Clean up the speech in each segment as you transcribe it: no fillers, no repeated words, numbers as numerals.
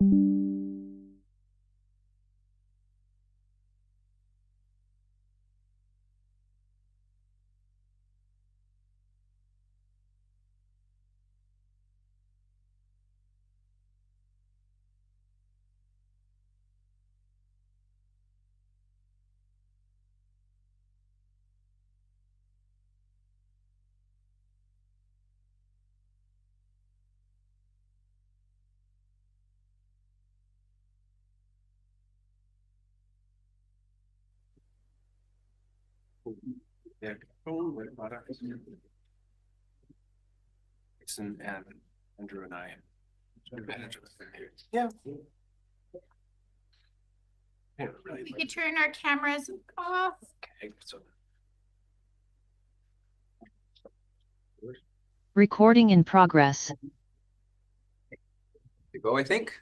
Yeah. And Andrew and I. Yeah. We could turn our cameras off. Okay, so Recording in progress. Go, I think.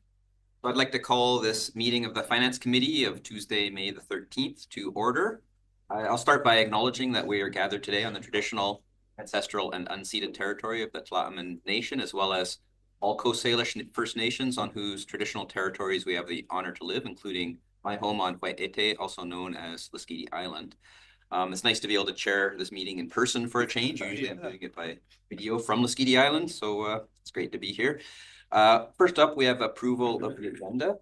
So I'd like to call this meeting of the Finance Committee of Tuesday, May the 13th to order. I'll start by acknowledging that we are gathered today on the traditional, ancestral, and unceded territory of the Tla'amin Nation, as well as all Coast Salish First Nations on whose traditional territories we have the honor to live, including my home on Wai'ete, also known as Lasqueti Island. It's nice to be able to chair this meeting in person for a change. Usually I'm doing it by video from Lasqueti Island, so it's great to be here. First up, we have approval of the agenda.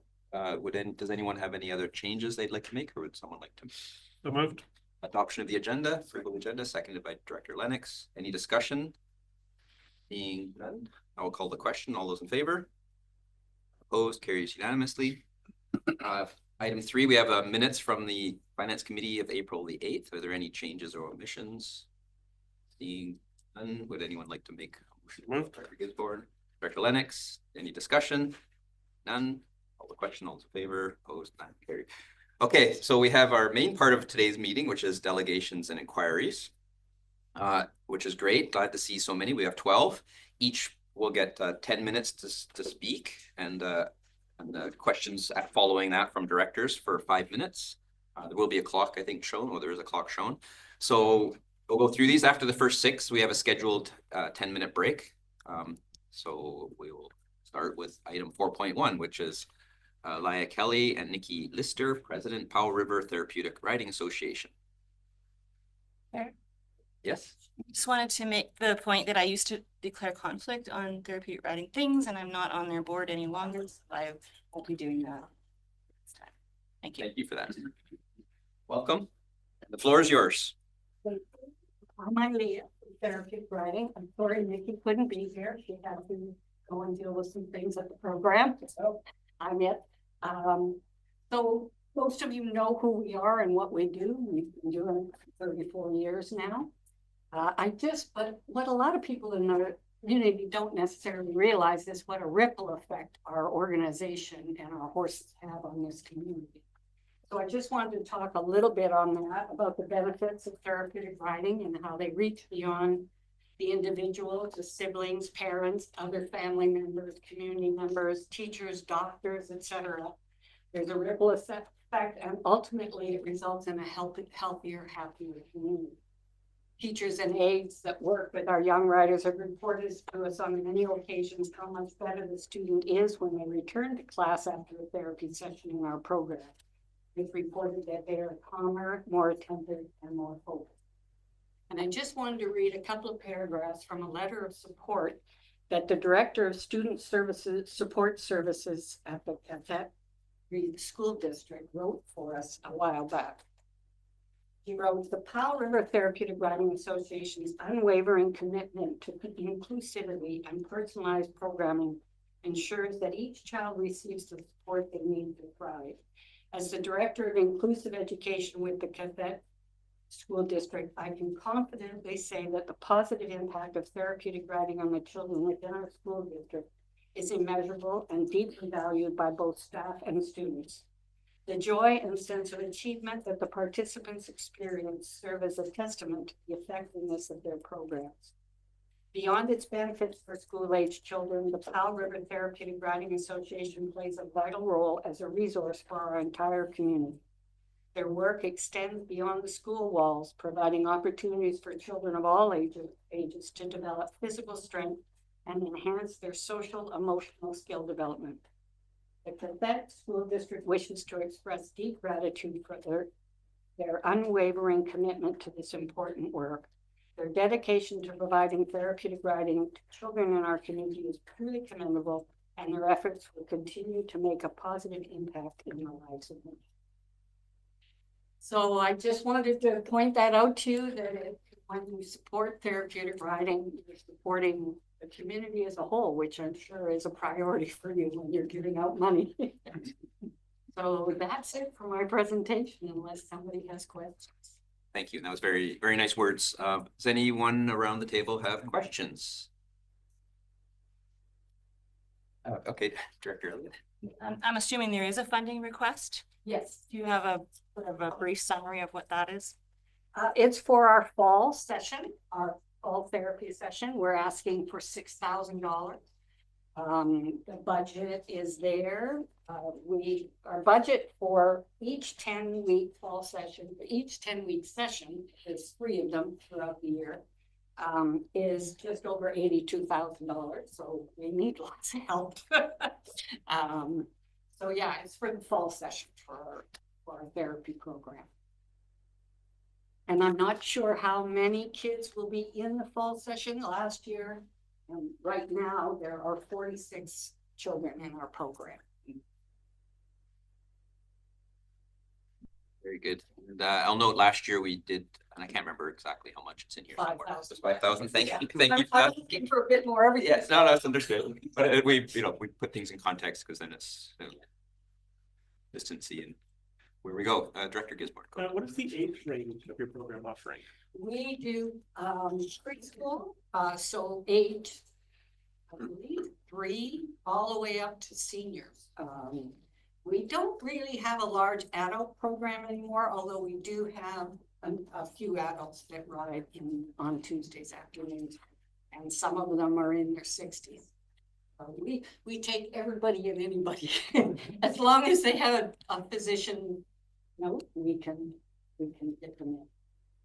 Does anyone have any other changes they'd like to make, or would someone like to? So moved. Adoption of the agenda, approval of the agenda, seconded by Director Lennox. Any discussion? Being none, I will call the question. All those in favor? Opposed? Carries unanimously. Item 3, we have minutes from the Finance Committee of April the 8th. Are there any changes or omissions? Seeing none, would anyone like to make a motion? Moved. Director Gisborne, Director Lennox, any discussion? None. All the question, all those in favor? Opposed? None. Carried. Okay, so we have our main part of today's meeting, which is delegations and inquiries, which is great. Glad to see so many. We have 12. Each will get 10 minutes to speak, and questions following that from directors for 5 minutes. There will be a clock, I think, shown, or there is a clock shown. So we'll go through these. After the first 6, we have a scheduled 10-minute break. So we will start with item 4.1, which is Eileiah Kelly and Nicki Lister, President, Powell River Therapeutic Riding Association. There. Yes. Just wanted to make the point that I used to declare conflict on therapeutic riding things, and I'm not on their board any longer, so I won't be doing that this time. Thank you. Thank you for that. Welcome. The floor is yours. I'm Eileiah, Therapeutic Riding. I'm sorry Nicki couldn't be here. She had to go and deal with some things at the program, so I'm it. So most of you know who we are and what we do. We've been doing it for 34 years now. But what a lot of people in the community don't necessarily realize is what a ripple effect our organization and our horses have on this community. So I just wanted to talk a little bit on that, about the benefits of therapeutic riding and how they reach beyond the individual to siblings, parents, other family members, community members, teachers, doctors, etc. There's a ripple effect, and ultimately it results in a healthier, happier community. Teachers and aides that work with our young riders have reported to us on many occasions how much better the student is when they return to class after a therapy session in our program. They've reported that they are calmer, more attentive, and more focused. And I just wanted to read a couple of paragraphs from a letter of support that the Director of Student Services Support Services at the qathet School District wrote for us a while back. He wrote, the Powell River Therapeutic Riding Association's unwavering commitment to inclusivity and personalized programming ensures that each child receives the support they need to thrive. As the Director of Inclusive Education with the qathet School District, I can confidently say that the positive impact of therapeutic riding on the children within our school district is immeasurable and deeply valued by both staff and students. The joy and sense of achievement that the participants experience serve as a testament to the effectiveness of their programs. Beyond its benefits for school-age children, the Powell River Therapeutic Riding Association plays a vital role as a resource for our entire community. Their work extends beyond the school walls, providing opportunities for children of all ages to develop physical strength and enhance their social, emotional skill development. The qathet School District wishes to express deep gratitude for their unwavering commitment to this important work. Their dedication to providing therapeutic writing to children in our community is truly commendable, and their efforts will continue to make a positive impact in the lives of many. So I just wanted to point that out to you, that when you support therapeutic writing, you're supporting the community as a whole, which I'm sure is a priority for you when you're giving out money. So that's it for my presentation, unless somebody has questions. Thank you. That was very, very nice words. Does anyone around the table have questions? Okay, Director Elliott. I'm assuming there is a funding request. Yes. Do you have a sort of a brief summary of what that is? It's for our fall session, our fall therapy session. We're asking for $6,000. The budget is there. Our budget for each 10-week fall session, each 10-week session, there's 3 of them throughout the year, is just over $82,000. So we need lots of help. So yeah, it's for the fall session for our therapy program. And I'm not sure how many kids will be in the fall session. Last year, and right now, there are 46 children in our program. Very good. And I'll note last year we did, and I can't remember exactly how much it's in here. 5,000. 5,000. Thank you. Thank you. I'm looking for a bit more everything. Yes, no, that's understood. But we put things in context, because then it's consistency and where we go. Director Gisborne. What is the age range of your program offering? We do preschool, so age, I believe 3, all the way up to seniors. We don't really have a large adult program anymore, although we do have a few adults that ride on Tuesdays afternoons, and some of them are in their 60s. We take everybody and anybody, as long as they have a physician note, we can get them in.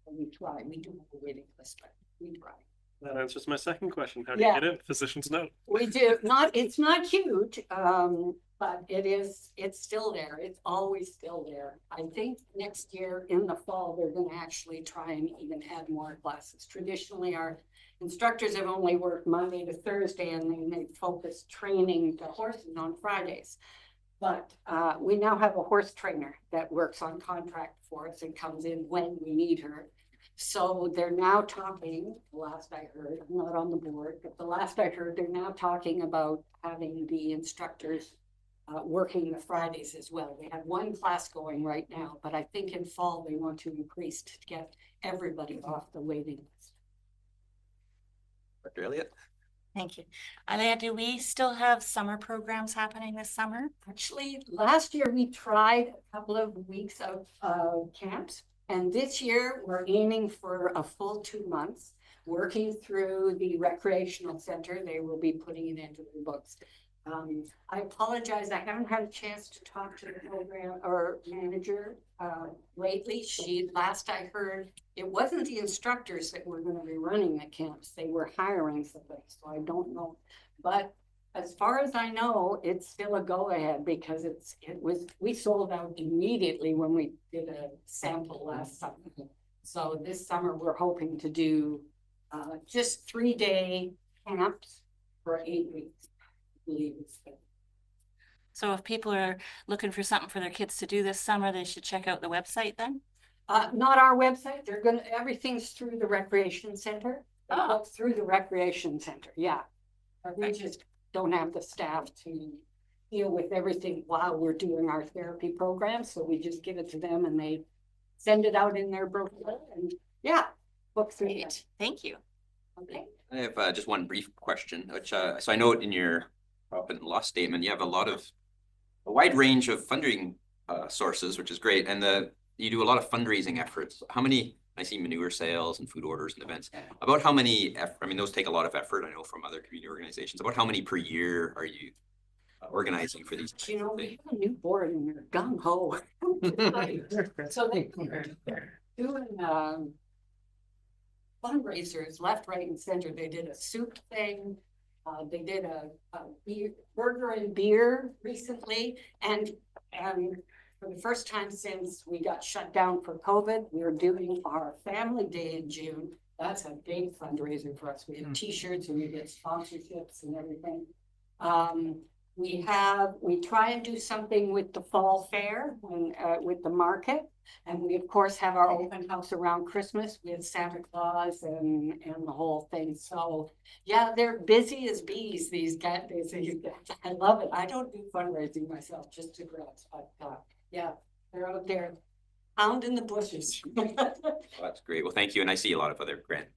We try. We do have a waiting list, but we try. That answers my second question. How do you get in? Physician's note. We do not. It's not huge, but it's still there. It's always still there. I think next year in the fall they're going to actually try and even add more classes. Traditionally, our instructors have only worked Monday to Thursday, and then they focus training the horses on Fridays. But we now have a horse trainer that works on contract for us and comes in when we need her. So they're now talking, the last I heard, I'm not on the board, but the last I heard, they're now talking about having the instructors working the Fridays as well. We have 1 class going right now, but I think in fall they want to increase to get everybody off the waiting list. Dr. Elliott. Thank you. Eileiah, do we still have summer programs happening this summer? Actually, last year we tried a couple of weeks of camps, and this year we're aiming for a full 2 months, working through the recreational center. They will be putting it into the books. I apologize, I haven't had a chance to talk to the program or manager lately. Last I heard, it wasn't the instructors that were going to be running the camps. They were hiring somebody, so I don't know. But as far as I know, it's still a go-ahead, because we sold out immediately when we did a sample last summer. So this summer we're hoping to do just 3-day camps for 8 weeks. So if people are looking for something for their kids to do this summer, they should check out the website then? Not our website. Everything's through the recreation center. Through the recreation center. Yeah. We just don't have the staff to deal with everything while we're doing our therapy program. So we just give it to them and they send it out in their brochure, and book through it. Thank you. Okay. I have just one brief question, which so I know in your profit and loss statement, you have a wide range of funding sources, which is great. And you do a lot of fundraising efforts. How many, I see manure sales and food orders and events, about how many, I mean, those take a lot of effort, I know, from other community organizations. About how many per year are you organizing for these? We have a new board and they're gung-ho. So they're doing fundraisers left, right, and center. They did a soup thing. They did a burger and beer recently, and for the first time since we got shut down for COVID, we're doing our family day in June. That's a big fundraiser for us. We have t-shirts and we get sponsorships and everything. We try and do something with the fall fair and with the market. And we of course have our open house around Christmas with Santa Claus and the whole thing. So yeah, they're busy as bees, these guys. I love it. I don't do fundraising myself, just to grabs, but yeah, they're out there pounding the bushes. That's great. Well, thank you. And I see a lot of other grant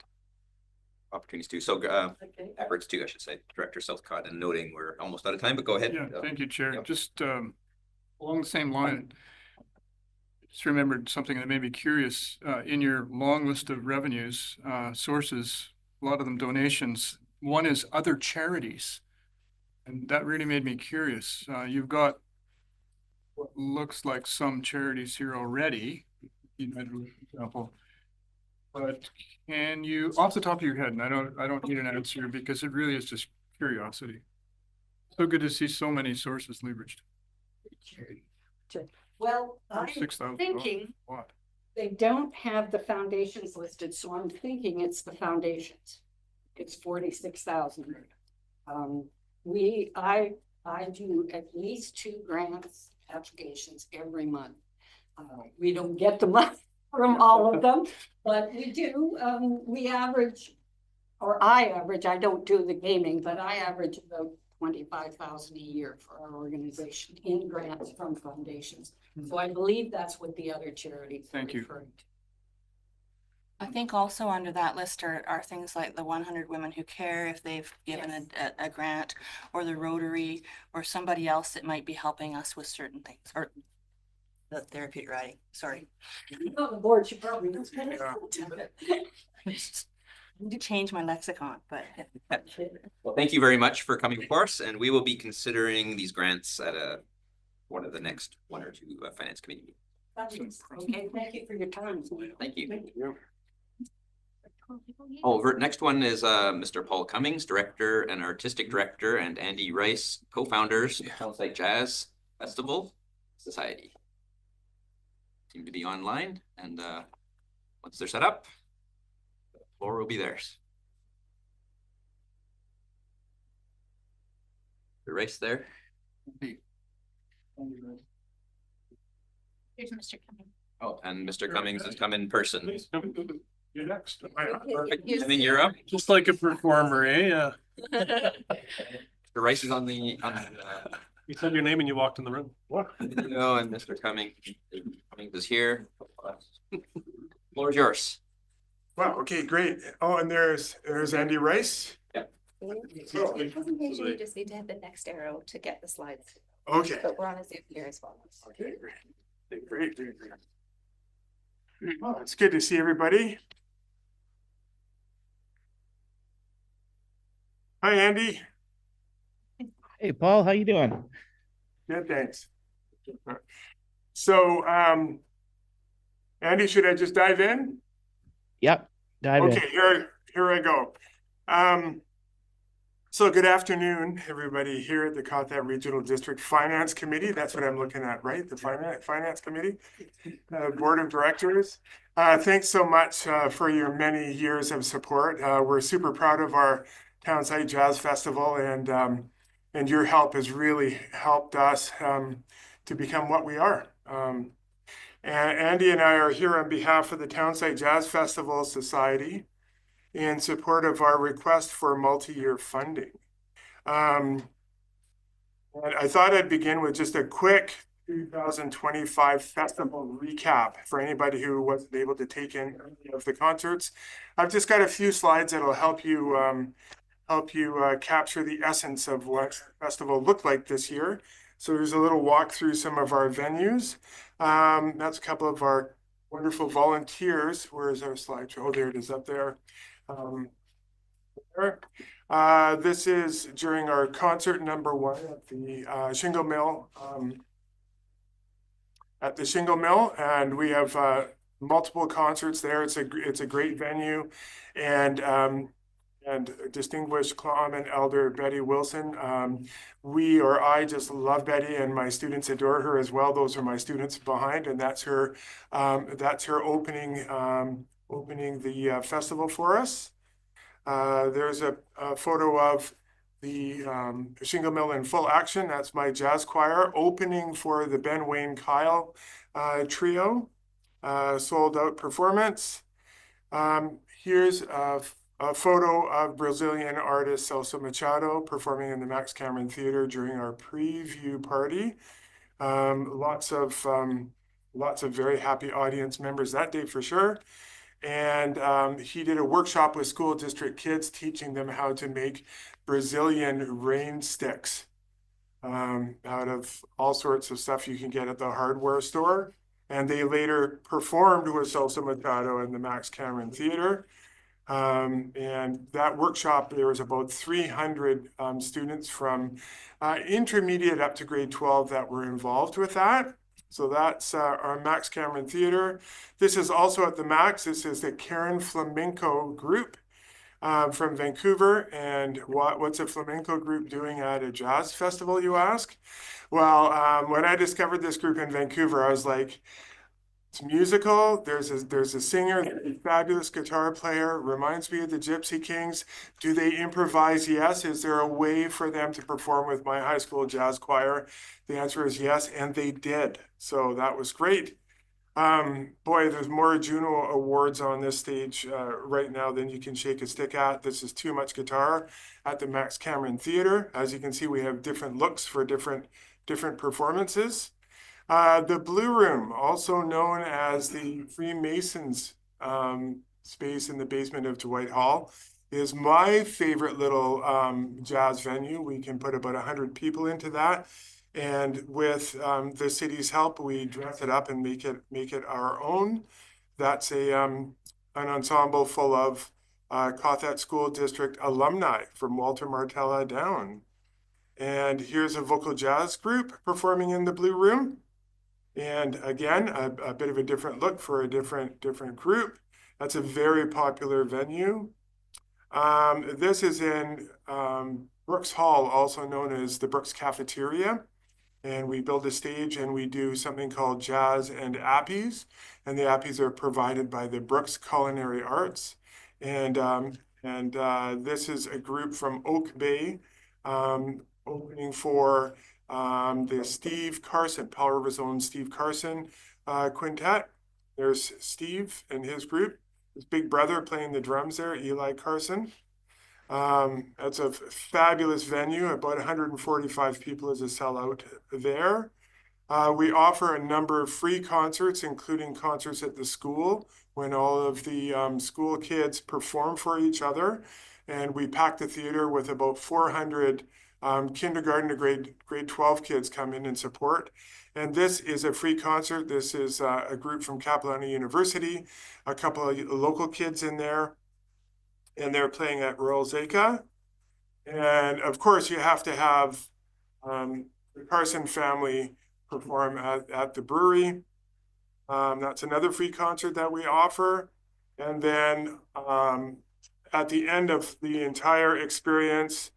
opportunities too. So Okay. efforts too, I should say. Director Southcott, and noting we're almost out of time, but go ahead. Yeah, thank you, Chair. Yep. Just along the same line, just remembered something that made me curious. In your long list of revenues, sources, a lot of them donations, one is other charities. And that really made me curious. You've got what looks like some charities here already, United, for example. But can you, off the top of your head, and I don't need an answer because it really is just curiosity. So good to see so many sources leveraged. Well, I'm 6,000. thinking What? they don't have the foundations listed, so I'm thinking it's the foundations. It's 46,000. I do at least 2 grants applications every month. We don't get the money from all of them, but we do. We average, or I average. I don't do the gaming, but I average about 25,000 a year for our organization in grants from foundations. So I believe that's what the other charities. Thank you. referring to. I think also under that list are things like the 100 Women Who Care, if they've given a grant, or the Rotary, or somebody else that might be helping us with certain things, or the therapeutic writing. Sorry. On the board, you probably know. To change my lexicon, but Well, thank you very much for coming before us, and we will be considering these grants at one of the next 1 or 2 finance committee meetings. Okay, thank you for your time. Thank you. Oh, next one is Mr. Paul Cummings, Director and Artistic Director, and Andy Rice, co-founders of Townsite Jazz Festival Society. Seem to be online, and once they're set up, the floor will be theirs. The Rice there. Here's Mr. Cummings. Oh, and Mr. Cummings has come in person. You're next. Perfect. I mean, you're up. Just like a performer, eh? The Rice is on the You said your name and you walked in the room. What? video, and Mr. Cummings is here. Floor is yours. Wow, okay, great. Oh, and there's Andy Rice. The presentation, you just need to hit the next arrow to get the slides, Okay. but we're on a Zoom here as well. Okay, great. Oh, it's good to see everybody. Hi, Andy. Hey, Paul, how you doing? Good, thanks. So, Andy, should I just dive in? Yep, dive in. Okay, here I go. So good afternoon, everybody here at the qathet Regional District Finance Committee. That's what I'm looking at, right? The Finance Committee, Board of Directors. Thanks so much for your many years of support. We're super proud of our Townsite Jazz Festival, and your help has really helped us to become what we are. And Andy and I are here on behalf of the Townsite Jazz Festival Society in support of our request for multi-year funding. And I thought I'd begin with just a quick 2025 festival recap for anybody who wasn't able to take in any of the concerts. I've just got a few slides that'll help you capture the essence of what the festival looked like this year. So there's a little walk through some of our venues. That's a couple of our wonderful volunteers. Where's our slideshow? Oh, there it is up there. This is during our concert number 1 at the Shingle Mill. At the Shingle Mill, and we have multiple concerts there. It's a great venue, and and distinguished Clawman Elder Betty Wilson. I just love Betty, and my students adore her as well. Those are my students behind, and that's her opening the festival for us. There's a photo of the Shingle Mill in full action. That's my jazz choir opening for the Ben Wayne Kyle trio, sold out performance. Here's a photo of Brazilian artist Celso Machado performing in the Max Cameron Theater during our preview party. Lots of very happy audience members that day for sure. And he did a workshop with school district kids, teaching them how to make Brazilian rain sticks out of all sorts of stuff you can get at the hardware store. And they later performed with Celso Machado in the Max Cameron Theater. And that workshop, there was about 300 students from intermediate up to grade 12 that were involved with that. So that's our Max Cameron Theater. This is also at the Max. This is the Karen Flamenco group from Vancouver. And what's a flamenco group doing at a jazz festival, you ask? Well, when I discovered this group in Vancouver, I was like, it's musical. There's a singer, a fabulous guitar player, reminds me of the Gypsy Kings. Do they improvise? Yes. Is there a way for them to perform with my high school jazz choir? The answer is yes, and they did. So that was great. Boy, there's more Juno awards on this stage right now than you can shake a stick at. This is too much guitar at the Max Cameron Theater. As you can see, we have different looks for different performances. The Blue Room, also known as the Freemasons space in the basement of Dwight Hall, is my favorite little jazz venue. We can put about 100 people into that. And with the city's help, we dress it up and make it our own. That's an ensemble full of qathet School District alumni from Walter Martella down. And here's a vocal jazz group performing in the Blue Room. And again, a bit of a different look for a different group. That's a very popular venue. This is in Brooks Hall, also known as the Brooks Cafeteria. And we build a stage and we do something called Jazz and Appies. And the Appies are provided by the Brooks Culinary Arts. And this is a group from Oak Bay opening for the Steve Carson, Powell River's own Steve Carson quintet. There's Steve and his group. His big brother playing the drums there, Eileiah Carson. That's a fabulous venue. About 145 people is a sellout there. We offer a number of free concerts, including concerts at the school when all of the school kids perform for each other. And we pack the theater with about 400 kindergarten to grade 12 kids come in and support. And this is a free concert. This is a group from Capilano University, a couple of local kids in there, and they're playing at Royal Zeka. And of course, you have to have the Carson family perform at the brewery. That's another free concert that we offer. And then at the end of the entire experience,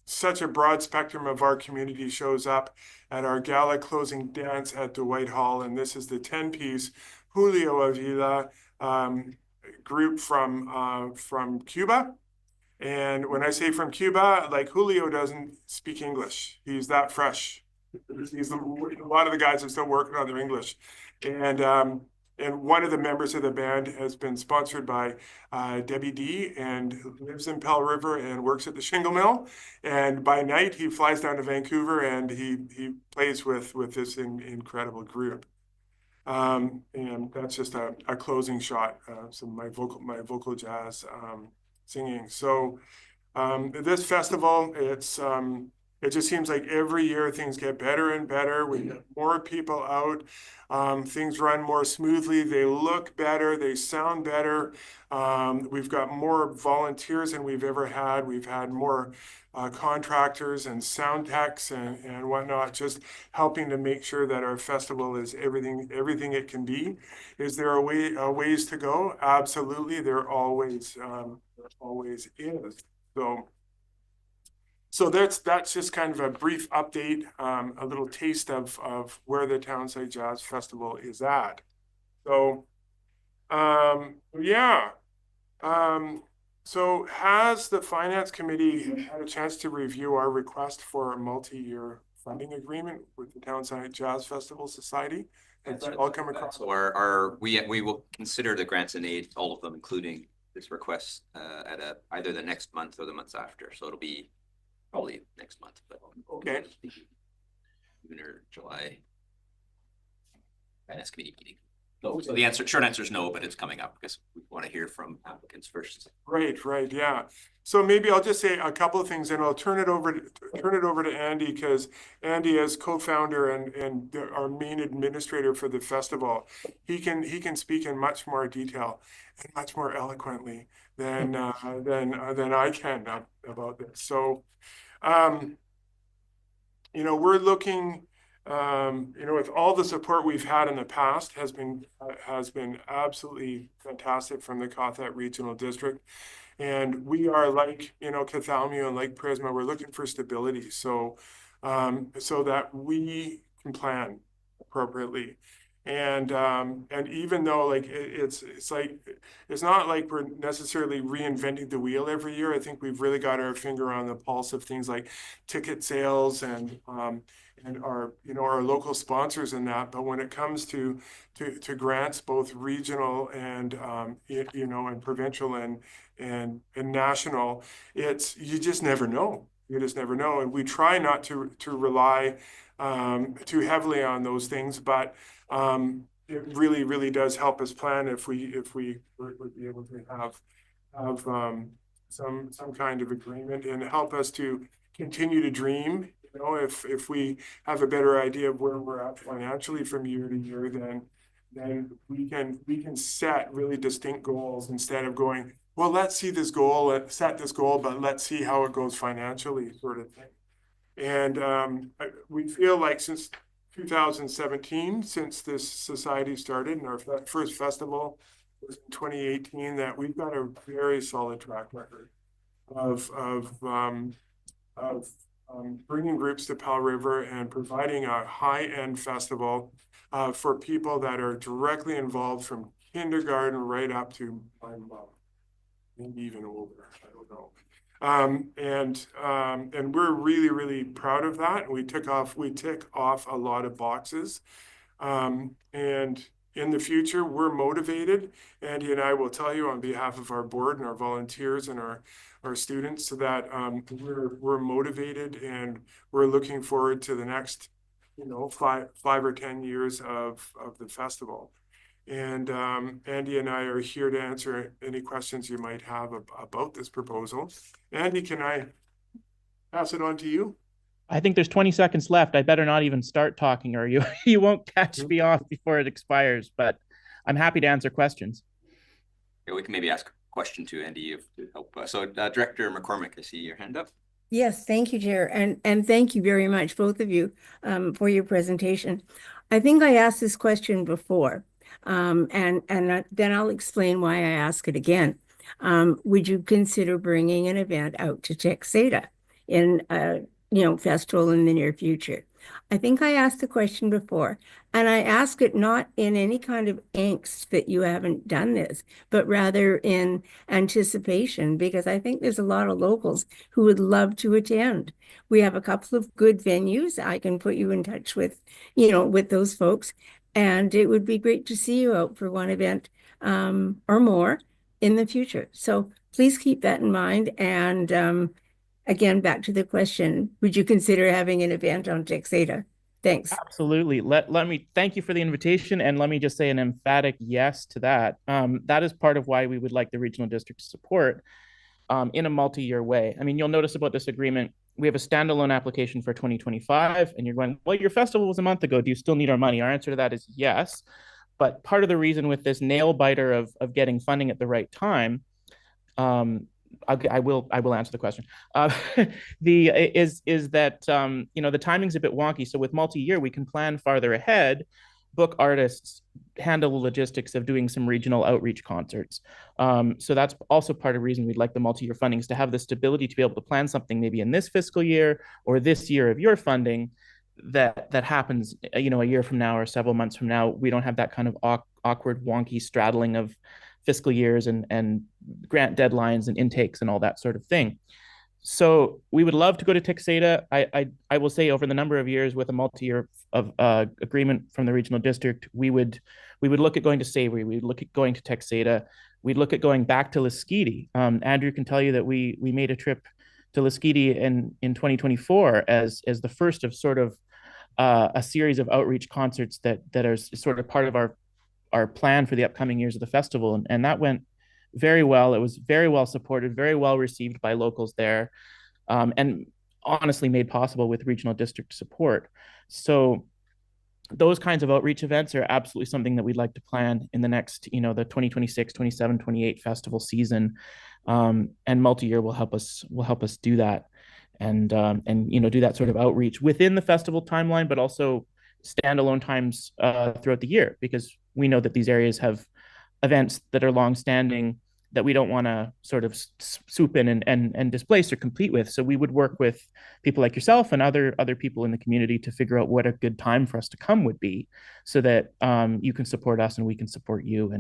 such a broad spectrum of our community shows up at our gala closing dance at Dwight Hall. And this is the 10-piece Julio Avila group from Cuba. And when I say from Cuba, like Julio doesn't speak English. He's that fresh. A lot of the guys are still working on their English. And one of the members of the band has been sponsored by Debbie D and lives in Powell River and works at the Shingle Mill. And by night, he flies down to Vancouver and he plays with this incredible group. And that's just a closing shot. So my vocal jazz singing. So this festival, it just seems like every year things get better and better. We get more people out. Things run more smoothly. They look better. They sound better. We've got more volunteers than we've ever had. We've had more contractors and sound techs and whatnot, just helping to make sure that our festival is everything it can be. Is there a ways to go? Absolutely. There are always always is. So that's just kind of a brief update, a little taste of where the Townside Jazz Festival is at. So, yeah. So has the Finance Committee had a chance to review our request for a multi-year funding agreement with the Townside Jazz Festival Society? Has that all come across? So we will consider the grants and aid, all of them, including this request, at either the next month or the months after. So it'll be probably next month, but okay, June or July Finance Committee meeting. So the short answer is no, but it's coming up because we want to hear from applicants first. Right, yeah. So maybe I'll just say a couple of things, and I'll turn it over to Andy, because Andy, as co-founder and our main administrator for the festival, he can speak in much more detail and much more eloquently than I can about this. So, we're looking. With all the support we've had in the past has been absolutely fantastic from the qathet Regional District. And we are like, Cathalmia and like Prisma, we're looking for stability. So, so that we can plan appropriately. And even though it's not like we're necessarily reinventing the wheel every year. I think we've really got our finger on the pulse of things like ticket sales and our local sponsors in that. But when it comes to grants, both regional and and provincial and national, you just never know. You just never know. And we try not to rely too heavily on those things, but it really does help us plan if we would be able to have some kind of agreement and help us to continue to dream. If we have a better idea of where we're at financially from year to year, then we can set really distinct goals instead of going, well, let's see this goal, set this goal, but let's see how it goes financially, sort of thing. And we feel like since 2017, since this society started, and our first festival was in 2018, that we've got a very solid track record of bringing groups to Powell River and providing a high-end festival for people that are directly involved from kindergarten right up to my mom, maybe even older. I don't know. And we're really proud of that. We tick off a lot of boxes. And in the future, we're motivated. Andy and I will tell you on behalf of our board and our volunteers and our students that we're motivated, and we're looking forward to the next 5 or 10 years of the festival. And Andy and I are here to answer any questions you might have about this proposal. Andy, can I pass it on to you? I think there's 20 seconds left. I better not even start talking, or you won't catch me off before it expires, but I'm happy to answer questions. Yeah, we can maybe ask a question to Andy to help. So Director McCormick, I see your hand up. Yes, thank you, Chair. And thank you very much, both of you, for your presentation. I think I asked this question before, and then I'll explain why I ask it again. Would you consider bringing an event out to Texada in festival in the near future? I think I asked the question before, and I ask it not in any kind of angst that you haven't done this, but rather in anticipation, because I think there's a lot of locals who would love to attend. We have a couple of good venues. I can put you in touch with, with those folks, and it would be great to see you out for one event or more in the future. So please keep that in mind. And again, back to the question, would you consider having an event on Texada? Thanks. Absolutely. Let me thank you for the invitation, and let me just say an emphatic yes to that. That is part of why we would like the regional district to support in a multi-year way. I mean, you'll notice about this agreement, we have a standalone application for 2025, and you're going, well, your festival was a month ago. Do you still need our money? Our answer to that is yes. But part of the reason with this nail biter of getting funding at the right time, I will answer the question. Is that the timing's a bit wonky. So with multi-year, we can plan farther ahead, book artists handle the logistics of doing some regional outreach concerts. So that's also part of the reason we'd like the multi-year funding, is to have the stability to be able to plan something maybe in this fiscal year or this year of your funding that happens, you know, a year from now or several months from now. We don't have that kind of awkward, wonky straddling of fiscal years and grant deadlines and intakes and all that sort of thing. So we would love to go to Texada. I will say, over the number of years with a multi-year of agreement from the regional district, we would look at going to Savory. We'd look at going to Texada. We'd look at going back to Lasqueti. Andrew can tell you that we made a trip to Lasqueti in 2024 as the first of sort of a series of outreach concerts that are sort of part of our plan for the upcoming years of the festival, and that went very well. It was very well supported, very well received by locals there, and honestly made possible with regional district support. So those kinds of outreach events are absolutely something that we'd like to plan in the next, you know, the 2026, 27, 28 festival season. And multi-year will help us do that, and you know, do that sort of outreach within the festival timeline, but also standalone times throughout the year, because we know that these areas have events that are long-standing that we don't want to sort of swoop in and displace or compete with. So we would work with people like yourself and other people in the community to figure out what a good time for us to come would be, so that you can support us and we can support you,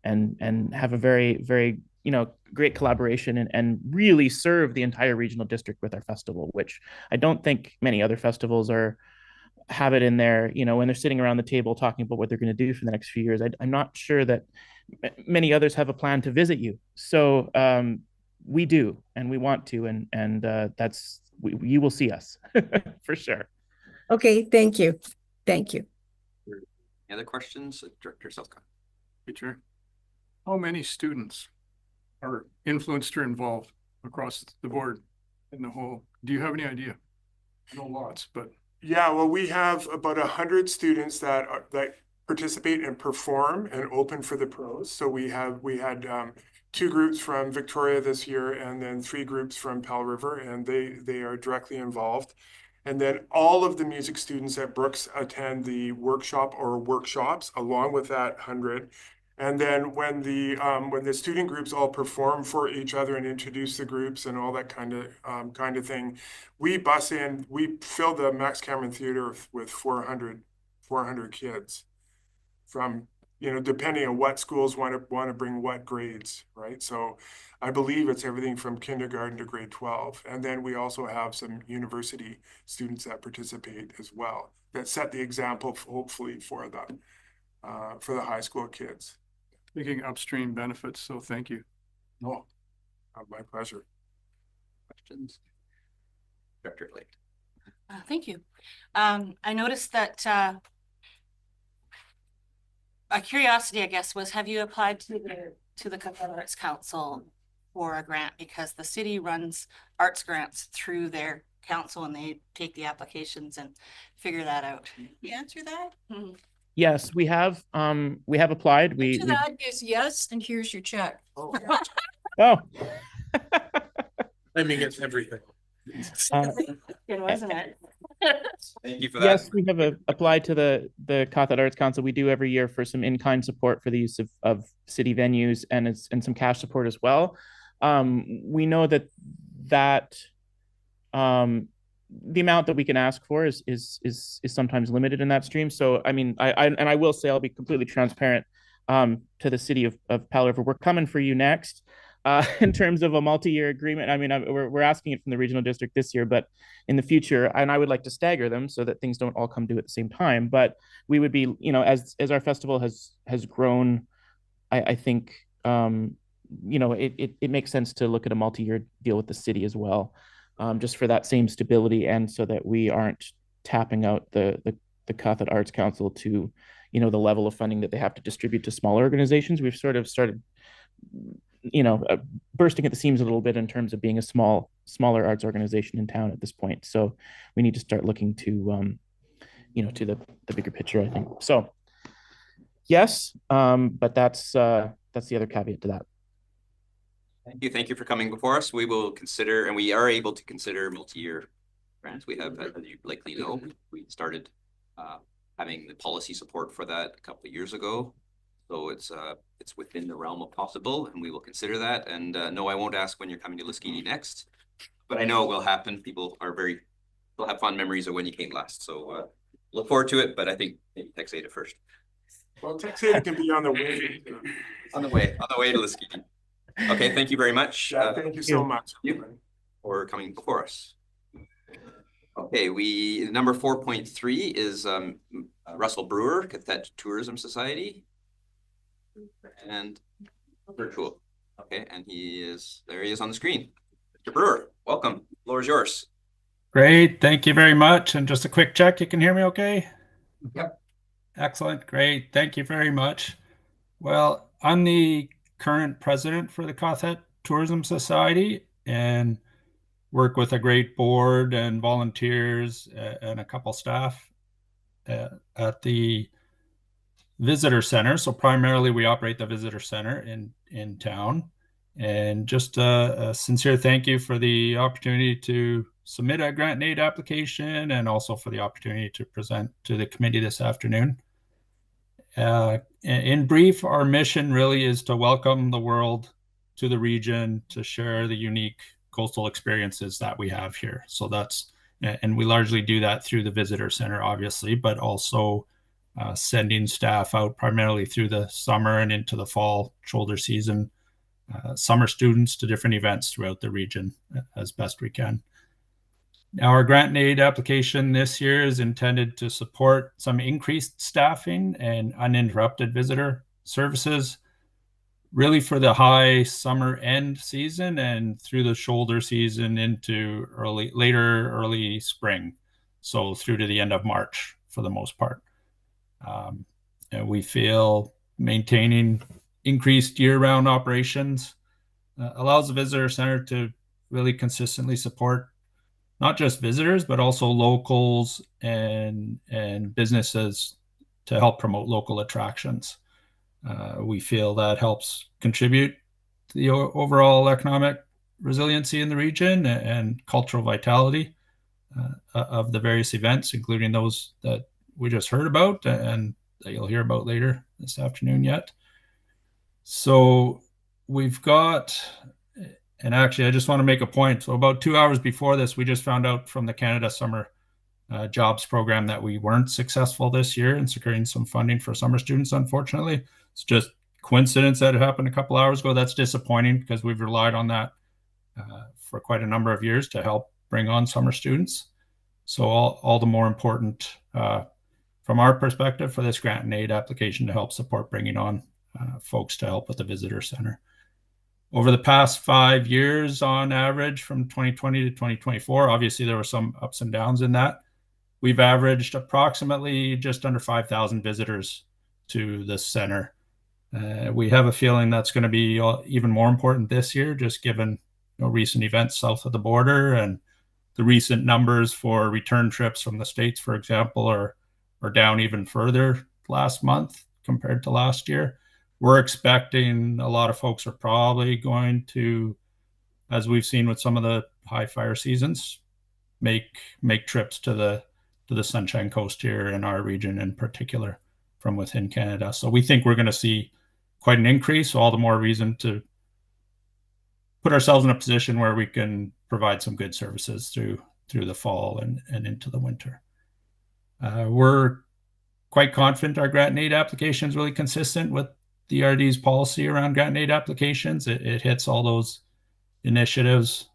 and have a very, very, you know, great collaboration, and really serve the entire regional district with our festival, which I don't think many other festivals have it in there, you know, when they're sitting around the table talking about what they're going to do for the next few years. I'm not sure that many others have a plan to visit you. So we do, and we want to, and that's, you will see us for sure. Okay, thank you. Thank you. Any other questions? Director Selka. Hey, Chair. How many students are influenced or involved across the board in the whole? Do you have any idea? I know lots, but. Yeah, well, we have about 100 students that participate and perform and open for the pros. So we had 2 groups from Victoria this year, and then 3 groups from Powell River, and they are directly involved. And then all of the music students at Brooks attend the workshop or workshops along with that 100. And then when the student groups all perform for each other and introduce the groups and all that kind of thing, we fill the Max Cameron Theater with 400 kids, from, you know, depending on what schools want to bring what grades, right? So I believe it's everything from kindergarten to grade 12. And then we also have some university students that participate as well, that set the example, hopefully, for the high school kids. Making upstream benefits, so thank you. Oh, my pleasure. Questions? Director Eileiah. Thank you. I noticed that a curiosity, I guess, was, have you applied to the Qathet Arts Council for a grant? Because the city runs arts grants through their council, and they take the applications and figure that out. You answer that? Mm-hmm. Yes, we have applied. That is yes, and here's your check. Oh. I mean, it's everything. Good, wasn't it? Thank you for that. Yes, we have applied to the Qathet Arts Council. We do every year for some in-kind support for the use of city venues, and some cash support as well. We know that the amount that we can ask for is sometimes limited in that stream. So I mean, I will say, I'll be completely transparent to the city of Powell River. We're coming for you next in terms of a multi-year agreement. I mean, we're asking it from the regional district this year, but in the future, and I would like to stagger them so that things don't all come due at the same time. But we would be, you know, as our festival has grown, I think, you know, it makes sense to look at a multi-year deal with the city as well. Just for that same stability, and so that we aren't tapping out the Qathet Arts Council to, you know, the level of funding that they have to distribute to smaller organizations. We've sort of started, you know, bursting at the seams a little bit in terms of being a smaller arts organization in town at this point. So we need to start looking to, you know, to the bigger picture, I think. So yes, but that's the other caveat to that. Thank you for coming before us. We will consider, and we are able to consider multi-year grants. We have, as you likely know, we started having the policy support for that a couple of years ago. So it's within the realm of possible, and we will consider that. And no, I won't ask when you're coming to Liskini next, but I know it will happen. People will have fond memories of when you came last. So look forward to it, but I think maybe Texada first. Well, Texada can be on the way. On the way to Liskini. Okay, thank you very much. Yeah, thank you so much. For coming before us. Okay, number 4.3 is Russell Brewer, Qathet Tourism Society. And virtual. Okay, and there he is on the screen. Mr. Brewer, welcome. The floor is yours. Great, thank you very much. And just a quick check, you can hear me okay? Yep. Excellent, great, thank you very much. Well, I'm the current president for the Qathet Tourism Society and work with a great board and volunteers and a couple staff at the visitor center. So primarily we operate the visitor center in town. And just a sincere thank you for the opportunity to submit a grant and aid application and also for the opportunity to present to the committee this afternoon. In brief, our mission really is to welcome the world to the region to share the unique coastal experiences that we have here. So and we largely do that through the visitor center, obviously, but also sending staff out primarily through the summer and into the fall shoulder season, summer students to different events throughout the region as best we can. Now, our grant and aid application this year is intended to support some increased staffing and uninterrupted visitor services, really for the high summer end season and through the shoulder season into early spring. So through to the end of March for the most part. And we feel maintaining increased year-round operations allows the visitor center to really consistently support not just visitors, but also locals and businesses to help promote local attractions. We feel that helps contribute to the overall economic resiliency in the region and cultural vitality of the various events, including those that we just heard about and that you'll hear about later this afternoon yet. So we've got, and actually I just want to make a point. So about 2 hours before this, we just found out from the Canada Summer Jobs Program that we weren't successful this year in securing some funding for summer students, unfortunately. It's just coincidence that it happened a couple hours ago. That's disappointing because we've relied on that for quite a number of years to help bring on summer students. So all the more important from our perspective for this grant and aid application to help support bringing on folks to help with the visitor center. Over the past 5 years, on average, from 2020 to 2024, obviously there were some ups and downs in that. We've averaged approximately just under 5,000 visitors to the center. We have a feeling that's going to be even more important this year, just given recent events south of the border and the recent numbers for return trips from the States, for example, are down even further last month compared to last year. We're expecting a lot of folks are probably going to, as we've seen with some of the high fire seasons, make trips to the Sunshine Coast here in our region in particular from within Canada. So we think we're going to see quite an increase. So all the more reason to put ourselves in a position where we can provide some good services through the fall and into the winter. We're quite confident our grant and aid application is really consistent with the RD's policy around grant and aid applications. It hits all those initiatives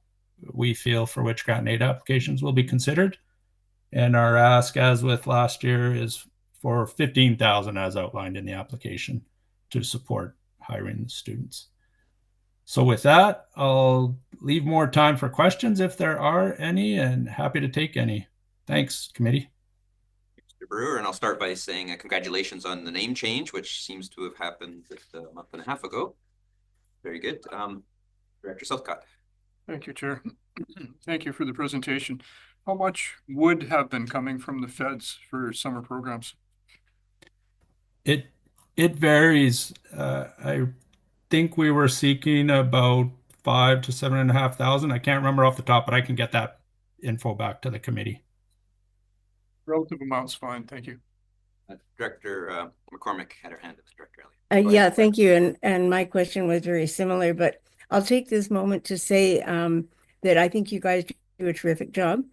we feel for which grant and aid applications will be considered. And our ask, as with last year, is for $15,000 as outlined in the application to support hiring the students. So with that, I'll leave more time for questions if there are any, and happy to take any. Thanks, committee. Mr. Brewer, and I'll start by saying congratulations on the name change, which seems to have happened just a month and a half ago. Very good. Director Southcott. Thank you, Chair. Thank you for the presentation. How much would have been coming from the feds for summer programs? It varies. I think we were seeking about 5,000 to 7,500. I can't remember off the top, but I can get that info back to the committee. Relative amount's fine, thank you. Director McCormick had her hand up, Director Elliott. Go Yeah, ahead. thank you. And my question was very similar, but I'll take this moment to say that I think you guys do a terrific job.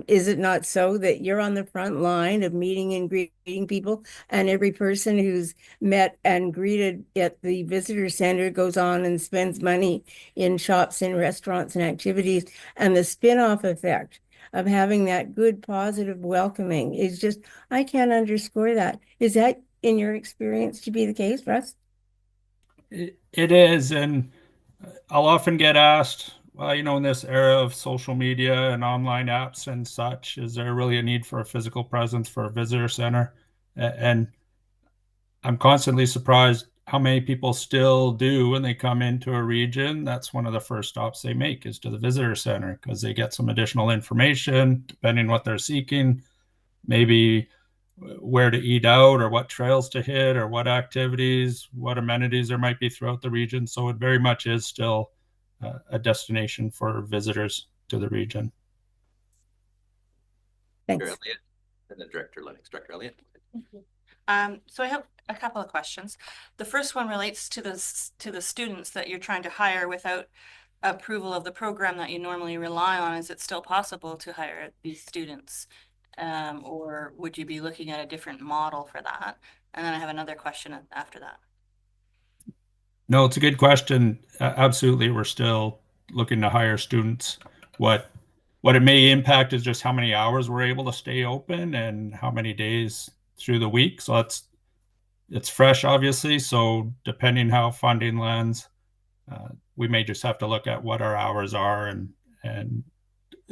Is it not so that you're on the front line of meeting and greeting people, and every person who's met and greeted at the visitor center goes on and spends money in shops and restaurants and activities, and the spin-off effect of having that good, positive welcoming is just, I can't underscore that. Is that in your experience to be the case, Russ? It is, and I'll often get asked, well, you know, in this era of social media and online apps and such, is there really a need for a physical presence for a visitor center? And I'm constantly surprised how many people still do when they come into a region. That's one of the first stops they make is to the visitor center because they get some additional information depending on what they're seeking, maybe where to eat out or what trails to hit or what activities, what amenities there might be throughout the region. So it very much is still a destination for visitors to the region. Thanks. Director Elliott, and then Director Lennox. Director Elliott. So I have a couple of questions. The first one relates to the students that you're trying to hire without approval of the program that you normally rely on. Is it still possible to hire these students? Or would you be looking at a different model for that? And then I have another question after that. No, it's a good question. Absolutely, we're still looking to hire students. What it may impact is just how many hours we're able to stay open and how many days through the week. So it's fresh, obviously. So depending how funding lands, we may just have to look at what our hours are and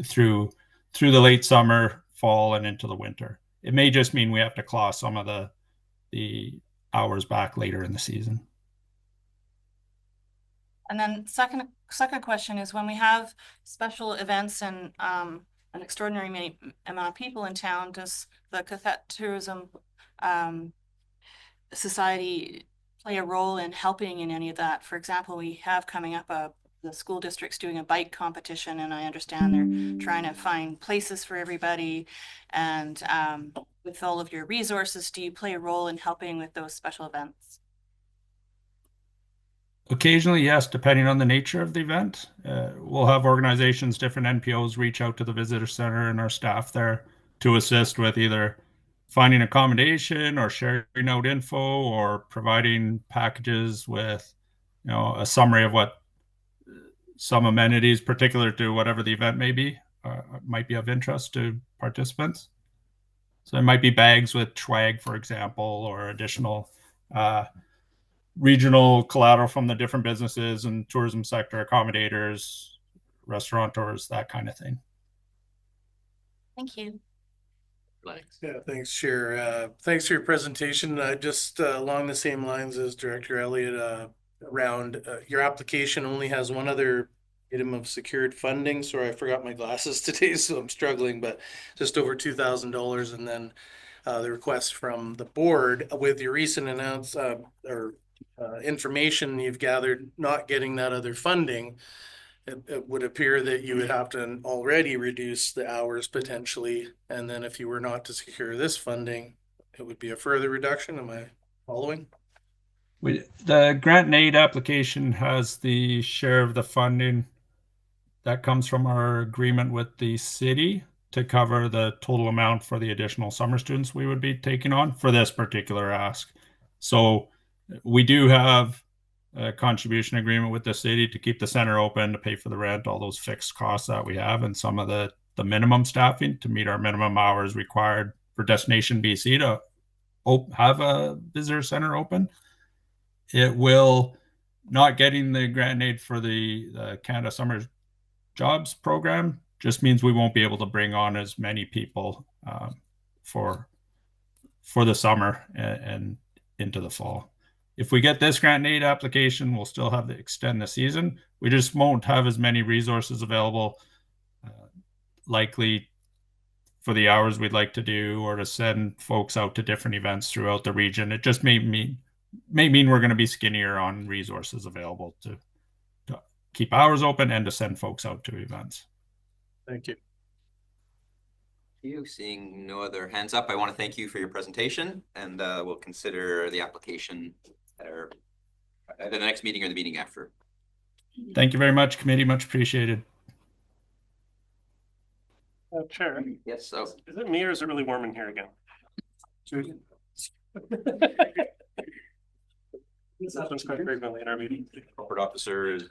through the late summer, fall, and into the winter. It may just mean we have to claw some of the hours back later in the season. And then second question is, when we have special events and an extraordinary amount of people in town, does the Qathet Tourism Society play a role in helping in any of that? For example, we have coming up the school district's doing a bike competition, and I understand they're trying to find places for everybody. And with all of your resources, do you play a role in helping with those special events? Occasionally, yes, depending on the nature of the event. We'll have organizations, different NPOs reach out to the visitor center and our staff there to assist with either finding accommodation or sharing out info or providing packages with, you know, a summary of what some amenities particular to whatever the event may be, might be of interest to participants. So it might be bags with swag, for example, or additional regional collateral from the different businesses and tourism sector accommodators, restaurateurs, that kind of thing. Thank you. Yeah, thanks, Chair. Thanks for your presentation. Just along the same lines as Director Elliott, around your application only has one other item of secured funding. Sorry, I forgot my glasses today, so I'm struggling, but just over $2,000. And then the request from the board with your recent information you've gathered, not getting that other funding, it would appear that you would have to already reduce the hours potentially. And then if you were not to secure this funding, it would be a further reduction. Am I following? The grant and aid application has the share of the funding that comes from our agreement with the city to cover the total amount for the additional summer students we would be taking on for this particular ask. So we do have a contribution agreement with the city to keep the center open, to pay for the rent, all those fixed costs that we have, and some of the minimum staffing to meet our minimum hours required for Destination BC to have a visitor center open. It will, not getting the grant aid for the Canada Summer Jobs program just means we won't be able to bring on as many people for the summer and into the fall. If we get this grant aid application, we'll still have to extend the season. We just won't have as many resources available, likely for the hours we'd like to do, or to send folks out to different events throughout the region. It just may mean we're going to be skinnier on resources available to keep hours open and to send folks out to events. Thank you. You seeing no other hands up, I want to thank you for your presentation, and we'll consider the application at the next meeting or the meeting after. Thank you very much, committee. Much appreciated. Chair, Yes, so is it me or is it really warm in here again? This happens quite frequently in our meeting. corporate officer is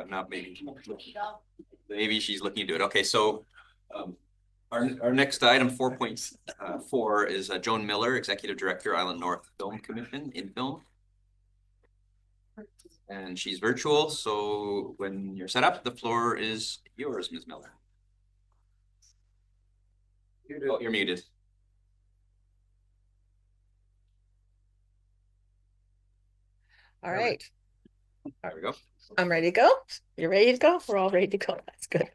not maybe she's looking into it. Okay, so our next item 4.4 is Joan Miller, Executive Director, Island North Film Commission, INFilm. And she's virtual, so when you're set up, the floor is yours, Ms. Miller. Oh, you're muted. All right, There we go. I'm ready to go. You're ready to go? We're all ready to go. That's good.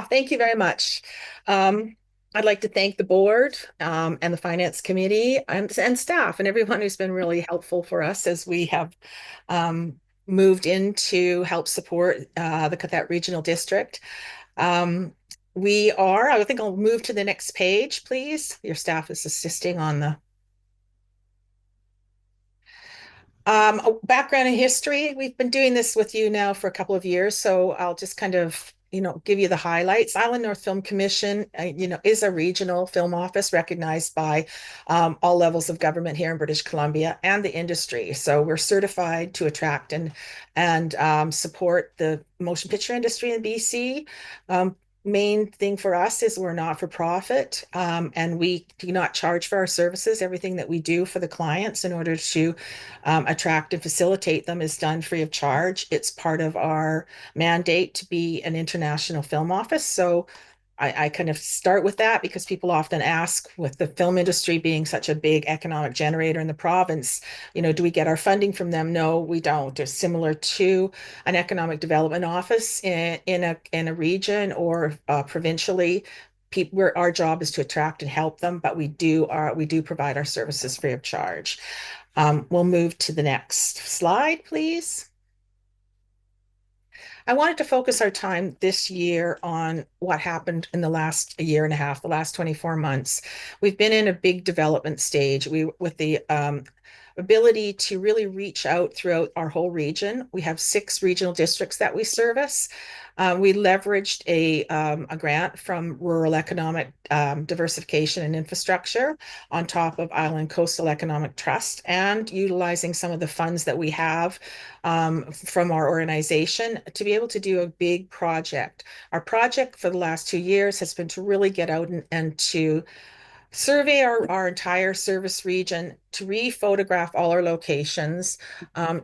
Thank you very much. I'd like to thank the board and the finance committee and staff and everyone who's been really helpful for us as we have moved in to help support the qathet Regional District. I think I'll move to the next page, please. Your staff is assisting on the background and history. We've been doing this with you now for a couple of years, so I'll just kind of, give you the highlights. Island North Film Commission, is a regional film office recognized by all levels of government here in British Columbia and the industry. So we're certified to attract and support the motion picture industry in BC. Main thing for us is we're not for profit, and we do not charge for our services. Everything that we do for the clients in order to attract and facilitate them is done free of charge. It's part of our mandate to be an international film office. So I kind of start with that because people often ask, with the film industry being such a big economic generator in the province, do we get our funding from them? No, we don't. They're similar to an economic development office in a region or provincially. Our job is to attract and help them, but we do provide our services free of charge. We'll move to the next slide, please. I wanted to focus our time this year on what happened in the last year and a half, the last 24 months. We've been in a big development stage. With the ability to really reach out throughout our whole region. We have 6 regional districts that we service. We leveraged a grant from Rural Economic Diversification and Infrastructure on top of Island Coastal Economic Trust, and utilizing some of the funds that we have from our organization to be able to do a big project. Our project for the last 2 years has been to really get out and to survey our entire service region, to re-photograph all our locations,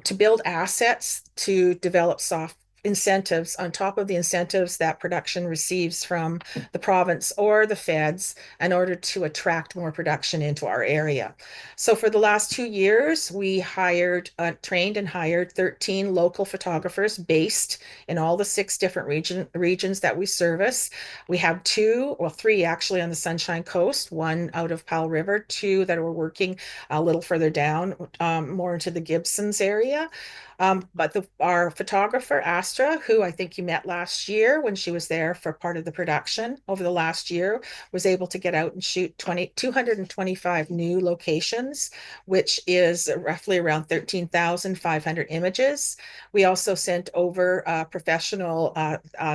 to build assets, to develop soft incentives on top of the incentives that production receives from the province or the feds in order to attract more production into our area. So for the last 2 years, we trained and hired 13 local photographers based in all the 6 different regions that we service. We have 3 actually on the Sunshine Coast, 1 out of Powell River, 2 that are working a little further down, more into the Gibsons area. But our photographer, Astra, who I think you met last year when she was there for part of the production over the last year, was able to get out and shoot 225 new locations, which is roughly around 13,500 images. We also sent over professional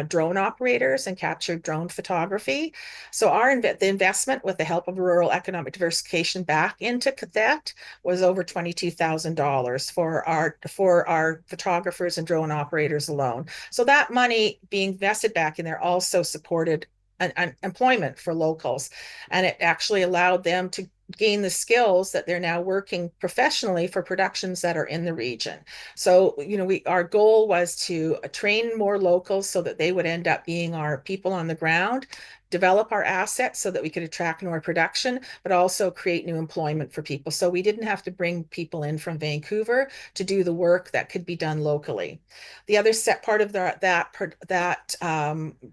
drone operators and captured drone photography. So the investment with the help of Rural Economic Diversification back into qathet was over $22,000 for our photographers and drone operators alone. So that money being invested back in there also supported an employment for locals, and it actually allowed them to gain the skills that they're now working professionally for productions that are in the region. So, our goal was to train more locals so that they would end up being our people on the ground, develop our assets so that we could attract more production, but also create new employment for people. So we didn't have to bring people in from Vancouver to do the work that could be done locally. The other part of that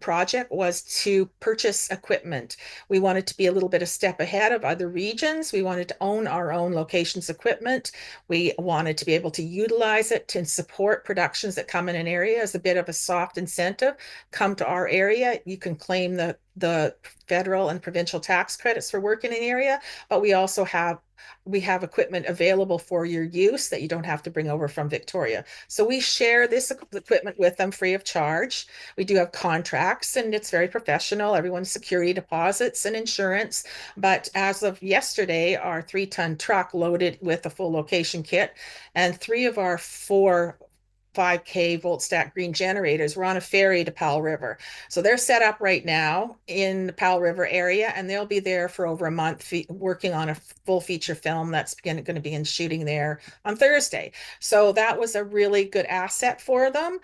project was to purchase equipment. We wanted to be a little bit a step ahead of other regions. We wanted to own our own locations equipment. We wanted to be able to utilize it to support productions that come in an area as a bit of a soft incentive. Come to our area, you can claim the the federal and provincial tax credits for work in an area, but we have equipment available for your use that you don't have to bring over from Victoria. So we share this equipment with them free of charge. We do have contracts and it's very professional. Everyone's security deposits and insurance. But as of yesterday, our 3-ton truck loaded with a full location kit and 3 of our 4 5K volt stack green generators were on a ferry to Powell River. So they're set up right now in the Powell River area, and they'll be there for over a month working on a full feature film that's going to be in shooting there on Thursday. So that was a really good asset for them.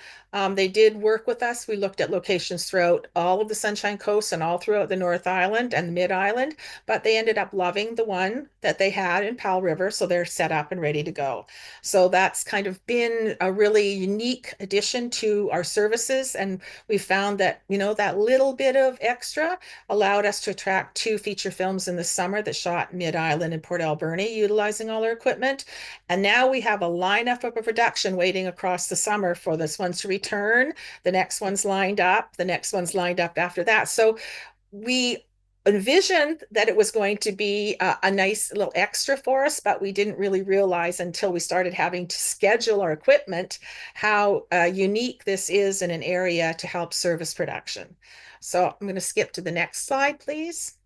They did work with us. We looked at locations throughout all of the Sunshine Coast and all throughout the North Island and the Mid Island, but they ended up loving the one that they had in Powell River. So they're set up and ready to go. So that's kind of been a really unique addition to our services. And we found that, you know, that little bit of extra allowed us to attract 2 feature films in the summer that shot Mid-Island and Port Alberni, utilizing all our equipment. And now we have a lineup of a production waiting across the summer for this one to return. The next one's lined up. The next one's lined up after that. So we envisioned that it was going to be a nice little extra for us, but we didn't really realize until we started having to schedule our equipment how unique this is in an area to help service production. So I'm going to skip to the next slide, please.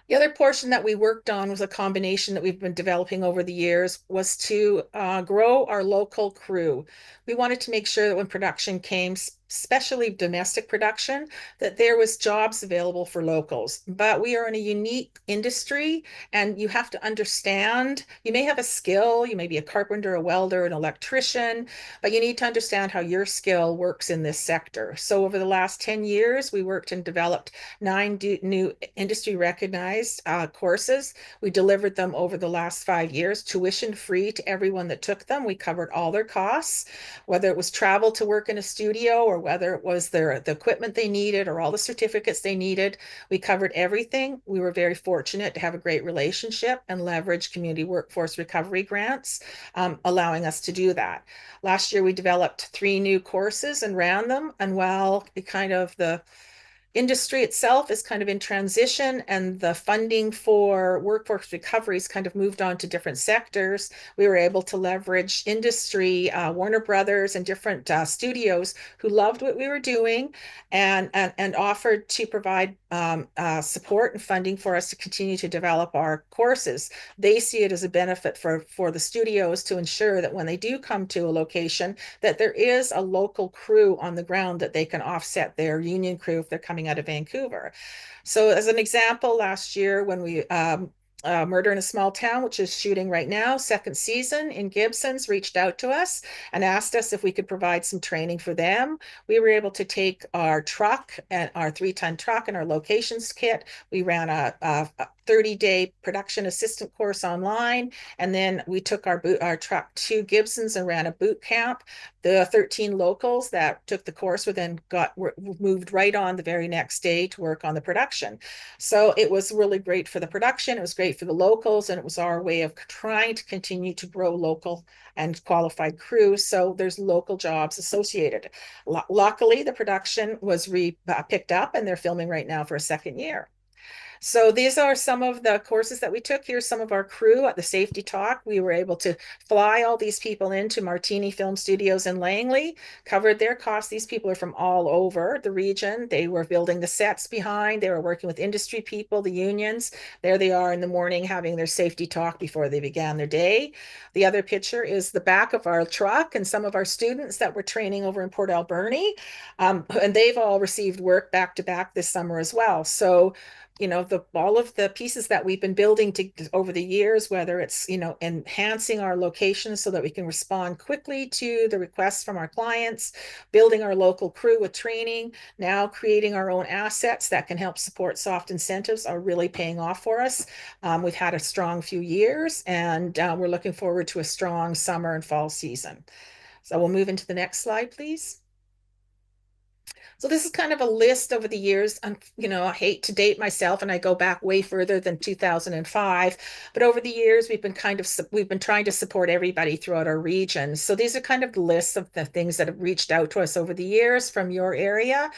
The other portion that we worked on was a combination that we've been developing over the years, was to grow our local crew. We wanted to make sure that when production came, especially domestic production, that there was jobs available for locals. But we are in a unique industry and you have to understand, you may have a skill, you may be a carpenter, a welder, an electrician, but you need to understand how your skill works in this sector. So over the last 10 years, we worked and developed 9 new industry recognized courses. We delivered them over the last 5 years, tuition free to everyone that took them. We covered all their costs, whether it was travel to work in a studio or whether it was the equipment they needed or all the certificates they needed. We covered everything. We were very fortunate to have a great relationship and leverage community workforce recovery grants, allowing us to do that. Last year, we developed 3 new courses and ran them. And while the industry itself is kind of in transition and the funding for workforce recovery has kind of moved on to different sectors, we were able to leverage industry, Warner Brothers and different studios who loved what we were doing and offered to provide support and funding for us to continue to develop our courses. They see it as a benefit for the studios to ensure that when they do come to a location, that there is a local crew on the ground that they can offset their union crew if they're coming out of Vancouver. So as an example, last year when we Murder in a Small Town, which is shooting right now, 2nd season in Gibson's, reached out to us and asked us if we could provide some training for them. We were able to take our truck and our 3-ton truck and our locations kit. We ran a 30-day production assistant course online, and then we took our truck to Gibson's and ran a boot camp. The 13 locals that took the course were moved right on the very next day to work on the production. So it was really great for the production. It was great for the locals, and it was our way of trying to continue to grow local and qualified crews. So there's local jobs associated. Luckily, the production was picked up, and they're filming right now for a 2nd year. So these are some of the courses that we took. Here's some of our crew at the safety talk. We were able to fly all these people into Martini Film Studios in Langley, covered their costs. These people are from all over the region. They were building the sets behind. They were working with industry people, the unions. There they are in the morning having their safety talk before they began their day. The other picture is the back of our truck and some of our students that were training over in Port Alberni. And they've all received work back to back this summer as well. So all of the pieces that we've been building over the years, whether it's, enhancing our locations so that we can respond quickly to the requests from our clients, building our local crew with training, now creating our own assets that can help support soft incentives are really paying off for us. We've had a strong few years, and we're looking forward to a strong summer and fall season. So we'll move into the next slide, please. So this is kind of a list over the years. You know, I hate to date myself and I go back way further than 2005, but over the years we've been trying to support everybody throughout our region. So these are kind of lists of the things that have reached out to us over the years from your area.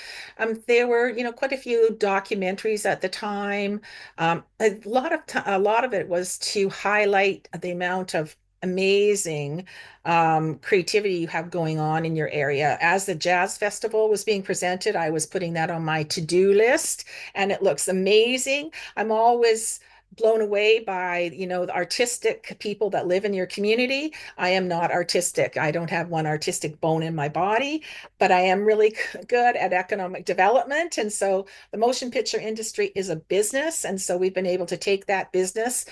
There were, you know, quite a few documentaries at the time. A lot of it was to highlight the amount of amazing creativity you have going on in your area. As the jazz festival was being presented, I was putting that on my to-do list, and it looks amazing. I'm always blown away by, you know, the artistic people that live in your community. I am not artistic. I don't have one artistic bone in my body, but I am really good at economic development. And so the motion picture industry is a business. And so we've been able to take that business,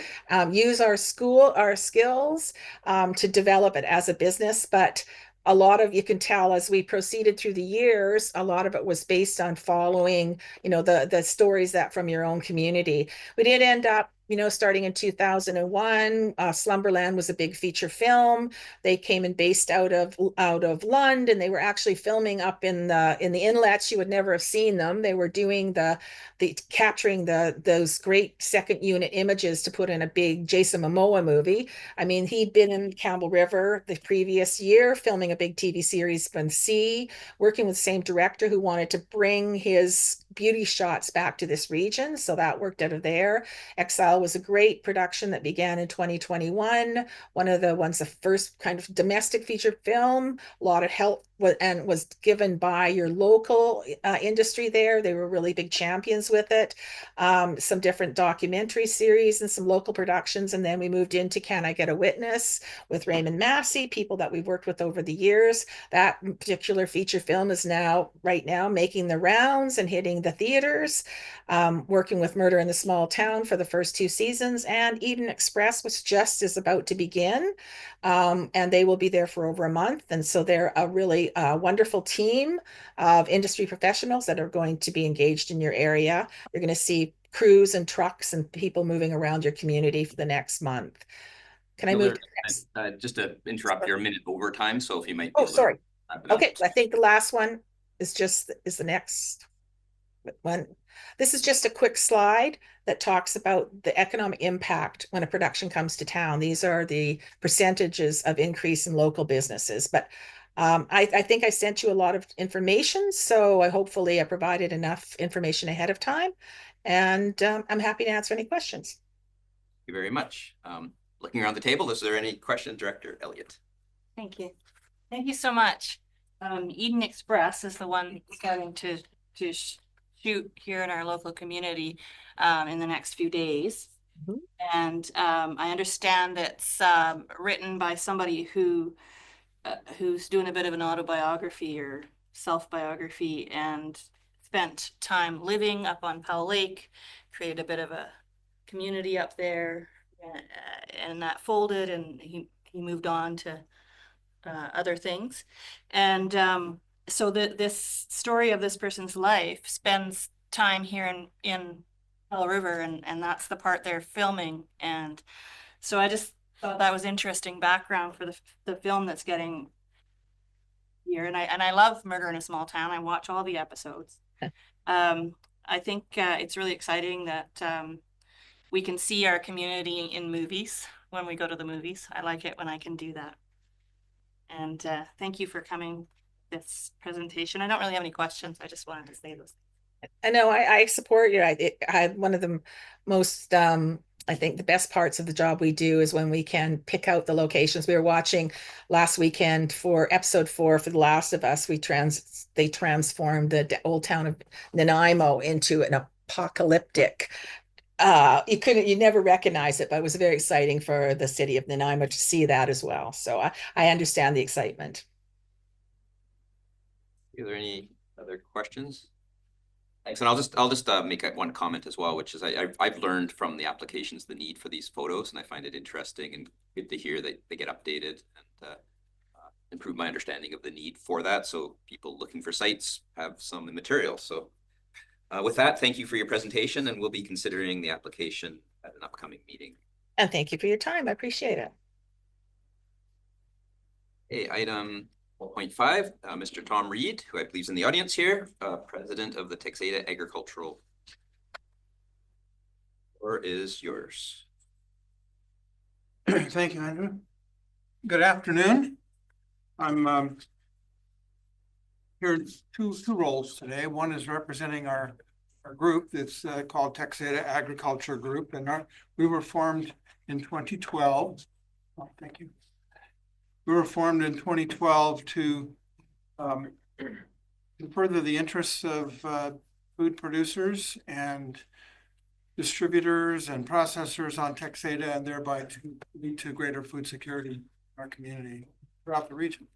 use our skills to develop it as a business. But a lot of, you can tell as we proceeded through the years, a lot of it was based on following, you know, the stories that from your own community. We did end up, you know, starting in 2001, Slumberland was a big feature film. They came and based out of London. They were actually filming up in the inlets. You would never have seen them. They were doing capturing those great second unit images to put in a big Jason Momoa movie. I mean, he'd been in Campbell River the previous year filming a big TV series from Sea, working with the same director who wanted to bring his beauty shots back to this region. So that worked out of there. Exile was a great production that began in 2021. One of the first kind of domestic feature film. A lot of help and was given by your local industry there. They were really big champions with it. Some different documentary series and some local productions. And then we moved into Can I Get a Witness with Raymond Massey, people that we've worked with over the years. That particular feature film is right now making the rounds and hitting the theaters, working with Murder in the Small Town for the first 2 seasons, and Eden Express, which just is about to begin. And they will be there for over a month. And so they're a really wonderful team of industry professionals that are going to be engaged in your area. You're going to see crews and trucks and people moving around your community for the next month. Can I move to the next? Just to interrupt, you're a minute over time, so if you might. Oh, sorry. Okay, I think the last one is the next one. This is just a quick slide that talks about the economic impact when a production comes to town. These are the percentages of increase in local businesses. But I think I sent you a lot of information, so hopefully I provided enough information ahead of time. And I'm happy to answer any questions. Thank you very much. Looking around the table, is there any questions, Director Elliott? Thank you. Thank you so much. Eden Express is the one starting to shoot here in our local community in the next few days. Mm-hmm. And I understand it's written by somebody who's doing a bit of an autobiography or self-biography and spent time living up on Powell Lake, created a bit of a community up there, and that folded, and he moved on to other things. And so this story of this person's life spends time here in Powell River, and that's the part they're filming. And so I just thought that was interesting background for the film that's getting here. And I love Murder in a Small Town. I watch all the episodes. I think it's really exciting that we can see our community in movies when we go to the movies. I like it when I can do that. And thank you for coming this presentation. I don't really have any questions. I just wanted to say those. I know I support you. I one of the most I think the best parts of the job we do is when we can pick out the locations. We were watching last weekend for episode 4 for The Last of Us. They transformed the old town of Nanaimo into an apocalyptic. You never recognize it, but it was very exciting for the city of Nanaimo to see that as well. So I understand the excitement. Are there any other questions? Thanks. And I'll just make one comment as well, which is I've learned from the applications the need for these photos, and I find it interesting and good to hear that they get updated and improve my understanding of the need for that. So people looking for sites have some material. So with that, thank you for your presentation, and we'll be considering the application at an upcoming meeting. And thank you for your time. I appreciate it. Okay, item 4.5, Mr. Tom Reed, who I believe is in the audience here, President of the Texada Agricultural. Or is yours. Thank you, Andrew. Good afternoon. I'm here in two roles today. One is representing our group that's called Texada Agriculture Group, and we were formed in 2012. Oh, thank you. We were formed in 2012 to further the interests of food producers and distributors and processors on Texada, and thereby to lead to greater food security in our community throughout the region.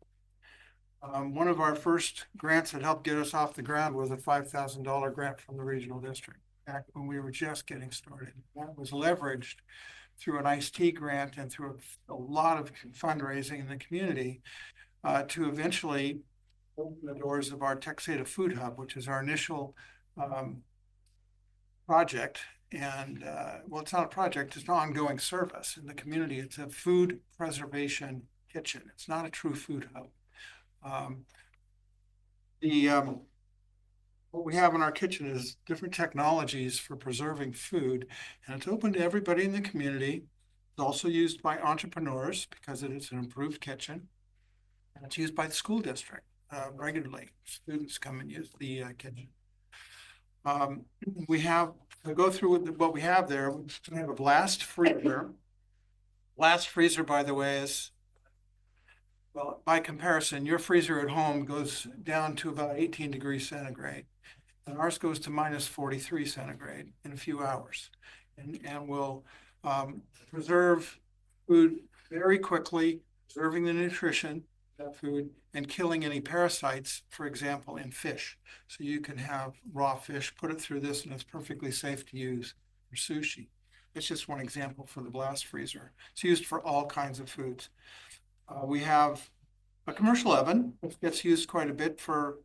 One of our first grants that helped get us off the ground was a $5,000 grant from the regional district back when we were just getting started. That was leveraged through an iced tea grant and through a lot of fundraising in the community to eventually open the doors of our Texada Food Hub, which is our initial project. And well, it's not a project, it's an ongoing service in the community. It's a food preservation kitchen. It's not a true food hub. What we have in our kitchen is different technologies for preserving food, and it's open to everybody in the community. It's also used by entrepreneurs because it is an improved kitchen, and it's used by the school district regularly. Students come and use the kitchen. We have to go through what we have there. We have a blast freezer. Blast freezer, by the way, is, well, by comparison, your freezer at home goes down to about 18 degrees centigrade, and ours goes to minus 43 centigrade in a few hours, and will preserve food very quickly, preserving the nutrition of that food and killing any parasites, for example, in fish. So you can have raw fish, put it through this, and it's perfectly safe to use for sushi. It's just one example for the blast freezer. It's used for all kinds of foods. We have a commercial oven, which gets used quite a bit for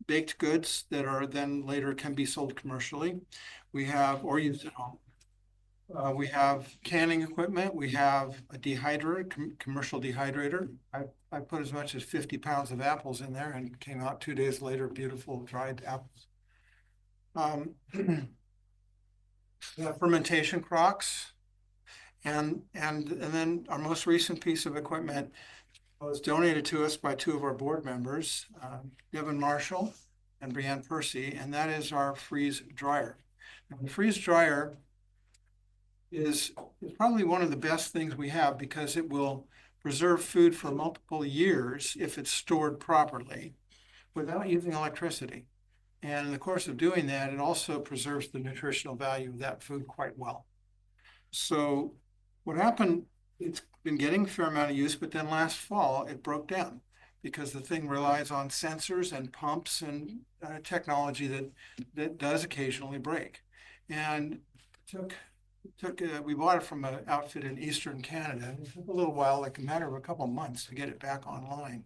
baked goods that are then later can be sold commercially. We have, or used at home. We have canning equipment. We have a dehydrator, commercial dehydrator. I put as much as 50 pounds of apples in there and came out 2 days later, beautiful dried apples. We have fermentation crocks. And then our most recent piece of equipment was donated to us by two of our board members, Devin Marshall and Brianne Percy, and that is our freeze dryer. Now, the freeze dryer is probably one of the best things we have because it will preserve food for multiple years if it's stored properly without using electricity. And in the course of doing that, it also preserves the nutritional value of that food quite well. So what happened, it's been getting a fair amount of use, but then last fall it broke down because the thing relies on sensors and pumps and technology that does occasionally break. And we bought it from an outfit in Eastern Canada. It took a little while, like a matter of a couple of months to get it back online.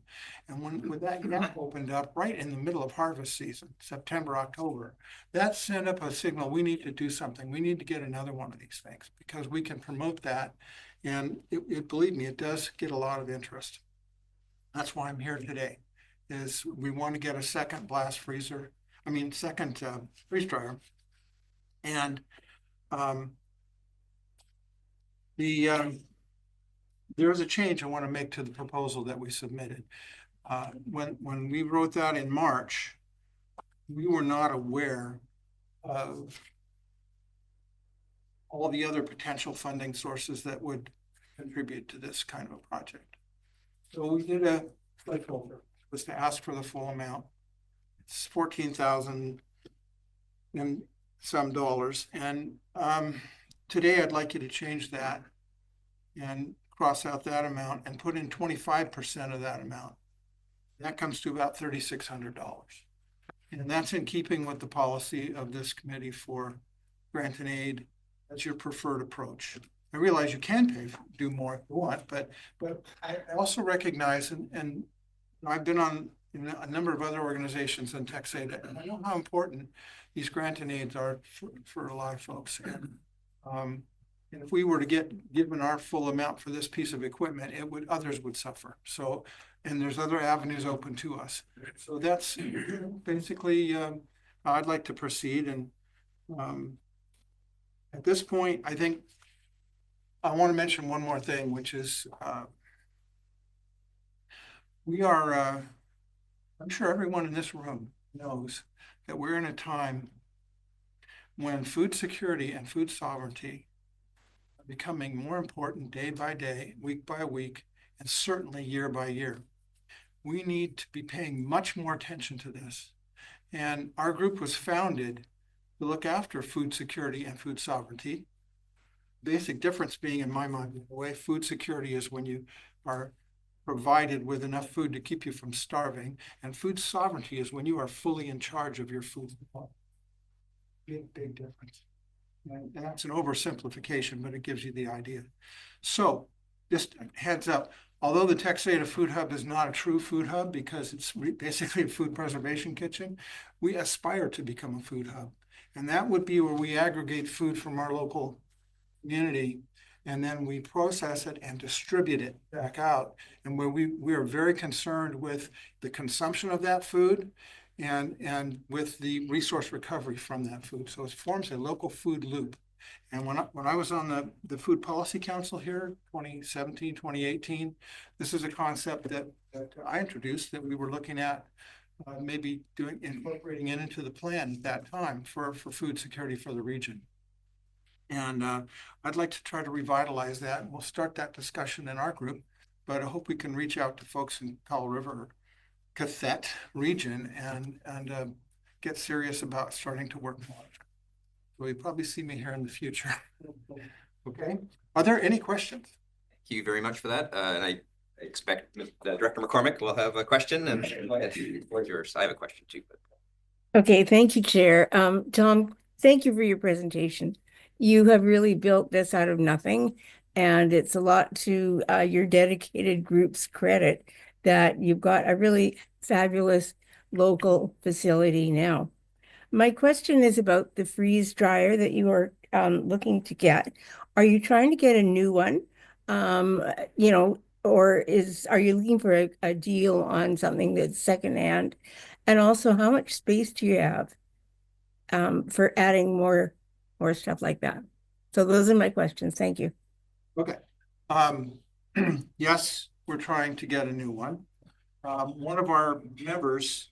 And when that gap opened up right in the middle of harvest season, September, October, that sent up a signal, we need to do something. We need to get another one of these things because we can promote that. And believe me, it does get a lot of interest. That's why I'm here today, is we want to get a second blast freezer, second freeze dryer. And there is a change I want to make to the proposal that we submitted. When we wrote that in March, we were not aware of all the other potential funding sources that would contribute to this kind of a project. So we did a placeholder, was to ask for the full amount. It's $14,000 and some dollars. And today I'd like you to change that and cross out that amount and put in 25% of that amount. That comes to about $3,600. And that's in keeping with the policy of this committee for grant and aid. That's your preferred approach. I realize you can do more if you want, but I also recognize, and I've been on a number of other organizations in Texada, and I know how important these grant and aids are for a lot of folks. And And if we were to get given our full amount for this piece of equipment, others would suffer. So, and there's other avenues open to us. So that's basically how I'd like to proceed. And at this point, I think I want to mention one more thing, which is we are, I'm sure everyone in this room knows that we're in a time when food security and food sovereignty are becoming more important day by day, week by week, and certainly year by year. We need to be paying much more attention to this. And our group was founded to look after food security and food sovereignty. Basic difference being, in my mind, the way food security is when you are provided with enough food to keep you from starving, and food sovereignty is when you are fully in charge of your food supply. Big difference. And that's an oversimplification, but it gives you the idea. So just heads up, although the Texada Food Hub is not a true food hub because it's basically a food preservation kitchen, we aspire to become a food hub. And that would be where we aggregate food from our local community, and then we process it and distribute it back out. And where we are very concerned with the consumption of that food and with the resource recovery from that food. So it forms a local food loop. And when I was on the Food Policy Council here, 2017, 2018, this is a concept that I introduced that we were looking at maybe incorporating it into the plan at that time for food security for the region. And I'd like to try to revitalize that. We'll start that discussion in our group, but I hope we can reach out to folks in Powell River, qathet region, and get serious about starting to work on it. So you probably see me here in the future. Okay. Are there any questions? Thank you very much for that. And I expect Director McCormick will have a question, and go ahead, the floor is yours. I have a question too. Okay, thank you, Chair. Tom, thank you for your presentation. You have really built this out of nothing, and it's a lot to your dedicated group's credit that you've got a really fabulous local facility now. My question is about the freeze dryer that you are looking to get. Are you trying to get a new one? You know, or are you looking for a deal on something that's secondhand? And also, how much space do you have for adding more stuff like that? So those are my questions. Thank you. Okay. Yes, we're trying to get a new one. One of our members,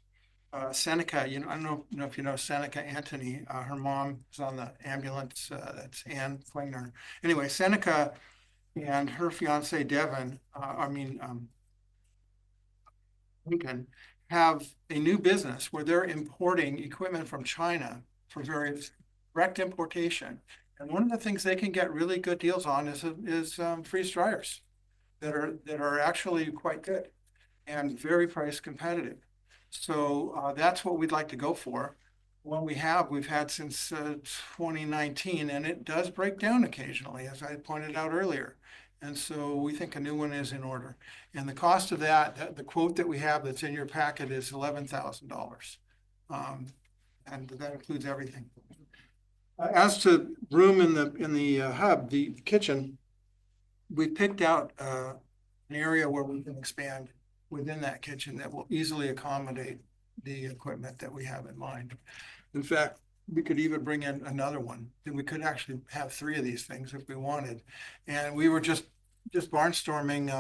Seneca, you know, I don't know if you know Seneca Anthony, her mom is on the ambulance, that's Ann Flingner. Anyway, Seneca and her fiance Devin, Lincoln, have a new business where they're importing equipment from China for various direct importation. And one of the things they can get really good deals on is freeze dryers that are actually quite good and very price competitive. So that's what we'd like to go for. One we've had since 2019, and it does break down occasionally, as I pointed out earlier. And so we think a new one is in order. And the cost of that, the quote that we have that's in your packet is $11,000. And that includes everything. As to room in the hub, the kitchen, we picked out an area where we can expand within that kitchen that will easily accommodate the equipment that we have in mind. In fact, we could even bring in another one, and we could actually have 3 of these things if we wanted. And we were just barnstorming,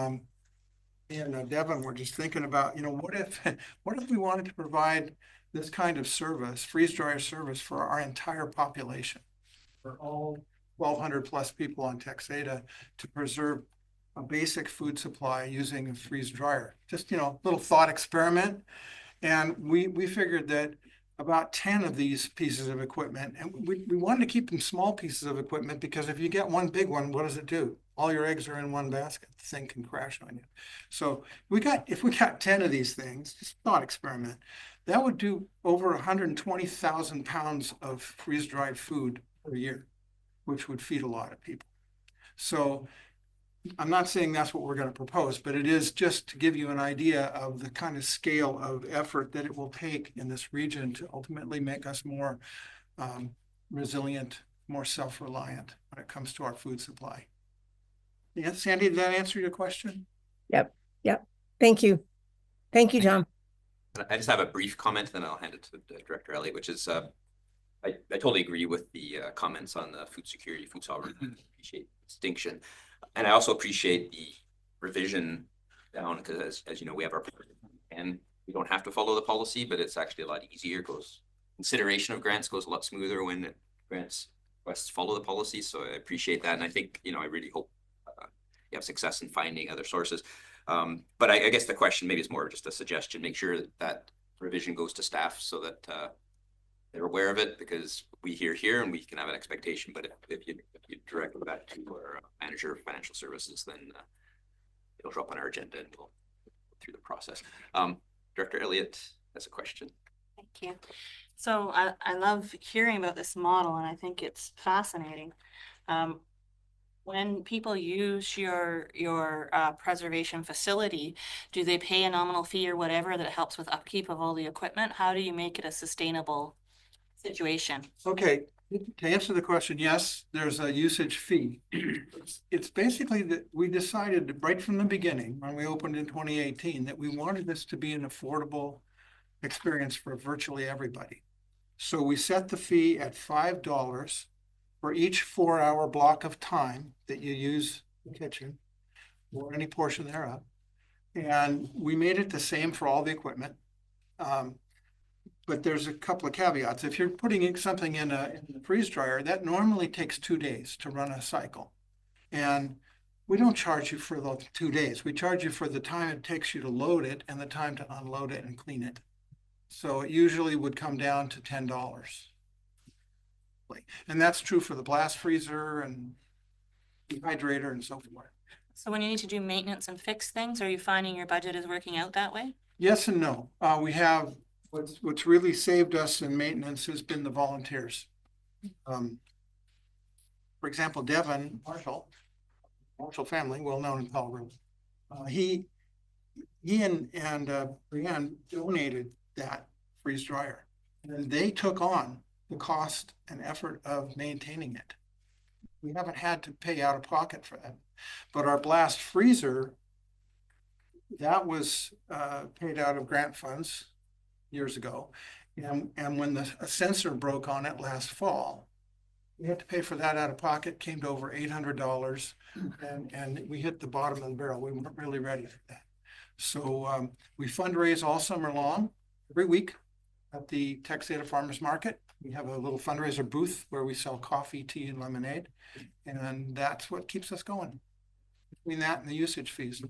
and Devin were just thinking about, you know, what if we wanted to provide this kind of service, freeze dryer service, for our entire population, for all 1,200 plus people on Texada, to preserve a basic food supply using a freeze dryer. Just, you know, little thought experiment. And we figured that about 10 of these pieces of equipment, and we wanted to keep them small pieces of equipment, because if you get one big one, what does it do? All your eggs are in one basket. The thing can crash on you. So if we got 10 of these things, just thought experiment, that would do over 120,000 pounds of freeze-dried food per year, which would feed a lot of people. So I'm not saying that's what we're going to propose, but it is just to give you an idea of the kind of scale of effort that it will take in this region to ultimately make us more resilient, more self-reliant when it comes to our food supply. Yeah, Sandy, did that answer your question? Yep. Thank you. Thank you, Tom. I just have a brief comment, then I'll hand it to Director Elliott, which is I totally agree with the comments on the food security, food sovereignty. Appreciate distinction, and I also appreciate the revision down because, as you know, we have our and we don't have to follow the policy, but it's actually a lot easier. Consideration of grants goes a lot smoother when grants requests follow the policy. So I appreciate that, and I think I really hope you have success in finding other sources. But I guess the question maybe is more just a suggestion. Make sure that revision goes to staff so that they're aware of it, because we hear here and we can have an expectation. But if you direct that to our manager of financial services, then it'll drop on our agenda and we'll go through the process. Director Elliott has a question. Thank you. So I love hearing about this model, and I think it's fascinating. When people use your preservation facility, do they pay a nominal fee or whatever that helps with upkeep of all the equipment? How do you make it a sustainable situation? Okay, to answer the question, yes, there's a usage fee. It's basically that we decided right from the beginning, when we opened in 2018, that we wanted this to be an affordable experience for virtually everybody. So we set the fee at $5 for each 4-hour block of time that you use the kitchen or any portion thereof. And we made it the same for all the equipment. But there's a couple of caveats. If you're putting something in the freeze dryer, that normally takes 2 days to run a cycle. And we don't charge you for those 2 days. We charge you for the time it takes you to load it and the time to unload it and clean it. So it usually would come down to $10. And that's true for the blast freezer and dehydrator and so forth. So when you need to do maintenance and fix things, are you finding your budget is working out that way? Yes and no. We have what's really saved us in maintenance has been the volunteers. For example, Devin Marshall family, well known in Collingham, he and Brianne donated that freeze dryer, and they took on the cost and effort of maintaining it. We haven't had to pay out of pocket for that. But our blast freezer, that was paid out of grant funds years ago. And when a sensor broke on it last fall, we had to pay for that out of pocket, came to over $800, and we hit the bottom of the barrel. We weren't really ready for that. So we fundraise all summer long, every week at the Texada Farmers Market. We have a little fundraiser booth where we sell coffee, tea, and lemonade. And that's what keeps us going, between that and the usage fees.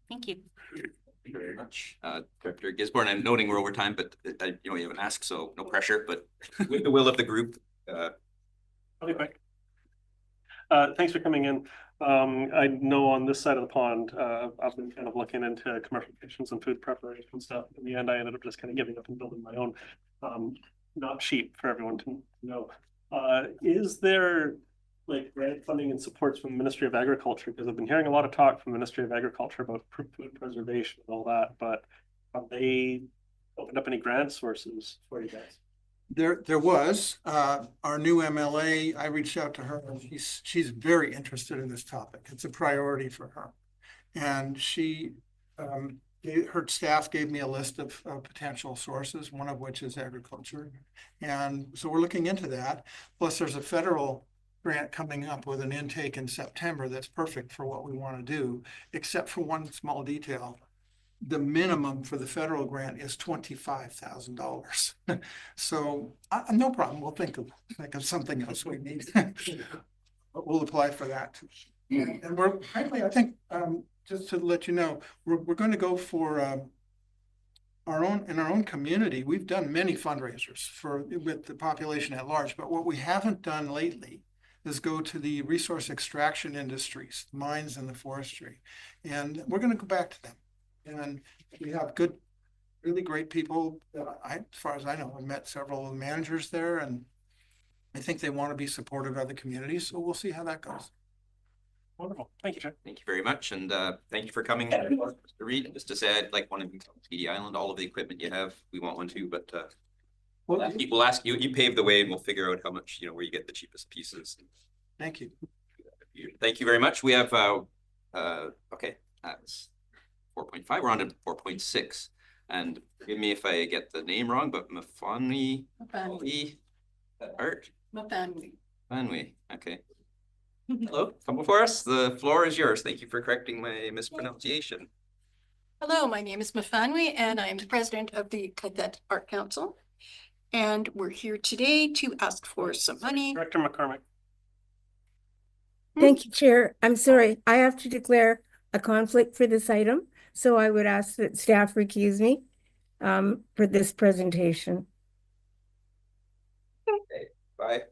Thank you. Thank you very much. Director Gisborne, I'm noting we're over time, but you haven't asked, so no pressure, but with the will of the group. I'll be quick. Thanks for coming in. I know on this side of the pond, I've been kind of looking into commercial kitchens and food preparation stuff. In the end, I ended up just kind of giving up and building my own. Not cheap for everyone to know. Is there like grant funding and supports from the Ministry of Agriculture? Because I've been hearing a lot of talk from the Ministry of Agriculture about food preservation and all that, but have they opened up any grant sources for you guys? There was our new MLA. I reached out to her, and she's very interested in this topic. It's a priority for her, and her staff gave me a list of potential sources, one of which is agriculture, and so we're looking into that. Plus, there's a federal grant coming up with an intake in September that's perfect for what we want to do, except for one small detail. The minimum for the federal grant is $25,000. So no problem. We'll think of something else we need. But we'll apply for that. And we're frankly, I think, just to let you know, we're going to go for our own community. We've done many fundraisers with the population at large, but what we haven't done lately is go to the resource extraction industries, mines and the forestry, and we're going to go back to them. And we have really great people that as far as I know, I've met several of the managers there, and I think they want to be supportive of the community. So we'll see how that goes. Wonderful. Thank you, Chair. Thank you very much. And thank you for coming, Mr. Reid. Just to say, I'd like one of Speedy Island, all of the equipment you have, we want one too, but Well, We'll ask you, you pave the way and we'll figure out how much, where you get the cheapest pieces. thank you. Thank you very much. We have, okay, that's 4.5. We're on to 4.6. And forgive me if I get the name wrong, but Myfanwy Cawley Art? Myfanwy, okay. Hello, come before us. The floor is yours. Thank you for correcting my mispronunciation. Hello, my name is Myfanwy and I'm the president of the Qathet Art Council. And we're here today to ask for some money. Director McCormick. Thank you, Chair. I'm sorry, I have to declare a conflict for this item, so I would ask that staff recuse me for this presentation. Okay, bye.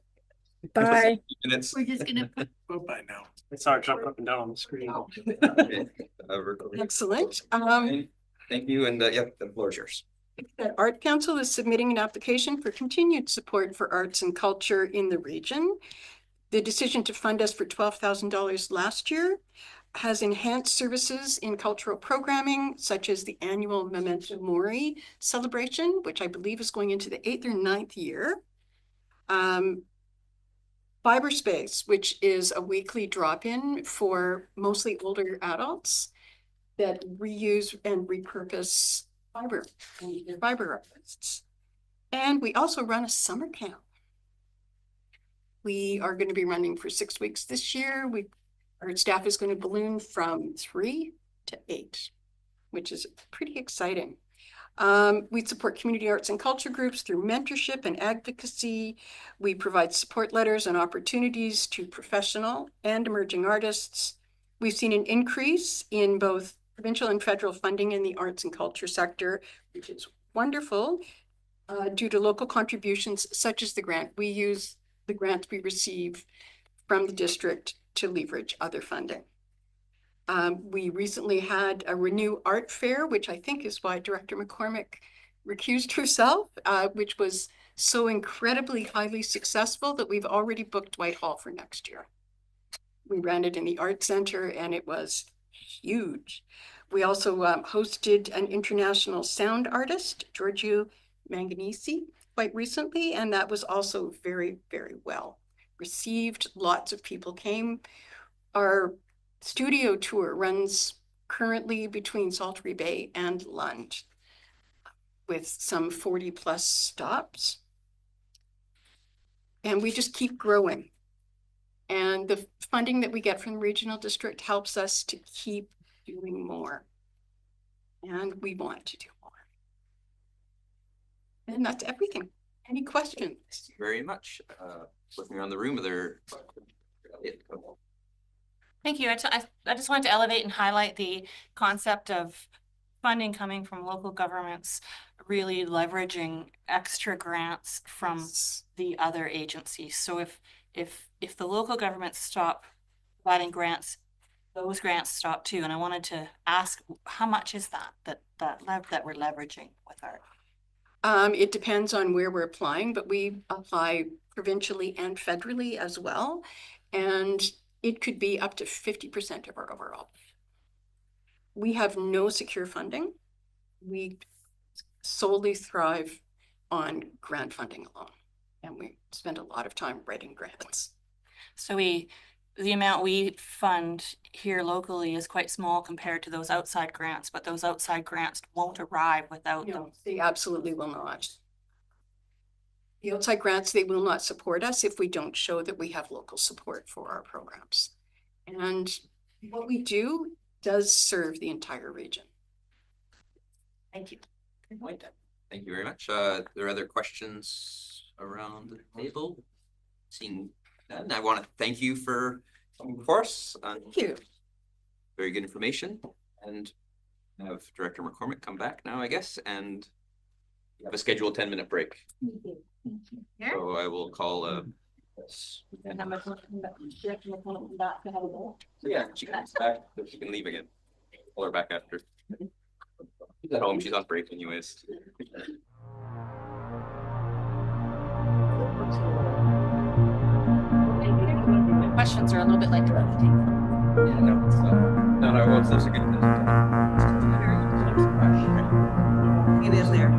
Bye. Minutes. We're just gonna put Bye now. I saw it jumping up and down on the screen. Okay, Excellent. thank you, and yeah, the floor is yours. The Art Council is submitting an application for continued support for arts and culture in the region. The decision to fund us for $12,000 last year has enhanced services in cultural programming, such as the annual Memento Mori celebration, which I believe is going into the 8th or 9th year. Cyberspace, which is a weekly drop-in for mostly older adults that reuse and repurpose fiber and their fiber artists. And we also run a summer camp. We are going to be running for 6 weeks this year. Our staff is going to balloon from 3 to 8, which is pretty exciting. We support community arts and culture groups through mentorship and advocacy. We provide support letters and opportunities to professional and emerging artists. We've seen an increase in both provincial and federal funding in the arts and culture sector, which is wonderful, due to local contributions such as the grant. We use the grants we receive from the district to leverage other funding. We recently had a Renew Art Fair, which I think is why Director McCormick recused herself, which was so incredibly highly successful that we've already booked Whitehall for next year. We ran it in the Art Center and it was huge. We also hosted an international sound artist, Giorgio Manganese, quite recently, and that was also very, very well received. Lots of people came. Our studio tour runs currently between Salisbury Bay and Lund with some 40+ stops. And we just keep growing. And the funding that we get from the regional district helps us to keep doing more. And we want to do more. And that's everything. Any questions? Thank you very much. Looking around the room, are there? Thank you. I just wanted to elevate and highlight the concept of funding coming from local governments, really leveraging extra grants from the other agencies. So if the local governments stop providing grants, those grants stop too. And I wanted to ask, how much is that we're leveraging with our? It depends on where we're applying, but we apply provincially and federally as well. And it could be up to 50% of our overall. We have no secure funding. We solely thrive on grant funding alone. And we spend a lot of time writing grants. So the amount we fund here locally is quite small compared to those outside grants, but those outside grants won't arrive without them. They absolutely will not. The outside grants, they will not support us if we don't show that we have local support for our programs. And what we do does serve the entire region. Thank you. Thank you very much. Are there other questions around the table? Seeing none, I want to thank you for coming before us. Thank you. Very good information. And have Director McCormick come back now, I guess, and you have a scheduled 10-minute break. So I will call yes. Yeah, she comes back, so she can leave again. Call her back after. She's at home, she's on break anyways. Questions are a little bit like that. Yeah, no, it's no, it's a good. It is there.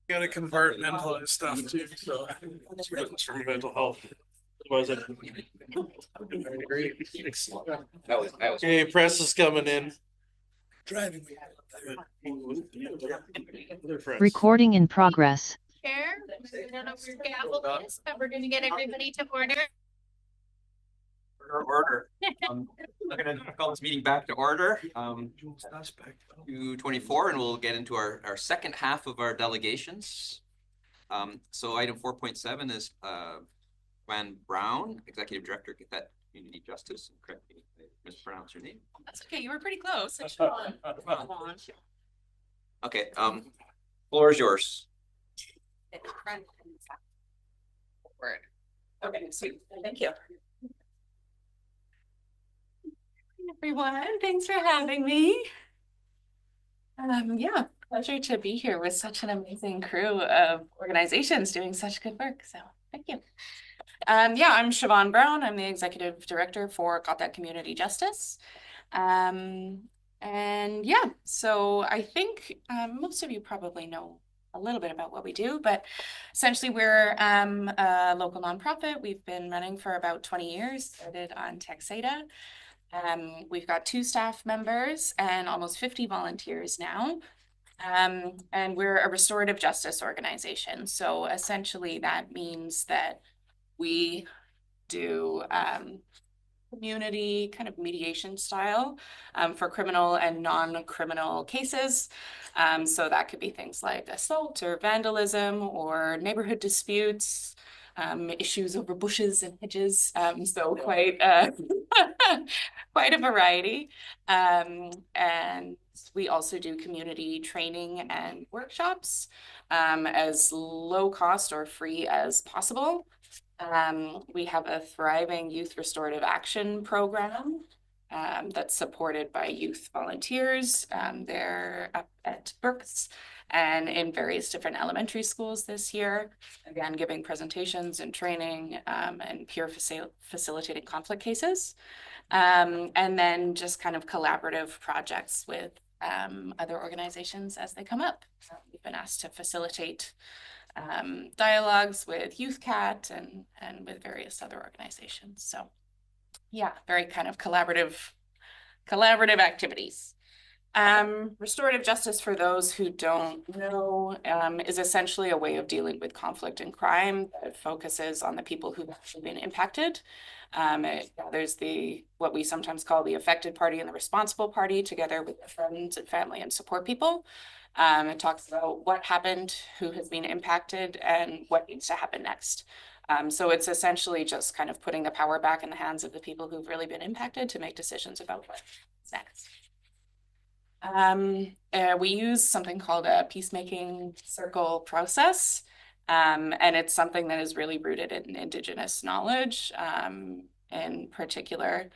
Gotta compartmentalize stuff too, so. It's for mental health. Otherwise, Okay, press is coming in. Recording in progress. Chair, I don't know where gavel is, but we're gonna get everybody to order. Order. I'm gonna call this meeting back to order. 2:24, and we'll get into our second half of our delegations. So item 4.7 is Joan Brown, Executive Director, Qathet Community Justice. Correct me if I mispronounce your name. That's okay. You were pretty close. Okay, floor is yours. Okay, sweet. Thank you. Everyone, thanks for having me. Yeah, pleasure to be here with such an amazing crew of organizations doing such good work. So thank you. Yeah, I'm Siobhan Brown. I'm the Executive Director for qathet Community Justice. And yeah, so I think most of you probably know a little bit about what we do, but essentially we're a local nonprofit. We've been running for about 20 years, started on Texada. We've got 2 staff members and almost 50 volunteers now. And we're a restorative justice organization. So essentially that means that we do community kind of mediation style for criminal and non-criminal cases. So that could be things like assault or vandalism or neighborhood disputes, issues over bushes and hedges. So quite quite a variety. And we also do community training and workshops as low cost or free as possible. We have a thriving youth restorative action program that's supported by youth volunteers. They're up at Berks and in various different elementary schools this year, again, giving presentations and training and peer facilitating conflict cases. And then just kind of collaborative projects with other organizations as they come up. So we've been asked to facilitate dialogues with YouthCat and with various other organizations. So yeah, very kind of collaborative activities. Restorative justice, for those who don't know, is essentially a way of dealing with conflict and crime that focuses on the people who've actually been impacted. It gathers what we sometimes call the affected party and the responsible party together with the friends and family and support people. It talks about what happened, who has been impacted, and what needs to happen next. So it's essentially just kind of putting the power back in the hands of the people who've really been impacted to make decisions about what's next. We use something called a peacemaking circle process. And it's something that is really rooted in Indigenous knowledge, in particular.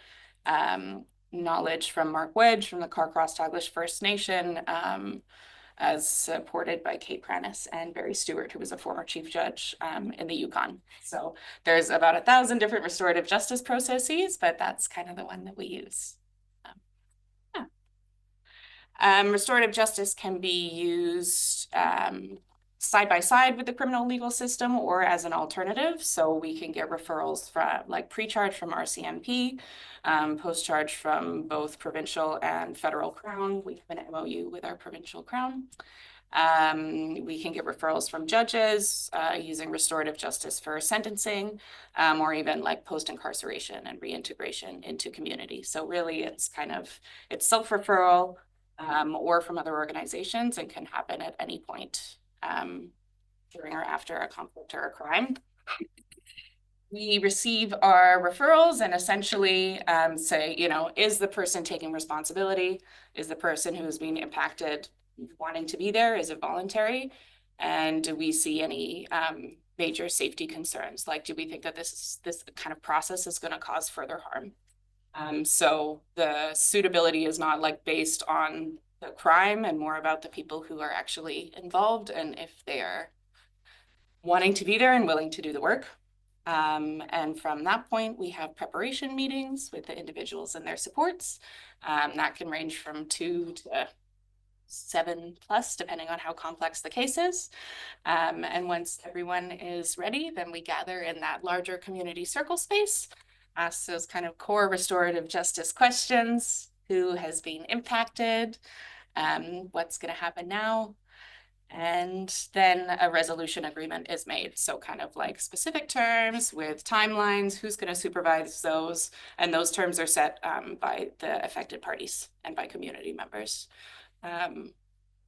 knowledge from Mark Wedge from the Carcross Douglas First Nation, as supported by Kate Pranis and Barry Stewart, who was a former chief judge in the Yukon. So there's about 1,000 different restorative justice processes, but that's kind of the one that we use. Restorative justice can be used side by side with the criminal legal system or as an alternative. So we can get referrals from like pre-charge from RCMP, post-charge from both provincial and federal crown. We have an MOU with our provincial crown. We can get referrals from judges using restorative justice for sentencing, or even like post-incarceration and reintegration into community. So really it's self-referral or from other organizations, and can happen at any point during or after a conflict or a crime. We receive our referrals and essentially say, is the person taking responsibility? Is the person who's being impacted wanting to be there? Is it voluntary? And do we see any major safety concerns? Like, do we think that this kind of process is going to cause further harm? So the suitability is not like based on the crime and more about the people who are actually involved and if they are wanting to be there and willing to do the work. And from that point, we have preparation meetings with the individuals and their supports. That can range from 2 to 7+, depending on how complex the case is. And once everyone is ready, then we gather in that larger community circle space, ask those kind of core restorative justice questions. Who has been impacted? What's going to happen now? And then a resolution agreement is made. So kind of like specific terms with timelines, who's going to supervise those. And those terms are set by the affected parties and by community members.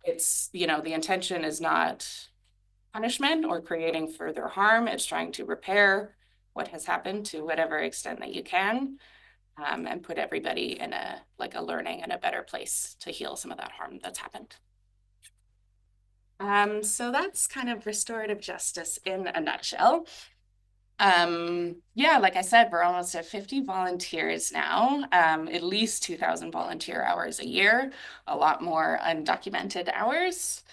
It's, the intention is not punishment or creating further harm. It's trying to repair what has happened to whatever extent that you can, and put everybody in a learning and a better place to heal some of that harm that's happened. So that's kind of restorative justice in a nutshell. Yeah, like I said, we're almost at 50 volunteers now, at least 2,000 volunteer hours a year, a lot more undocumented hours.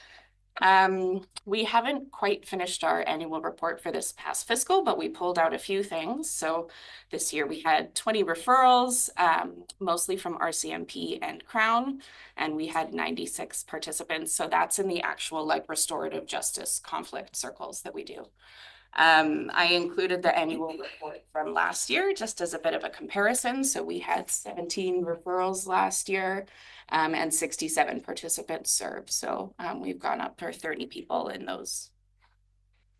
We haven't quite finished our annual report for this past fiscal, but we pulled out a few things. So this year we had 20 referrals, mostly from RCMP and Crown, and we had 96 participants. So that's in the actual restorative justice conflict circles that we do. I included the annual report from last year just as a bit of a comparison. So we had 17 referrals last year, and 67 participants served. So we've gone up for 30 people in those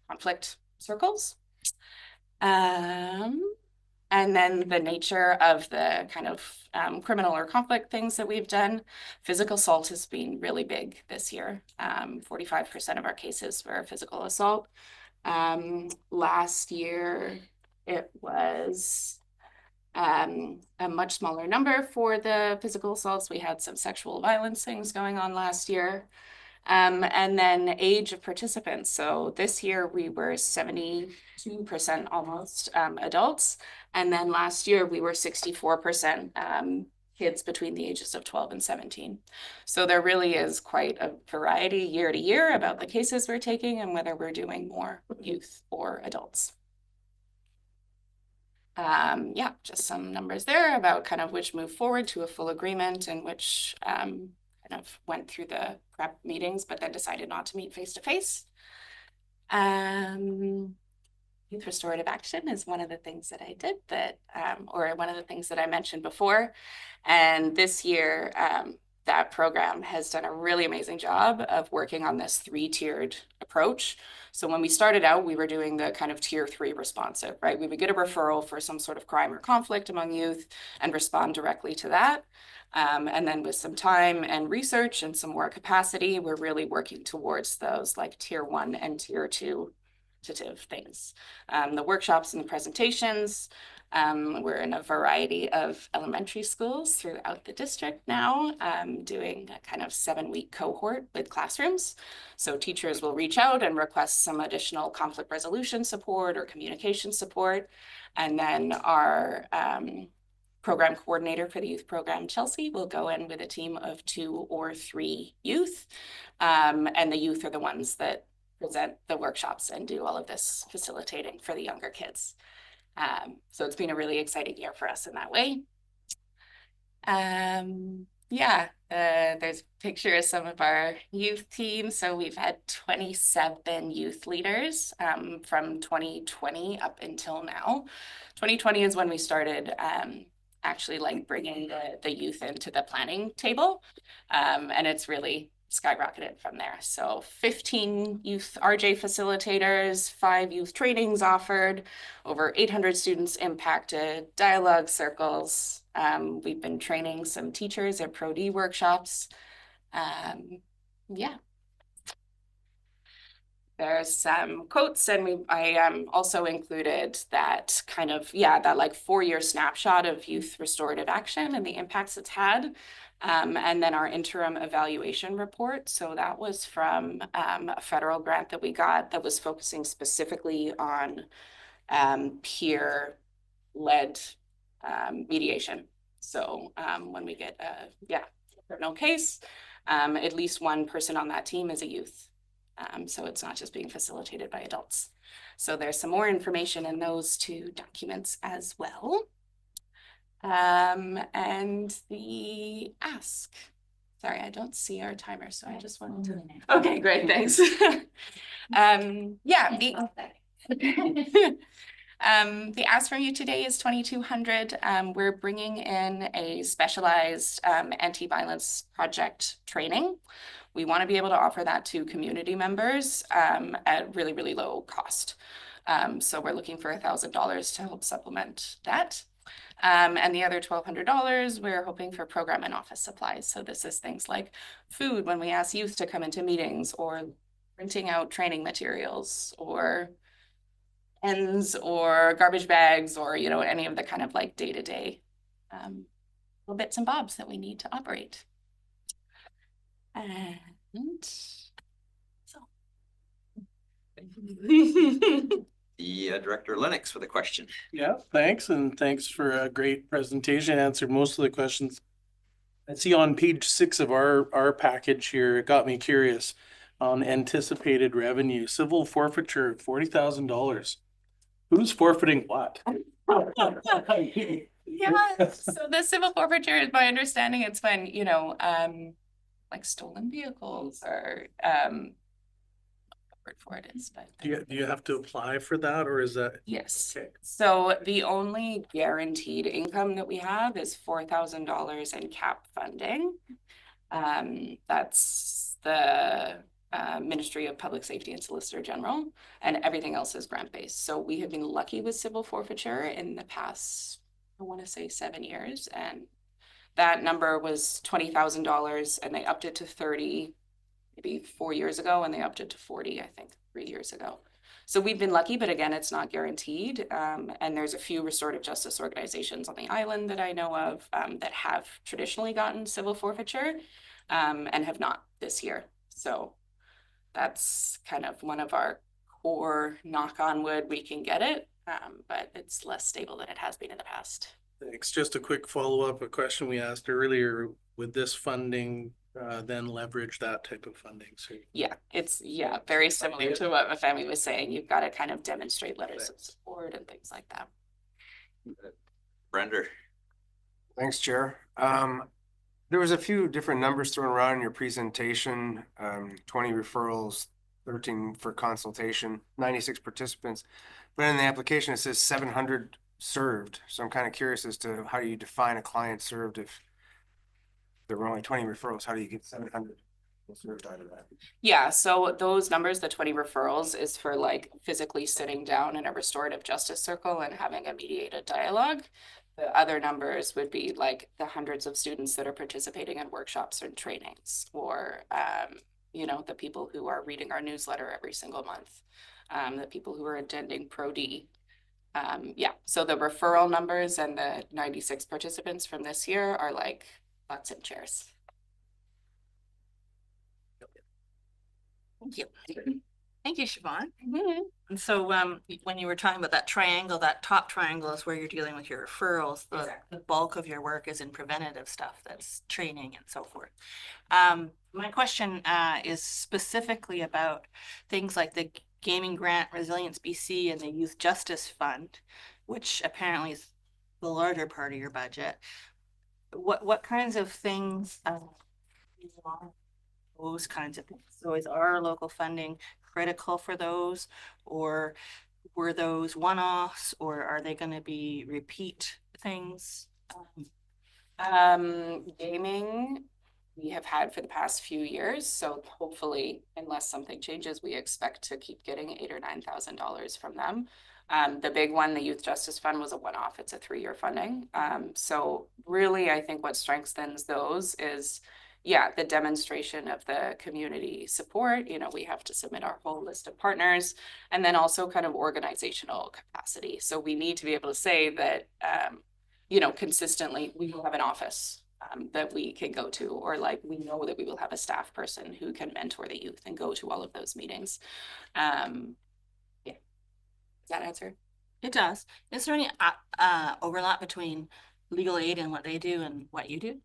conflict circles. And then the nature of the kind of criminal or conflict things that we've done. Physical assault has been really big this year. 45% of our cases were physical assault. Last year, it was a much smaller number for the physical assaults. We had some sexual violence things going on last year. And then age of participants. So this year we were 72% almost adults. And then last year we were 64% kids between the ages of 12 and 17. So there really is quite a variety year to year about the cases we're taking and whether we're doing more youth or adults. Yeah, just some numbers there about kind of which moved forward to a full agreement and which kind of went through the prep meetings, but then decided not to meet face-to-face. Youth restorative action is one of the things that I did that, or one of the things that I mentioned before. And this year, that program has done a really amazing job of working on this 3-tiered approach. So when we started out, we were doing the kind of tier 3 responsive, right? We would get a referral for some sort of crime or conflict among youth and respond directly to that. And then with some time and research and some more capacity, we're really working towards those tier 1 and tier 2 things. The workshops and the presentations, we're in a variety of elementary schools throughout the district now, doing a kind of 7-week cohort with classrooms. So teachers will reach out and request some additional conflict resolution support or communication support. And then our program coordinator for the youth program, Chelsea, will go in with a team of 2 or 3 youth. And the youth are the ones that present the workshops and do all of this facilitating for the younger kids. So it's been a really exciting year for us in that way. There's a picture of some of our youth teams. So we've had 27 youth leaders from 2020 up until now. 2020 is when we started actually like bringing the youth into the planning table. And it's really skyrocketed from there. So 15 youth RJ facilitators, 5 youth trainings offered, over 800 students impacted, dialogue circles. We've been training some teachers at Pro D workshops. There's some quotes, and I also included that kind of, that like 4-year snapshot of youth restorative action and the impacts it's had. And then our interim evaluation report. So that was from a federal grant that we got that was focusing specifically on peer-led mediation. So when we get a criminal case, at least one person on that team is a youth. So it's not just being facilitated by adults. So there's some more information in those 2 documents as well. And the ask. Sorry, I don't see our timer, so I just wanted to. Okay, great, thanks. The ask from you today is $2,200. We're bringing in a specialized anti-violence project training. We want to be able to offer that to community members at really, really low cost. So we're looking for $1,000 to help supplement that. And the other $1,200, we're hoping for program and office supplies. So this is things like food when we ask youth to come into meetings, or printing out training materials, or pens or garbage bags, or, any of the kind of like day-to-day little bits and bobs that we need to operate. And so. The Director Lennox with a question. Yeah, thanks. And thanks for a great presentation. Answered most of the questions. I see on page 6 of our package here, it got me curious on anticipated revenue. Civil forfeiture, $40,000. Who's forfeiting what? So the civil forfeiture is my understanding. It's when, like stolen vehicles or for it is, but do you have to apply for that, or is that? Yes. Okay. So the only guaranteed income that we have is $4,000 in CAP funding. That's the Ministry of Public Safety and Solicitor General, and everything else is grant-based. So we have been lucky with civil forfeiture in the past, I want to say 7 years, and that number was $20,000, and they upped it to 30 maybe 4 years ago, and they upped it to 40, I think 3 years ago. So we've been lucky, but again, it's not guaranteed. And there's a few restorative justice organizations on the island that I know of that have traditionally gotten civil forfeiture and have not this year. So that's kind of one of our core, knock on wood, we can get it, but it's less stable than it has been in the past. Thanks. Just a quick follow-up, a question we asked earlier, would this funding then leverage that type of funding? So It's very similar to what Myfanwy was saying. You've got to kind of demonstrate letters of support and things like that. Brender. Thanks, Chair. There was a few different numbers thrown around in your presentation, 20 referrals, 13 for consultation, 96 participants, but in the application it says 700 served. So I'm kind of curious as to how you define a client served. If there were only 20 referrals, how do you get 700 served out of that? Yeah, so those numbers, the 20 referrals, is for like physically sitting down in a restorative justice circle and having a mediated dialogue. The other numbers would be like the hundreds of students that are participating in workshops and trainings, or the people who are reading our newsletter every single month, the people who are attending Pro D. So the referral numbers and the 96 participants from this year are like butts and chairs. Thank you. Thank you, Siobhan. And so when you were talking about that triangle, that top triangle is where you're dealing with your referrals. The bulk of your work is in preventative stuff, that's training and so forth. My question is specifically about things like the Gaming Grant Resilience BC and the Youth Justice Fund, which apparently is the larger part of your budget. What kinds of things, those kinds of things? So is our local funding critical for those, or were those one-offs, or are they going to be repeat things? Gaming we have had for the past few years. So hopefully, unless something changes, we expect to keep getting $8,000 or $9,000 from them. The big one, the Youth Justice Fund, was a one-off. It's a 3-year funding. So really, I think what strengthens those is, yeah, the demonstration of the community support. You know, we have to submit our whole list of partners, and then also kind of organizational capacity. So we need to be able to say that, you know, consistently we will have an office that we can go to, or like we know that we will have a staff person who can mentor the youth and go to all of those meetings. Yeah. Does that answer? It does. Is there any overlap between legal aid and what they do and what you do?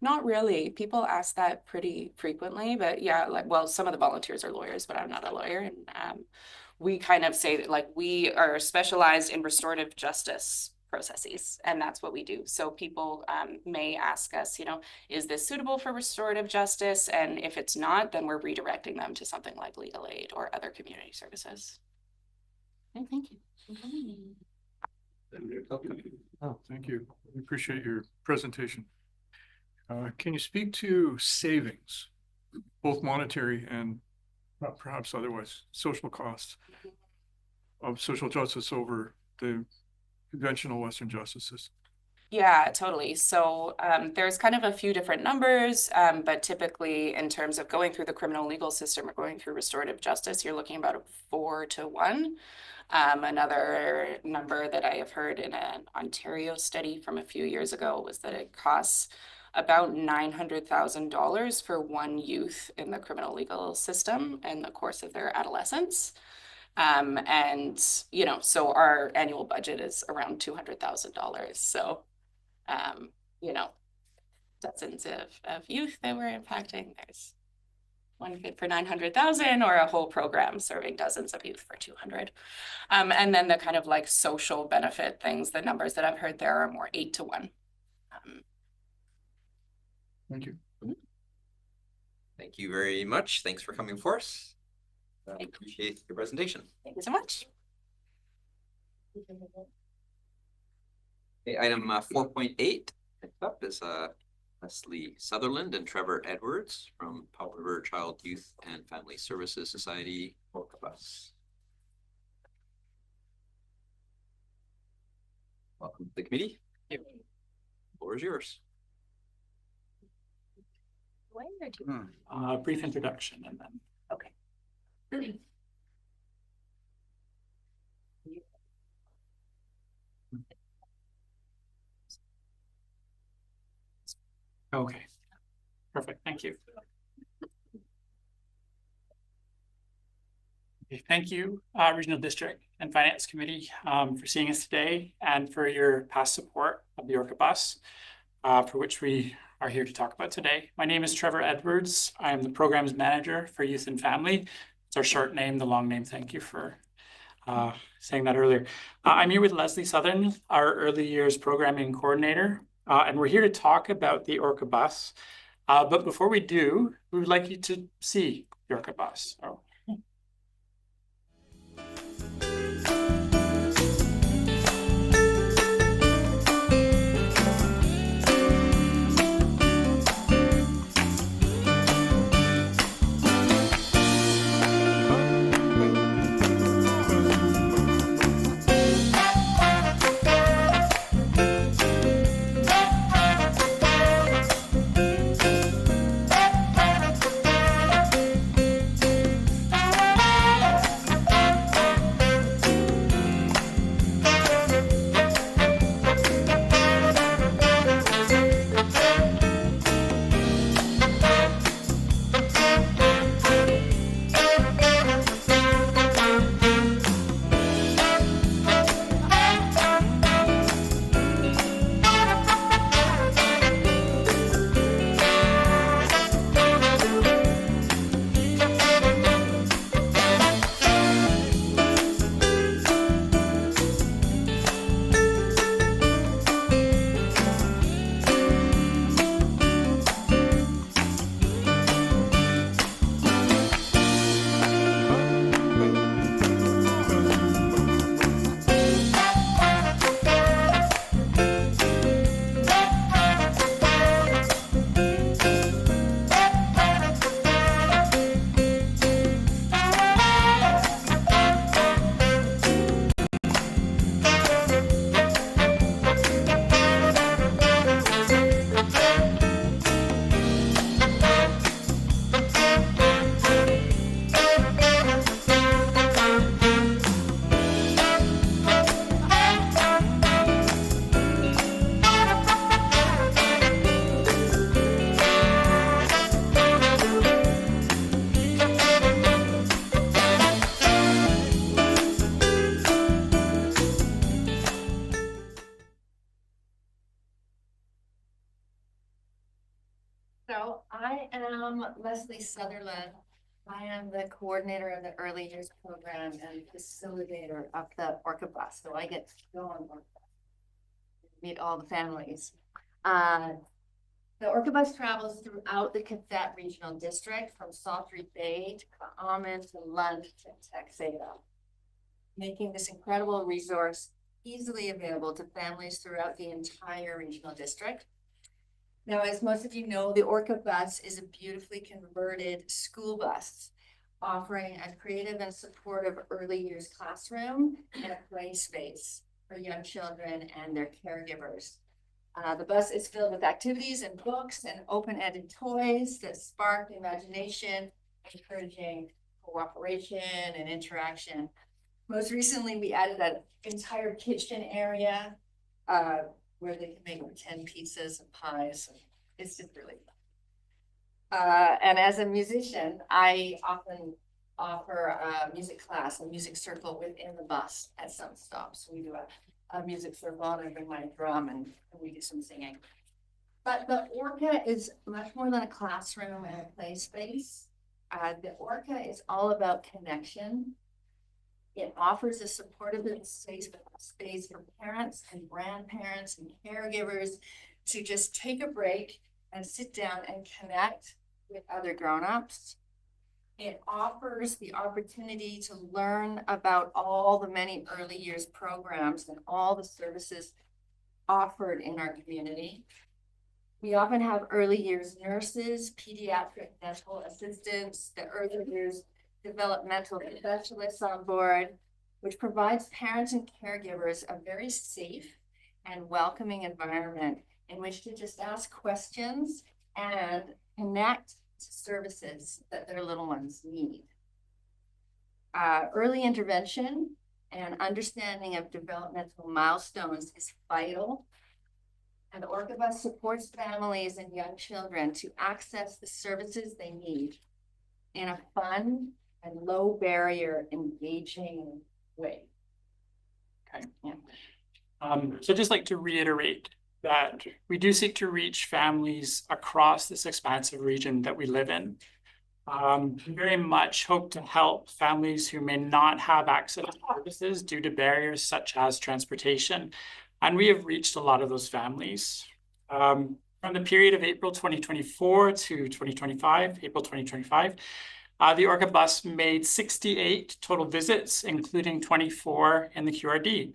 Not really. People ask that pretty frequently, but yeah, like, well, some of the volunteers are lawyers, but I'm not a lawyer. And we kind of say that like we are specialized in restorative justice processes, and that's what we do. So people may ask us, you know, is this suitable for restorative justice? And if it's not, then we're redirecting them to something like legal aid or other community services. Okay, thank you. Oh, thank you. We appreciate your presentation. Can you speak to savings, both monetary and perhaps otherwise, social costs of social justice over the conventional Western justice system? Yeah, totally. So there's kind of a few different numbers, but typically in terms of going through the criminal legal system or going through restorative justice, you're looking about a 4 to 1. Another number that I have heard in an Ontario study from a few years ago was that it costs about $900,000 for one youth in the criminal legal system in the course of their adolescence. And, you know, so our annual budget is around $200,000. So, you know, dozens of youth that we're impacting. There's one kid for 900,000 or a whole program serving dozens of youth for 200. And then the kind of like social benefit things, the numbers that I've heard there are more 8 to 1. Thank you. Thank you very much. Thanks for coming for us. I appreciate your presentation. Thank you so much. Okay, item 4.8. Next up is Leslie Sutherland and Trevor Edwards from Powell River Child, Youth and Family Services Society, Orcabus. Welcome to the committee. The floor is yours. Brief introduction and then. Okay. Okay, perfect. Thank you. Okay, thank you, Regional District and Finance Committee, for seeing us today and for your past support of the Orcabus, for which we are here to talk about today. My name is Trevor Edwards. I am the Programs Manager for Youth and Family. It's our short name, the long name. Thank you for saying that earlier. I'm here with Leslie Southern, our Early Years Programming Coordinator, and we're here to talk about the Orcabus. But before we do, we would like you to see the Orcabus. So, Leslie Sutherland. I am the coordinator of the early years program and facilitator of the Orca bus. So I get to go on Orca bus, meet all the families. The Orca bus travels throughout the Qathet Regional District from Salisbury Bay to Collingham to Lund to Texada, making this incredible resource easily available to families throughout the entire regional district. Now, as most of you know, the Orca bus is a beautifully converted school bus offering a creative and supportive early years classroom and a play space for young children and their caregivers. The bus is filled with activities and books and open-ended toys that spark imagination, encouraging cooperation and interaction. Most recently, we added an entire kitchen area where they can make pretend pizzas and pies. It's just really fun. And as a musician, I often offer a music class, a music circle within the bus at some stops. We do a music circle and I bring my drum and we do some singing. But the Orca is much more than a classroom and a play space. The Orca is all about connection. It offers a supportive space for parents and grandparents and caregivers to just take a break and sit down and connect with other grown-ups. It offers the opportunity to learn about all the many early years programs and all the services offered in our community. We often have early years nurses, pediatric dental assistants, the early years developmental specialists on board, which provides parents and caregivers a very safe and welcoming environment in which to just ask questions and connect to services that their little ones need. Early intervention and understanding of developmental milestones is vital. And Orca bus supports families and young children to access the services they need in a fun and low barrier, engaging way. Okay. Yeah. So just like to reiterate that we do seek to reach families across this expansive region that we live in. We very much hope to help families who may not have access to services due to barriers such as transportation. And we have reached a lot of those families. From the period of April 2024 to 2025, April 2025, the Orca bus made 68 total visits, including 24 in the QRD.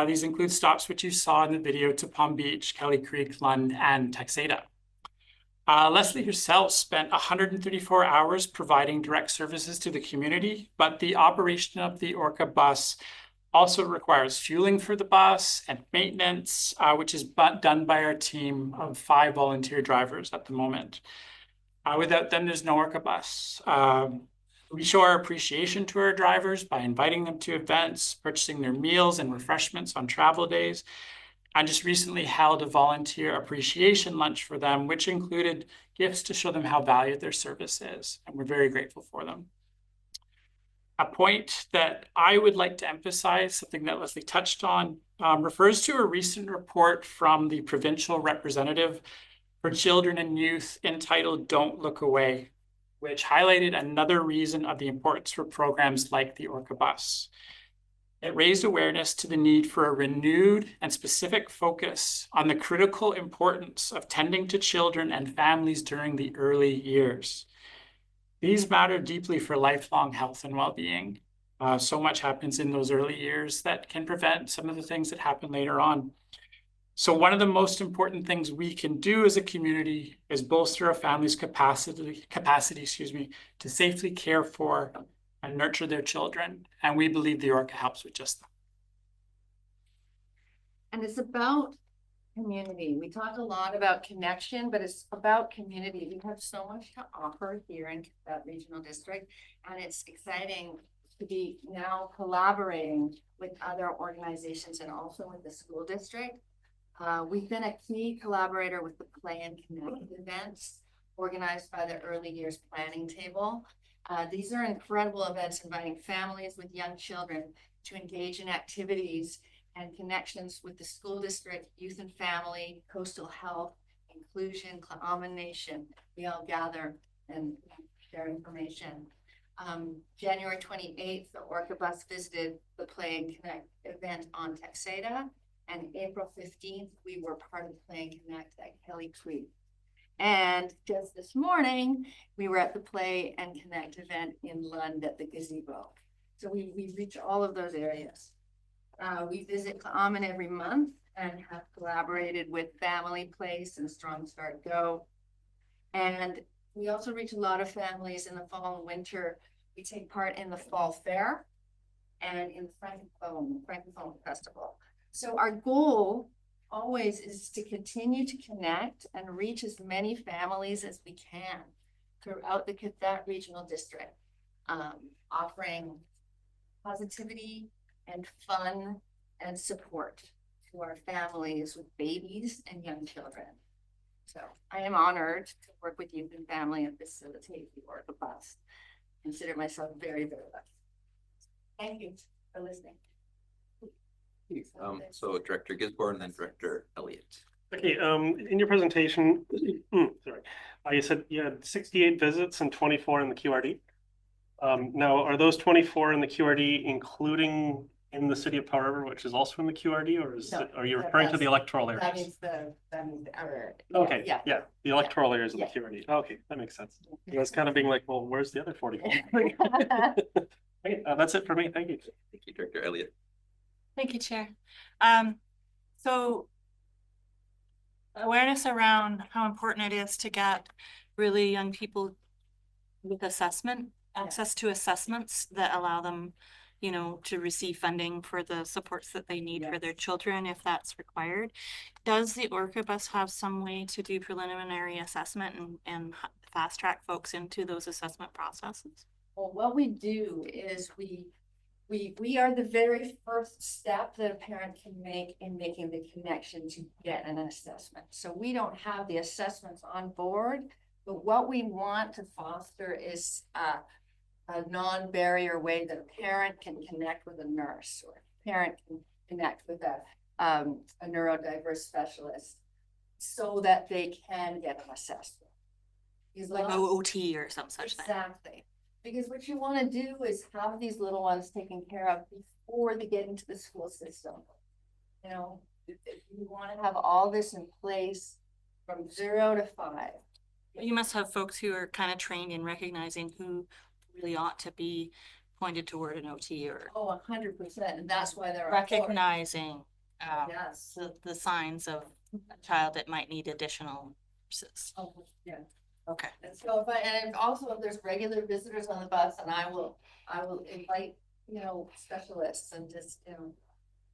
These include stops which you saw in the video to Palm Beach, Kelly Creek, Lund, and Texada. Leslie herself spent 134 hours providing direct services to the community, but the operation of the Orca bus also requires fueling for the bus and maintenance, which is done by our team of 5 volunteer drivers at the moment. Without them, there's no Orca bus. We show our appreciation to our drivers by inviting them to events, purchasing their meals and refreshments on travel days, and just recently held a volunteer appreciation lunch for them, which included gifts to show them how valued their service is, and we're very grateful for them. A point that I would like to emphasize, something that Leslie touched on, refers to a recent report from the provincial representative for children and youth entitled "Don't Look Away," which highlighted another reason of the importance for programs like the Orca bus. It raised awareness to the need for a renewed and specific focus on the critical importance of tending to children and families during the early years. These matter deeply for lifelong health and well-being. So much happens in those early years that can prevent some of the things that happen later on. So one of the most important things we can do as a community is bolster a family's capacity, to safely care for and nurture their children. And we believe the Orca helps with just that. And it's about community. We talk a lot about connection, but it's about community. We have so much to offer here in that regional district, and it's exciting to be now collaborating with other organizations and also with the school district. We've been a key collaborator with the Play and Connect events organized by the Early Years Planning Table. These are incredible events inviting families with young children to engage in activities and connections with the school district, youth and family, coastal health, inclusion, Collingham Nation. We all gather and share information. January 28th, the Orca bus visited the Play and Connect event on Texada, and April 15th, we were part of Play and Connect at Kelly Creek. And just this morning, we were at the Play and Connect event in Lund at the gazebo. So we reach all of those areas. We visit Common every month and have collaborated with Family Place and Strong Start Go. And we also reach a lot of families in the fall and winter. We take part in the Fall Fair and in the Francophone Festival. So our goal always is to continue to connect and reach as many families as we can throughout the qathet Regional District, offering positivity and fun and support to our families with babies and young children. So I am honored to work with youth and family and facilitate the Orca bus. Consider myself very, very lucky. Thank you for listening. So Director Gisborne and then Director Elliott. Okay, in your presentation, sorry, you said you had 68 visits and 24 in the QRD. Now, are those 24 in the QRD including in the city of Powell River, which is also in the QRD, or is are you referring to the electoral areas? That means the Okay, yeah, the electoral areas of the QRD. Okay, that makes sense. I was kind of being like, well, where's the other 44? Okay, that's it for me. Thank you. Thank you, Director Elliott. Thank you, Chair. So awareness around how important it is to get really young people with access to assessments that allow them, you know, to receive funding for the supports that they need for their children if that's required. Does the Orca bus have some way to do preliminary assessment and fast track folks into those assessment processes? Well, what we do is we are the very first step that a parent can make in making the connection to get an assessment. So we don't have the assessments on board, but what we want to foster is a non-barrier way that a parent can connect with a nurse, or a parent can connect with a neurodiverse specialist so that they can get an assessment. Like OT or some such thing. Exactly. Because what you want to do is have these little ones taken care of before they get into the school system. You know, you want to have all this in place from 0 to 5. You must have folks who are kind of trained in recognizing who really ought to be pointed toward an OT, or 100%, and that's why they're recognizing yes, the signs of a child that might need additional services. Oh, yeah. Okay. And so and also if there's regular visitors on the bus, and I will invite, you know, specialists and just, you know,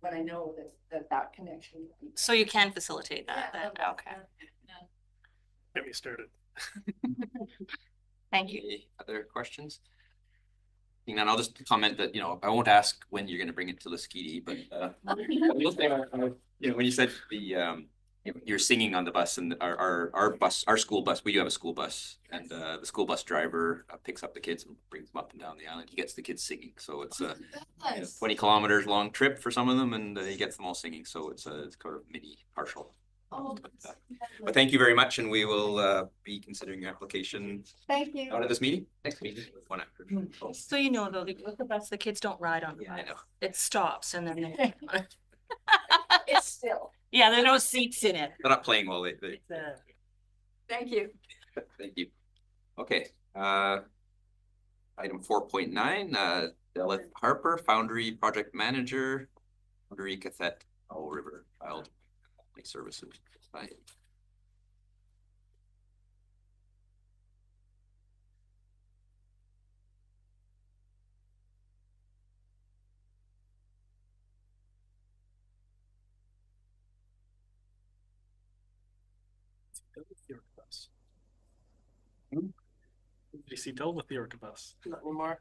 but I know that connection. So you can facilitate that. Yeah, okay. Yeah. Get me started. Thank you. Any other questions? And then I'll just comment that, you know, I won't ask when you're going to bring it to Lasqueti, but you know, when you said the you're singing on the bus, and our school bus, we do have a school bus, and the school bus driver picks up the kids and brings them up and down the island. He gets the kids singing, so it's a 20 kilometers long trip for some of them, and he gets them all singing. So it's kind of mini partial. But thank you very much, and we will be considering your application. Thank you. Out of this meeting, next meeting, one after. So you know, though, the bus, the kids don't ride on. Yeah, I know. It stops and then they It's still. Yeah, there are no seats in it. They're not playing while they. Thank you. Thank you. Okay. Item 4.9, Della Harper, Foundry Project Manager, Foundry qathet, Powell River Child Services Society. You see Dell with the Orca bus? Not anymore.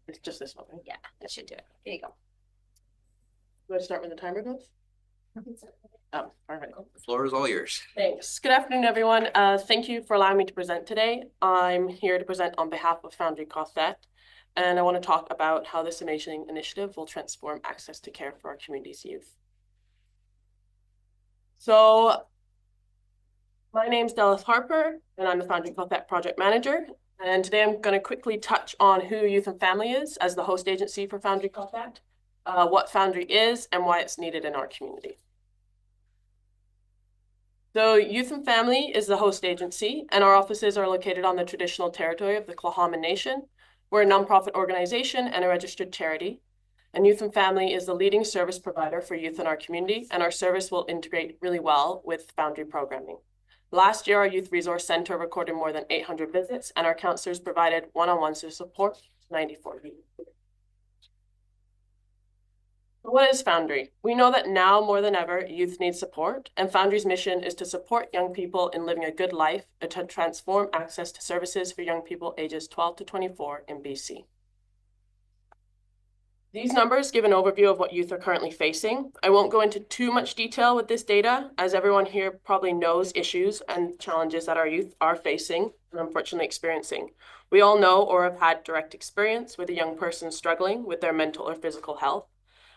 It's just this one, right? Yeah, that should do it. There you go. Do I start when the timer goes? Oh, perfect. The floor is all yours. Thanks. Good afternoon, everyone. Thank you for allowing me to present today. I'm here to present on behalf of Myfanwy Cawley, and I want to talk about how this amazing initiative will transform access to care for our community's youth. So My name's Dallas Harper, and I'm the Foundry Qathet Project Manager. And today I'm going to quickly touch on who Youth and Family is as the host agency for Foundry Qathet, what Foundry is, and why it's needed in our community. So Youth and Family is the host agency, and our offices are located on the traditional territory of the Collingham Nation. We're a nonprofit organization and a registered charity. And Youth and Family is the leading service provider for youth in our community, and our service will integrate really well with Foundry programming. Last year, our Youth Resource Center recorded more than 800 visits, and our counselors provided one-on-one support to 94 youth. What is Foundry? We know that now more than ever, youth need support, and Foundry's mission is to support young people in living a good life and to transform access to services for young people ages 12 to 24 in BC. These numbers give an overview of what youth are currently facing. I won't go into too much detail with this data, as everyone here probably knows issues and challenges that our youth are facing and unfortunately experiencing. We all know or have had direct experience with a young person struggling with their mental or physical health,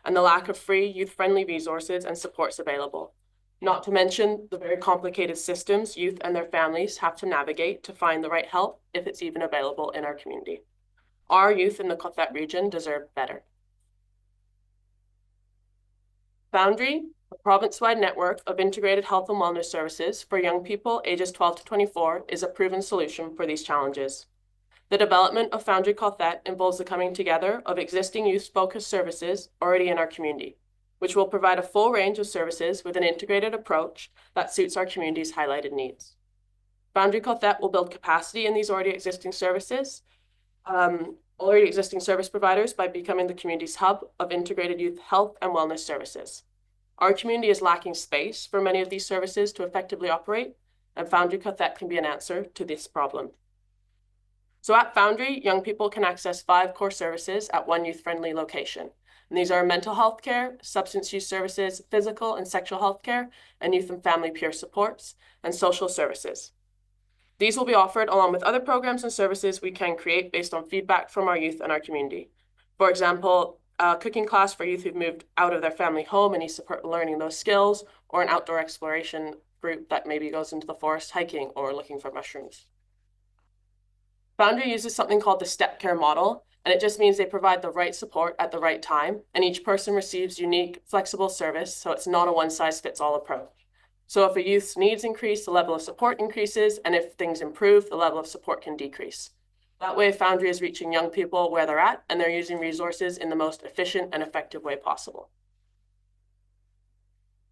and the lack of free youth-friendly resources and supports available. Not to mention the very complicated systems youth and their families have to navigate to find the right help, if it's even available in our community. Our youth in the Qathet region deserve better. Foundry, a province-wide network of integrated health and wellness services for young people ages 12 to 24, is a proven solution for these challenges. The development of Foundry Qathet involves the coming together of existing youth-focused services already in our community, which will provide a full range of services with an integrated approach that suits our community's highlighted needs. Foundry Qathet will build capacity in these already existing service providers by becoming the community's hub of integrated youth health and wellness services. Our community is lacking space for many of these services to effectively operate, and Foundry Qathet can be an answer to this problem. So at Foundry, young people can access 5 core services at one youth-friendly location. And these are mental health care, substance use services, physical and sexual health care, and youth and family peer supports, and social services. These will be offered along with other programs and services we can create based on feedback from our youth and our community. For example, a cooking class for youth who've moved out of their family home and need support learning those skills, or an outdoor exploration group that maybe goes into the forest hiking or looking for mushrooms. Foundry uses something called the step care model, and it just means they provide the right support at the right time, and each person receives unique, flexible service, so it's not a one-size-fits-all approach. So if a youth's needs increase, the level of support increases, and if things improve, the level of support can decrease. That way, Foundry is reaching young people where they're at, and they're using resources in the most efficient and effective way possible.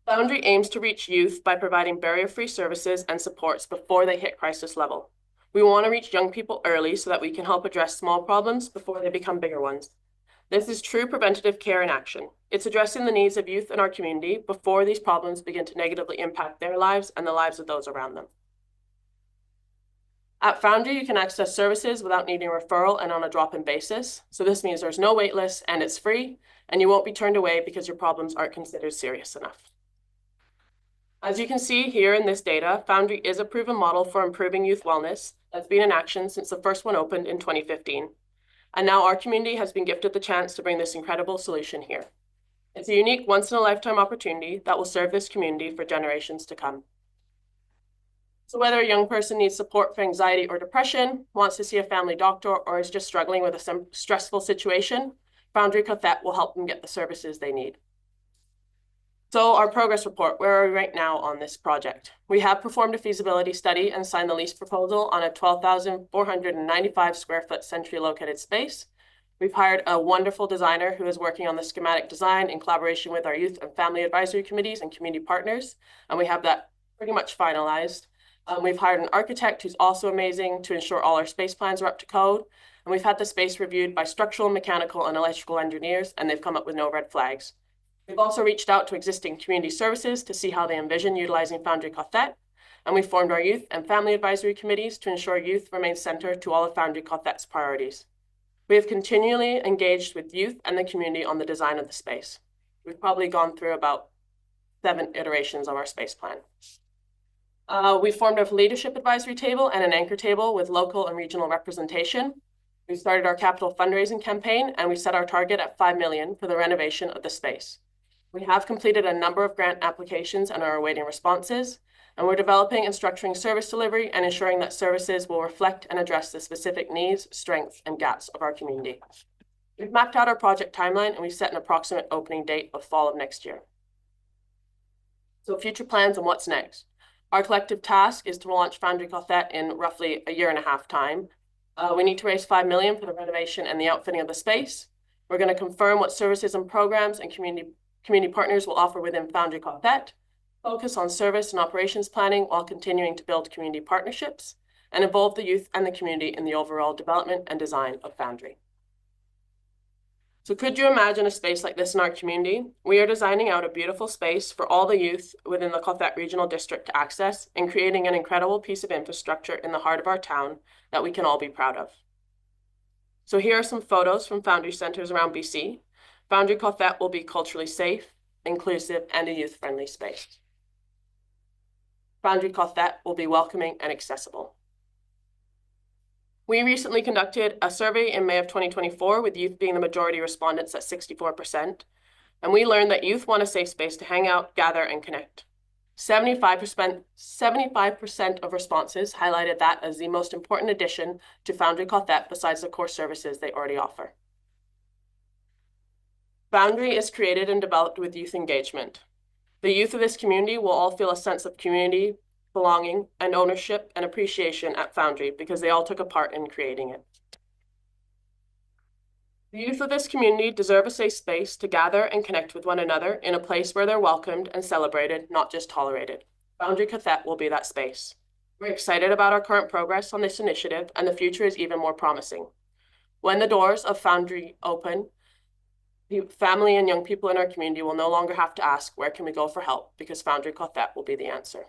Foundry aims to reach youth by providing barrier-free services and supports before they hit crisis level. We want to reach young people early so that we can help address small problems before they become bigger ones. This is true preventative care in action. It's addressing the needs of youth in our community before these problems begin to negatively impact their lives and the lives of those around them. At Foundry, you can access services without needing a referral and on a drop-in basis. So this means there's no wait list and it's free, and you won't be turned away because your problems aren't considered serious enough. As you can see here in this data, Foundry is a proven model for improving youth wellness that's been in action since the first one opened in 2015. And now our community has been gifted the chance to bring this incredible solution here. It's a unique once-in-a-lifetime opportunity that will serve this community for generations to come. So whether a young person needs support for anxiety or depression, wants to see a family doctor, or is just struggling with a stressful situation, Foundry Qathet will help them get the services they need. So our progress report, where are we right now on this project? We have performed a feasibility study and signed the lease proposal on a 12,495 square foot centrally located space. We've hired a wonderful designer who is working on the schematic design in collaboration with our youth and family advisory committees and community partners, and we have that pretty much finalized. We've hired an architect who's also amazing to ensure all our space plans are up to code, and we've had the space reviewed by structural, mechanical, and electrical engineers, and they've come up with no red flags. We've also reached out to existing community services to see how they envision utilizing Foundry Qathet, and we formed our youth and family advisory committees to ensure youth remain center to all of Foundry Qathet's priorities. We have continually engaged with youth and the community on the design of the space. We've probably gone through about 7 iterations of our space plan. We formed a leadership advisory table and an anchor table with local and regional representation. We started our capital fundraising campaign, and we set our target at $5 million for the renovation of the space. We have completed a number of grant applications and are awaiting responses, And we're developing and structuring service delivery and ensuring that services will reflect and address the specific needs, strengths, and gaps of our community. We've mapped out our project timeline and we've set an approximate opening date of fall of next year. So future plans and what's next. Our collective task is to launch Foundry Qathet in roughly a 1.5 years time. We need to raise $5 million for the renovation and the outfitting of the space. We're going to confirm what services and programs and community partners will offer within Foundry Qathet, focus on service and operations planning while continuing to build community partnerships, and involve the youth and the community in the overall development and design of Foundry. So could you imagine a space like this in our community? We are designing out a beautiful space for all the youth within the Qathet Regional District to access and creating an incredible piece of infrastructure in the heart of our town that we can all be proud of. So here are some photos from Foundry centers around BC. Foundry Qathet will be culturally safe, inclusive, and a youth-friendly space. Foundry Qathet will be welcoming and accessible. We recently conducted a survey in May of 2024 with youth being the majority respondents at 64%. And we learned that youth want a safe space to hang out, gather, and connect. 75% of responses highlighted that as the most important addition to Foundry Qathet besides the core services they already offer. Foundry is created and developed with youth engagement. The youth of this community will all feel a sense of community, belonging, and ownership and appreciation at Foundry because they all took a part in creating it. The youth of this community deserve a safe space to gather and connect with one another in a place where they're welcomed and celebrated, not just tolerated. Foundry Qathet will be that space. We're excited about our current progress on this initiative, and the future is even more promising. When the doors of Foundry open, the family and young people in our community will no longer have to ask, where can we go for help? Because Foundry Qathet will be the answer.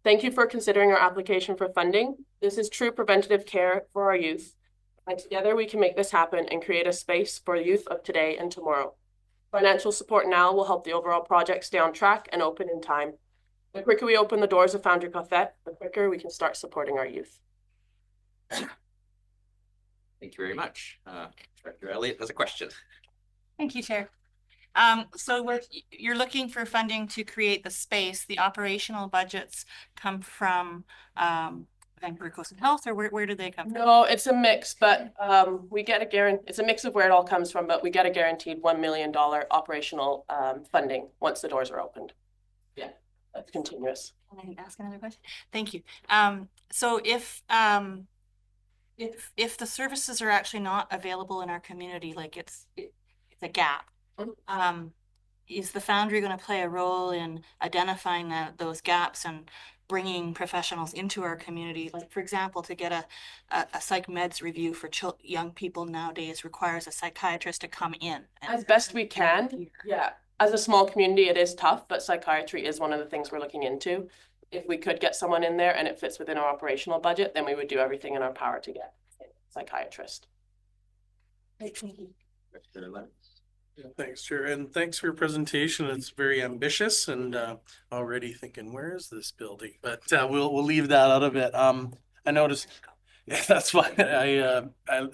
Thank you for considering our application for funding. This is true preventative care for our youth. And together we can make this happen and create a space for youth of today and tomorrow. Financial support now will help the overall project stay on track and open in time. The quicker we open the doors of Foundry Qathet, the quicker we can start supporting our youth. Thank you very much. Director Eileiah has a question. Thank you, Chair. So you're looking for funding to create the space. The operational budgets come from Vancouver Coast and Health, or where do they come from? No, it's a mix, but we get a guarantee. It's a mix of where it all comes from, but we get a guaranteed $1 million operational funding once the doors are opened. Yeah, that's continuous. Can I ask another question? Thank you. So if the services are actually not available in our community, like it's a gap, is the Foundry going to play a role in identifying those gaps and bringing professionals into our community? Like, for example, to get a psych meds review for young people nowadays requires a psychiatrist to come in. As best we can, yeah. As a small community, it is tough, but psychiatry is one of the things we're looking into. If we could get someone in there and it fits within our operational budget, then we would do everything in our power to get a psychiatrist. Thank you. Yeah, thanks, Chair, and thanks for your presentation. It's very ambitious, and already thinking, where is this building? But we'll leave that out of it. I noticed, yeah, that's why I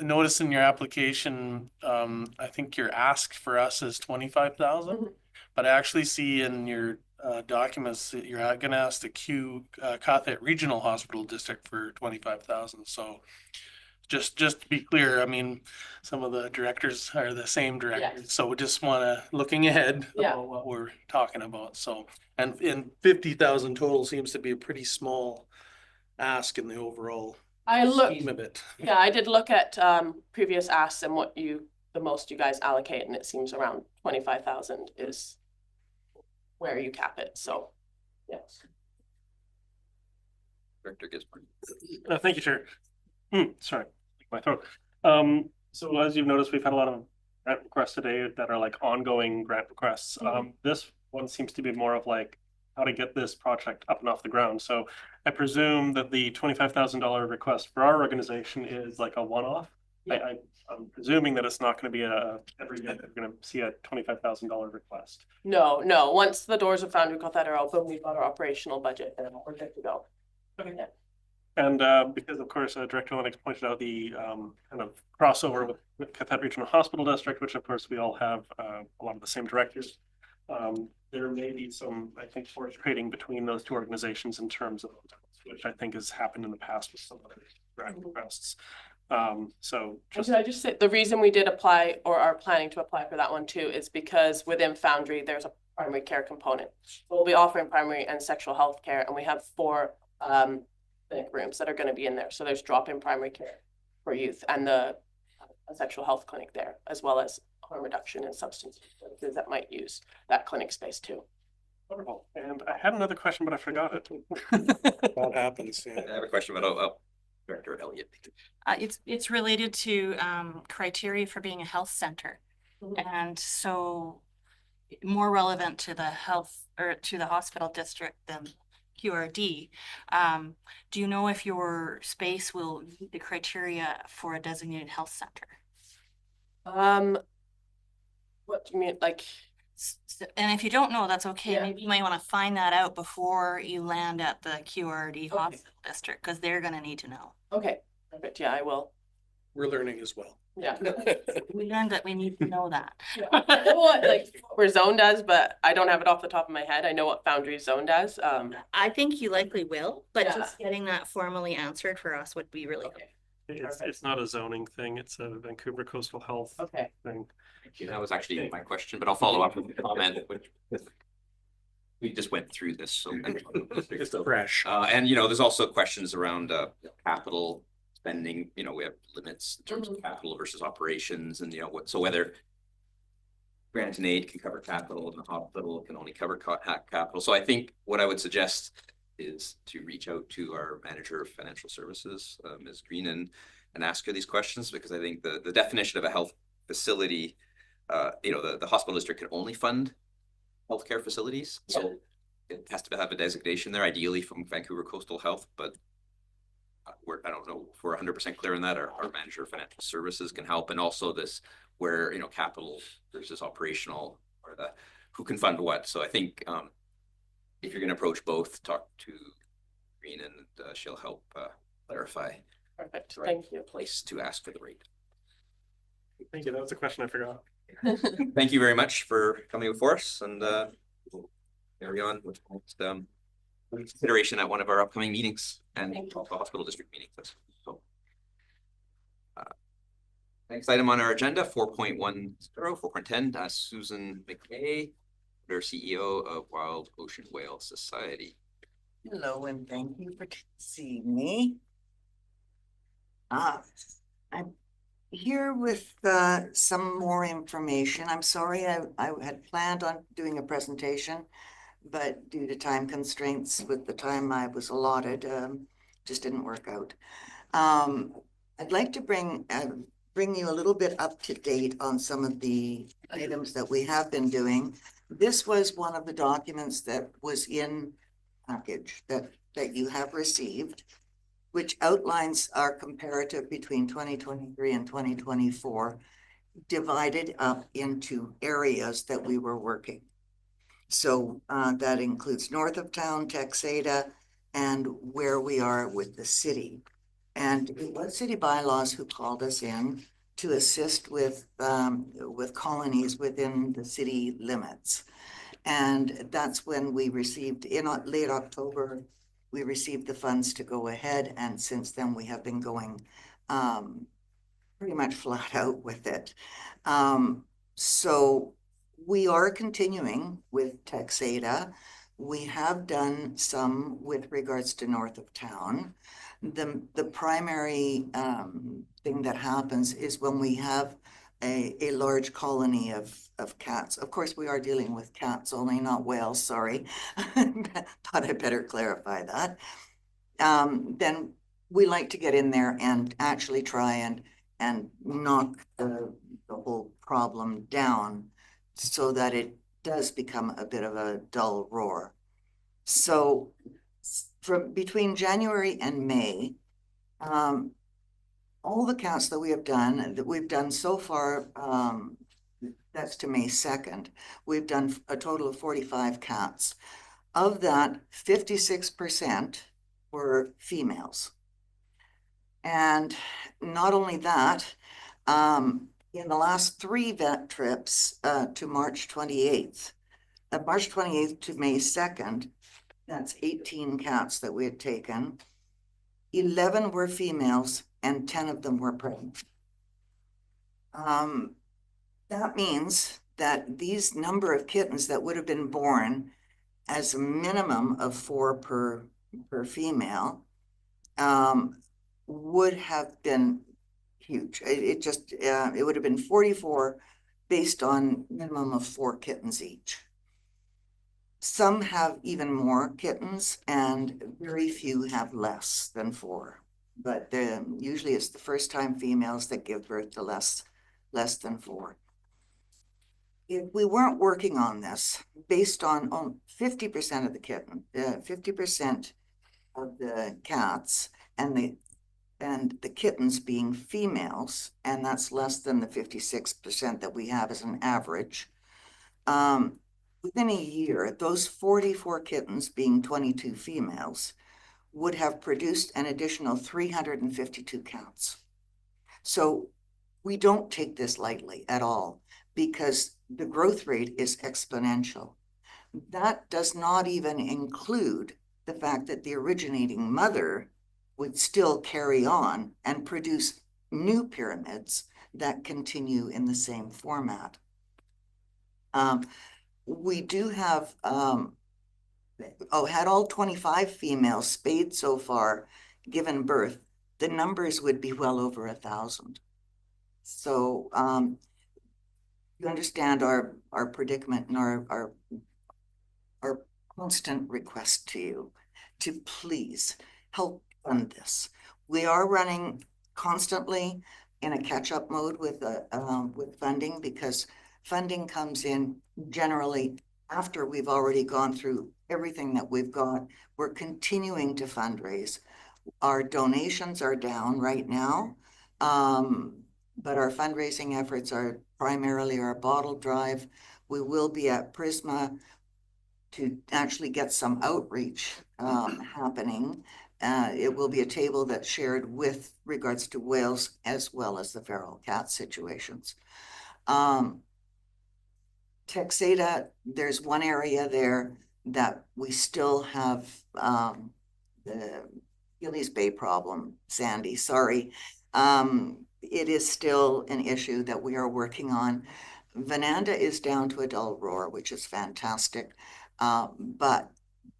noticed in your application, I think your ask for us is 25,000, but I actually see in your documents that you're going to ask the qathet Regional Hospital District for 25,000. So. Just to be clear, I mean, some of the directors are the same directors, yeah. So we just want to looking ahead about what we're talking about. So, and 50,000 total seems to be a pretty small ask in the overall scheme of it. Yeah, I did look at previous asks and what the most you guys allocate, and it seems around 25,000 is where you cap it. So, yes. Director Gisborne. Thank you, Chair. Sorry, my throat. So as you've noticed, we've had a lot of grant requests today that are like ongoing grant requests. This one seems to be more of like how to get this project up and off the ground. So I presume that the $25,000 request for our organization is like a one-off. Yeah. I'm presuming that it's not going to be every year that we're going to see a $25,000 request. No. Once the doors of Foundry Qathet are open, we've got our operational budget and we're good to go. Okay. Yeah. And because, of course, Director Lennox pointed out the kind of crossover with Qathet Regional Hospital District, which, of course, we all have a lot of the same directors. There may be some, I think, force trading between those two organizations in terms of, which I think has happened in the past with some other grant requests. So should I just say the reason we did apply or are planning to apply for that one too is because within Foundry there's a primary care component. We'll be offering primary and sexual health care, and we have 4 clinic rooms that are going to be in there. So there's drop-in primary care for youth and the sexual health clinic there, as well as harm reduction and substance abuse that might use that clinic space too. Wonderful. And I had another question, but I forgot it. That happens. Yeah. I have a question about Director Eileiah. It's related to criteria for being a health center. And so more relevant to the health or to the hospital district than QRD. Do you know if your space will meet the criteria for a designated health center? What do you mean? Like, and if you don't know, that's okay. Yeah. Maybe you might want to find that out before you land at the QRD hospital district, because they're going to need to know. Okay, perfect. Yeah, I will. We're learning as well. Yeah. We learned that we need to know that. What, like where Zone does, but I don't have it off the top of my head. I know what Foundry Zone does. I think you likely will, but just getting that formally answered for us would be really good. It's not a zoning thing. It's a Vancouver Coastal Health thing. That was actually my question, but I'll follow up with a comment. We just went through this, so it's fresh. And there's also questions around capital spending. We have limits in terms of capital versus operations, and so whether grant and aid can cover capital and the hospital can only cover capital. So I think what I would suggest is to reach out to our manager of financial services, Ms. Green, and ask her these questions, because I think the definition of a health facility, the hospital district can only fund healthcare facilities. So it has to have a designation there, ideally from Vancouver Coastal Health, but I don't know if we're 100% clear on that. Our manager of financial services can help. And also this where, capital versus operational, or who can fund what. So I think if you're going to approach both, talk to Green, and she'll help clarify. Perfect. The right place to ask for the rate. Thank you. That was a question I forgot. Thank you very much for coming before us, and we'll carry on with consideration at one of our upcoming meetings and also hospital district meetings. So, next item on our agenda, 4.10, 4.10, Susan McKay, our CEO of Wild Ocean Whale Society. Hello, and thank you for seeing me. I'm here with some more information. I'm sorry, I had planned on doing a presentation, but due to time constraints with the time I was allotted, just didn't work out. I'd like to bring you a little bit up to date on some of the items that we have been doing. This was one of the documents that was in package that you have received, which outlines our comparative between 2023 and 2024, divided up into areas that we were working. So that includes north of town, Texada, and where we are with the city. And it was city bylaws who called us in to assist with colonies within the city limits. And that's when we received, in late October, we received the funds to go ahead. And since then we have been going pretty much flat out with it. So we are continuing with Texada. We have done some with regards to north of town. The primary thing that happens is when we have a large colony of cats. Of course, we are dealing with cats only, not whales, sorry. Thought I'd better clarify that. Then we like to get in there and actually try and knock the whole problem down so that it does become a bit of a dull roar. So from between January and May, all the counts that we've done so far, that's to May 2nd, we've done a total of 45 counts. Of that, 56% were females. And not only that, in the last 3 vet trips to March 28th, March 28th to May 2nd, that's 18 cats that we had taken. 11 were females and 10 of them were pregnant. That means that these number of kittens that would have been born as a minimum of 4 per female would have been huge. It would have been 44 based on minimum of 4 kittens each. Some have even more kittens and very few have less than 4. But usually it's the first time females that give birth to less than 4. If we weren't working on this, based on 50% of the 50% of the cats and the kittens being females, and that's less than the 56% that we have as an average, within a year, those 44 kittens being 22 females would have produced an additional 352 cats. So we don't take this lightly at all because the growth rate is exponential. That does not even include the fact that the originating mother would still carry on and produce new pyramids that continue in the same format. We do have, had all 25 females spayed so far, given birth, the numbers would be well over 1,000. So you understand our predicament and our constant request to you to please help fund this. We are running constantly in a catch-up mode with funding because funding comes in generally after we've already gone through everything that we've got. We're continuing to fundraise. Our donations are down right now, but our fundraising efforts are primarily our bottle drive. We will be at Prisma to actually get some outreach happening. It will be a table that's shared with regards to whales as well as the feral cat situations. Texada, there's one area there that we still have the Gillies Bay problem, Sandy, sorry. It is still an issue that we are working on. Venanda is down to adult roar, which is fantastic. But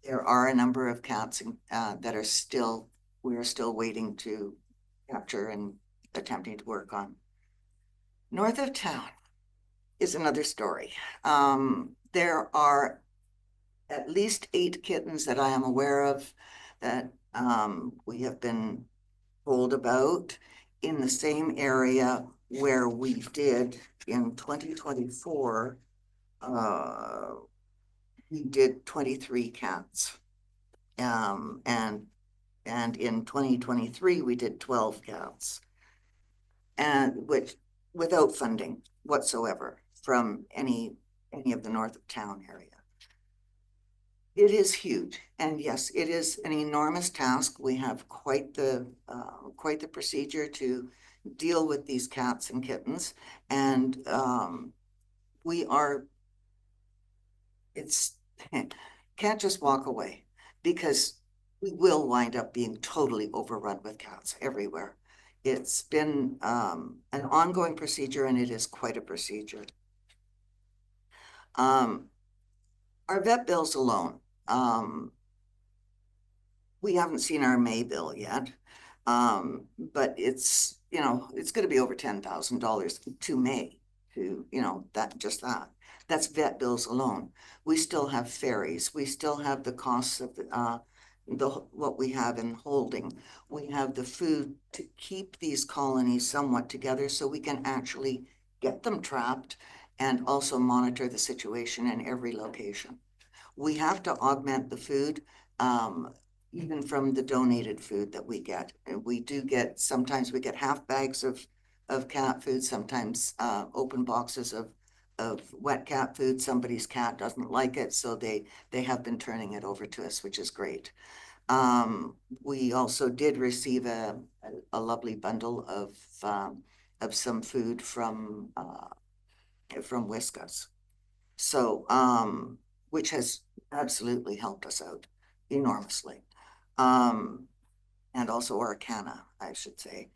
there are a number of cats that are we are still waiting to capture and attempting to work on. North of town is another story. There are at least 8 kittens that I am aware of that we have been told about in the same area where we did in 2024, we did 23 cats. And in 2023, we did 12 cats, and which without funding whatsoever from any of the north of town area. It is huge, and yes, it is an enormous task. We have quite the procedure to deal with these cats and kittens, and can't just walk away because we will wind up being totally overrun with cats everywhere. It's been an ongoing procedure, and it is quite a procedure. Our vet bills alone, we haven't seen our May bill yet, but it's going to be over $10,000 to May to, that. That's vet bills alone. We still have ferries. We still have the costs of what we have in holding. We have the food to keep these colonies somewhat together so we can actually get them trapped and also monitor the situation in every location. We have to augment the food, even from the donated food that we get. And we do get, sometimes we get half bags of cat food, sometimes open boxes of wet cat food. Somebody's cat doesn't like it, so they have been turning it over to us, which is great. We also did receive a lovely bundle of some food from Whiskas. So which has absolutely helped us out enormously. And also Arcana, I should say.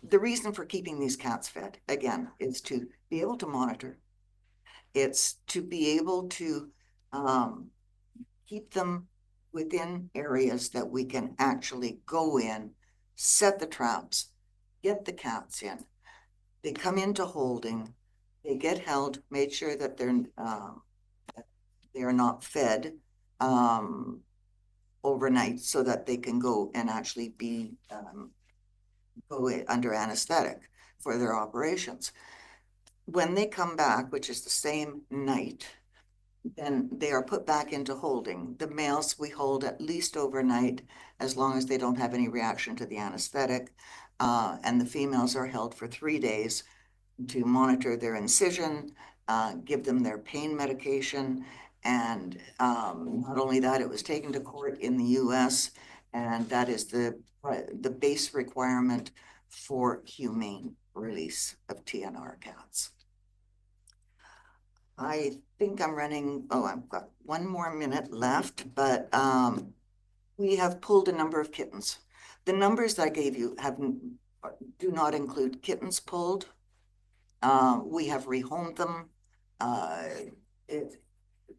The reason for keeping these cats fed, again, is to be able to monitor. It's to be able to keep them within areas that we can actually go in, set the traps, get the cats in. They come into holding, they get held, made sure that they are not fed overnight so that they can go and actually be go under anesthetic for their operations. When they come back, which is the same night, then they are put back into holding. The males we hold at least overnight, as long as they don't have any reaction to the anesthetic, and the females are held for 3 days to monitor their incision, give them their pain medication, and not only that, it was taken to court in the US, and that is the base requirement for humane release of TNR cats. I think I'm running, I've got 1 more minute left, but we have pulled a number of kittens. The numbers that I gave you do not include kittens pulled. We have rehomed them.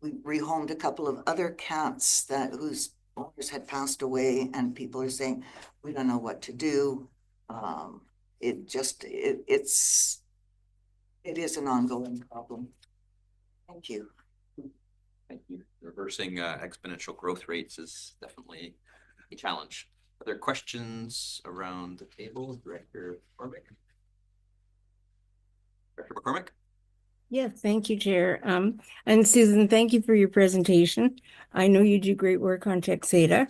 We rehomed a couple of other cats whose owners had passed away, and people are saying, we don't know what to do. It is an ongoing problem. Thank you. Thank you. Reversing exponential growth rates is definitely a challenge. Are there questions around the table? Director McCormick? Director McCormick? Yes, thank you, Chair. And Susan, thank you for your presentation. I know you do great work on Texada.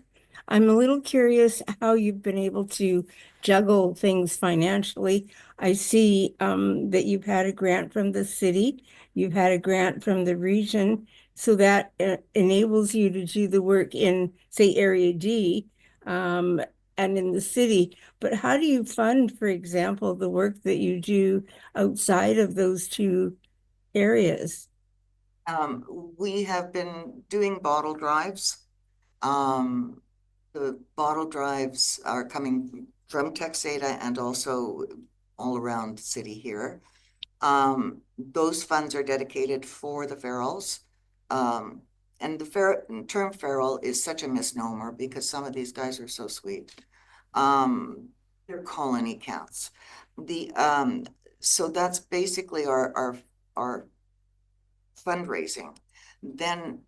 I'm a little curious how you've been able to juggle things financially. I see that you've had a grant from the city, you've had a grant from the region, so that enables you to do the work in, say, Area D and in the city. But how do you fund, for example, the work that you do outside of those 2 areas? We have been doing bottle drives. The bottle drives are coming from Texada and also all around the city here. Those funds are dedicated for the ferals. And the term feral is such a misnomer because some of these guys are so sweet. They're colony cats. So that's basically our fundraising. Then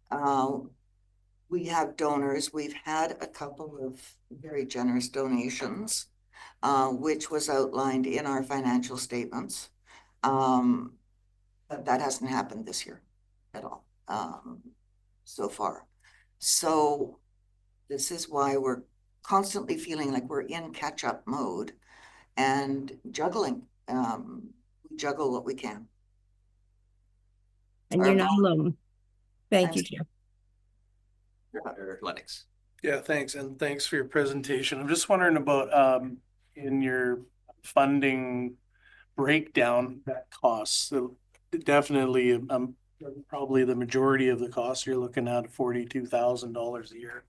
we have donors. We've had a couple of very generous donations, which was outlined in our financial statements. But that hasn't happened this year at all so far. So this is why we're constantly feeling like we're in catch-up mode and juggling. We juggle what we can. And you're not alone. Thank you, Chair. Lennox. Yeah, thanks. And thanks for your presentation. I'm just wondering about in your funding breakdown, that costs. So definitely probably the majority of the costs you're looking at $42,000 a year.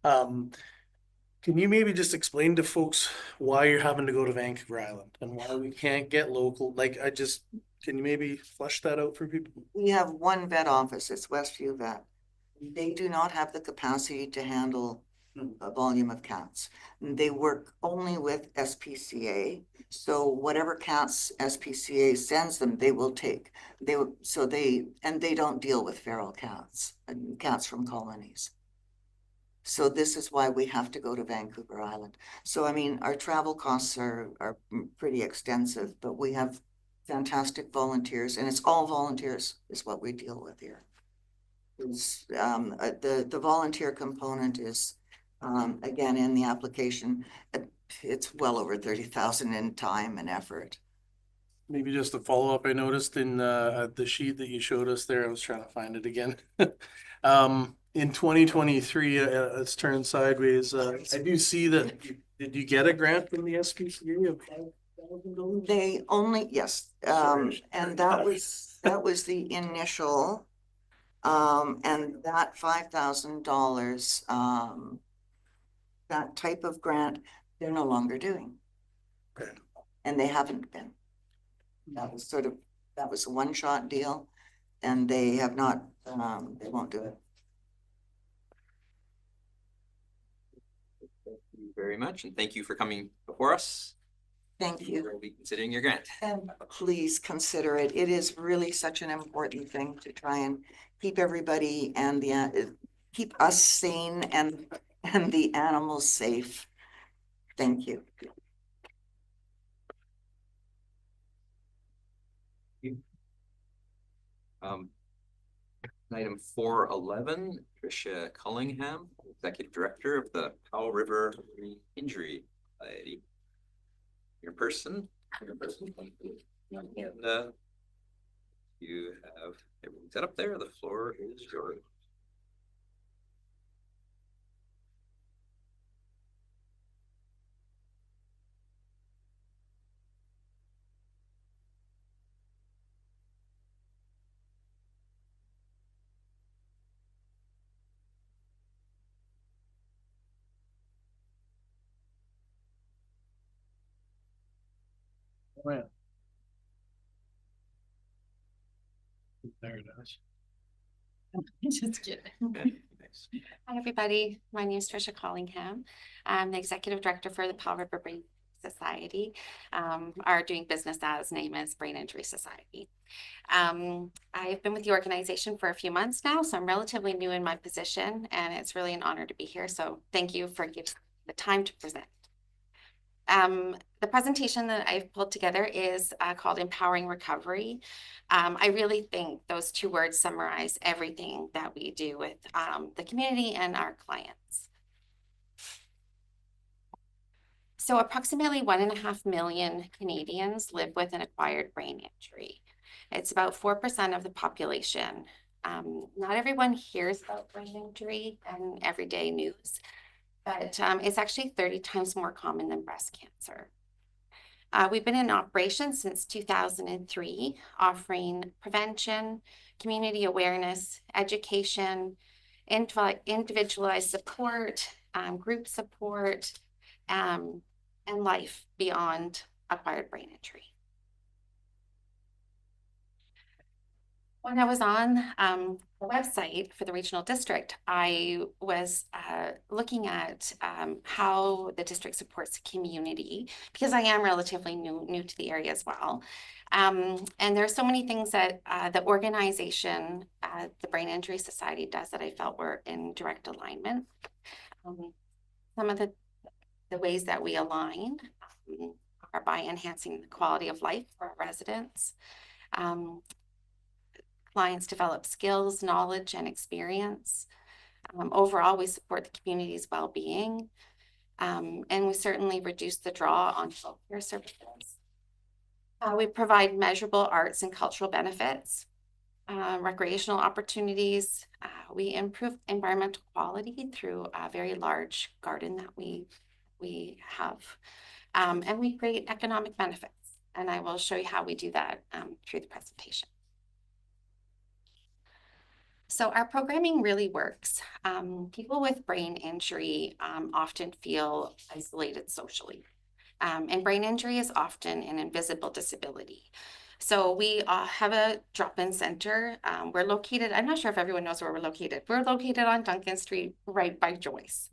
Can you maybe just explain to folks why you're having to go to Vancouver Island and why we can't get local? Can you maybe flesh that out for people? We have 1 vet office. It's Westview Vet. They do not have the capacity to handle a volume of cats. They work only with SPCA. So whatever cats SPCA sends them, they will take. They don't deal with feral cats and cats from colonies. So this is why we have to go to Vancouver Island. So, I mean, our travel costs are pretty extensive, but we have fantastic volunteers, and it's all volunteers is what we deal with here. The volunteer component is, again, in the application, it's well over 30,000 in time and effort. Maybe just a follow-up. I noticed in the sheet that you showed us there, I was trying to find it again. In 2023, it's turned sideways. I do see that. Did you get a grant from the SPCA of $5,000? They only, yes. And that was That was the initial, and that $5,000, that type of grant, they're no longer doing. Okay. And they haven't been. That was that was a one-shot deal, and they have not, they won't do it. Thank you very much, and thank you for coming before us. Thank you. We'll be considering your grant. And please consider it. It is really such an important thing to try and keep everybody and keep us sane and the animals safe. Thank you. Item 411, Tricia Collingham, Executive Director of the Powell River Marine Injury Society. Your person. And you have everything set up there. The floor is yours. Oh, yeah. There it is. Just kidding. Hi, everybody. My name is Tricia Collingham. I'm the Executive Director for the Powell River Brain Society. Our doing business as name is Brain Injury Society. I've been with the organization for a few months now, so I'm relatively new in my position, and it's really an honor to be here. So thank you for giving the time to present. The presentation that I've pulled together is called Empowering Recovery. I really think those two words summarize everything that we do with the community and our clients. So approximately 1.5 million Canadians live with an acquired brain injury. It's about 4% of the population. Not everyone hears about brain injury in everyday news, but it's actually 30 times more common than breast cancer. We've been in operation since 2003, offering prevention, community awareness, education, individualized support, group support, and life beyond acquired brain injury. When I was on the website for the regional district, I was looking at how the district supports the community, because I am relatively new to the area as well. And there are so many things that the organization, the Brain Injury Society, does that I felt were in direct alignment. Some of the ways that we align are by enhancing the quality of life for our residents. Clients develop skills, knowledge, and experience. Overall, we support the community's well-being, and we certainly reduce the draw on healthcare services. We provide measurable arts and cultural benefits, recreational opportunities. We improve environmental quality through a very large garden that we have, and we create economic benefits. And I will show you how we do that through the presentation. So our programming really works. People with brain injury often feel isolated socially. And brain injury is often an invisible disability. So we have a drop-in center. We're located, I'm not sure if everyone knows where we're located. We're located on Duncan Street, right by Joyce.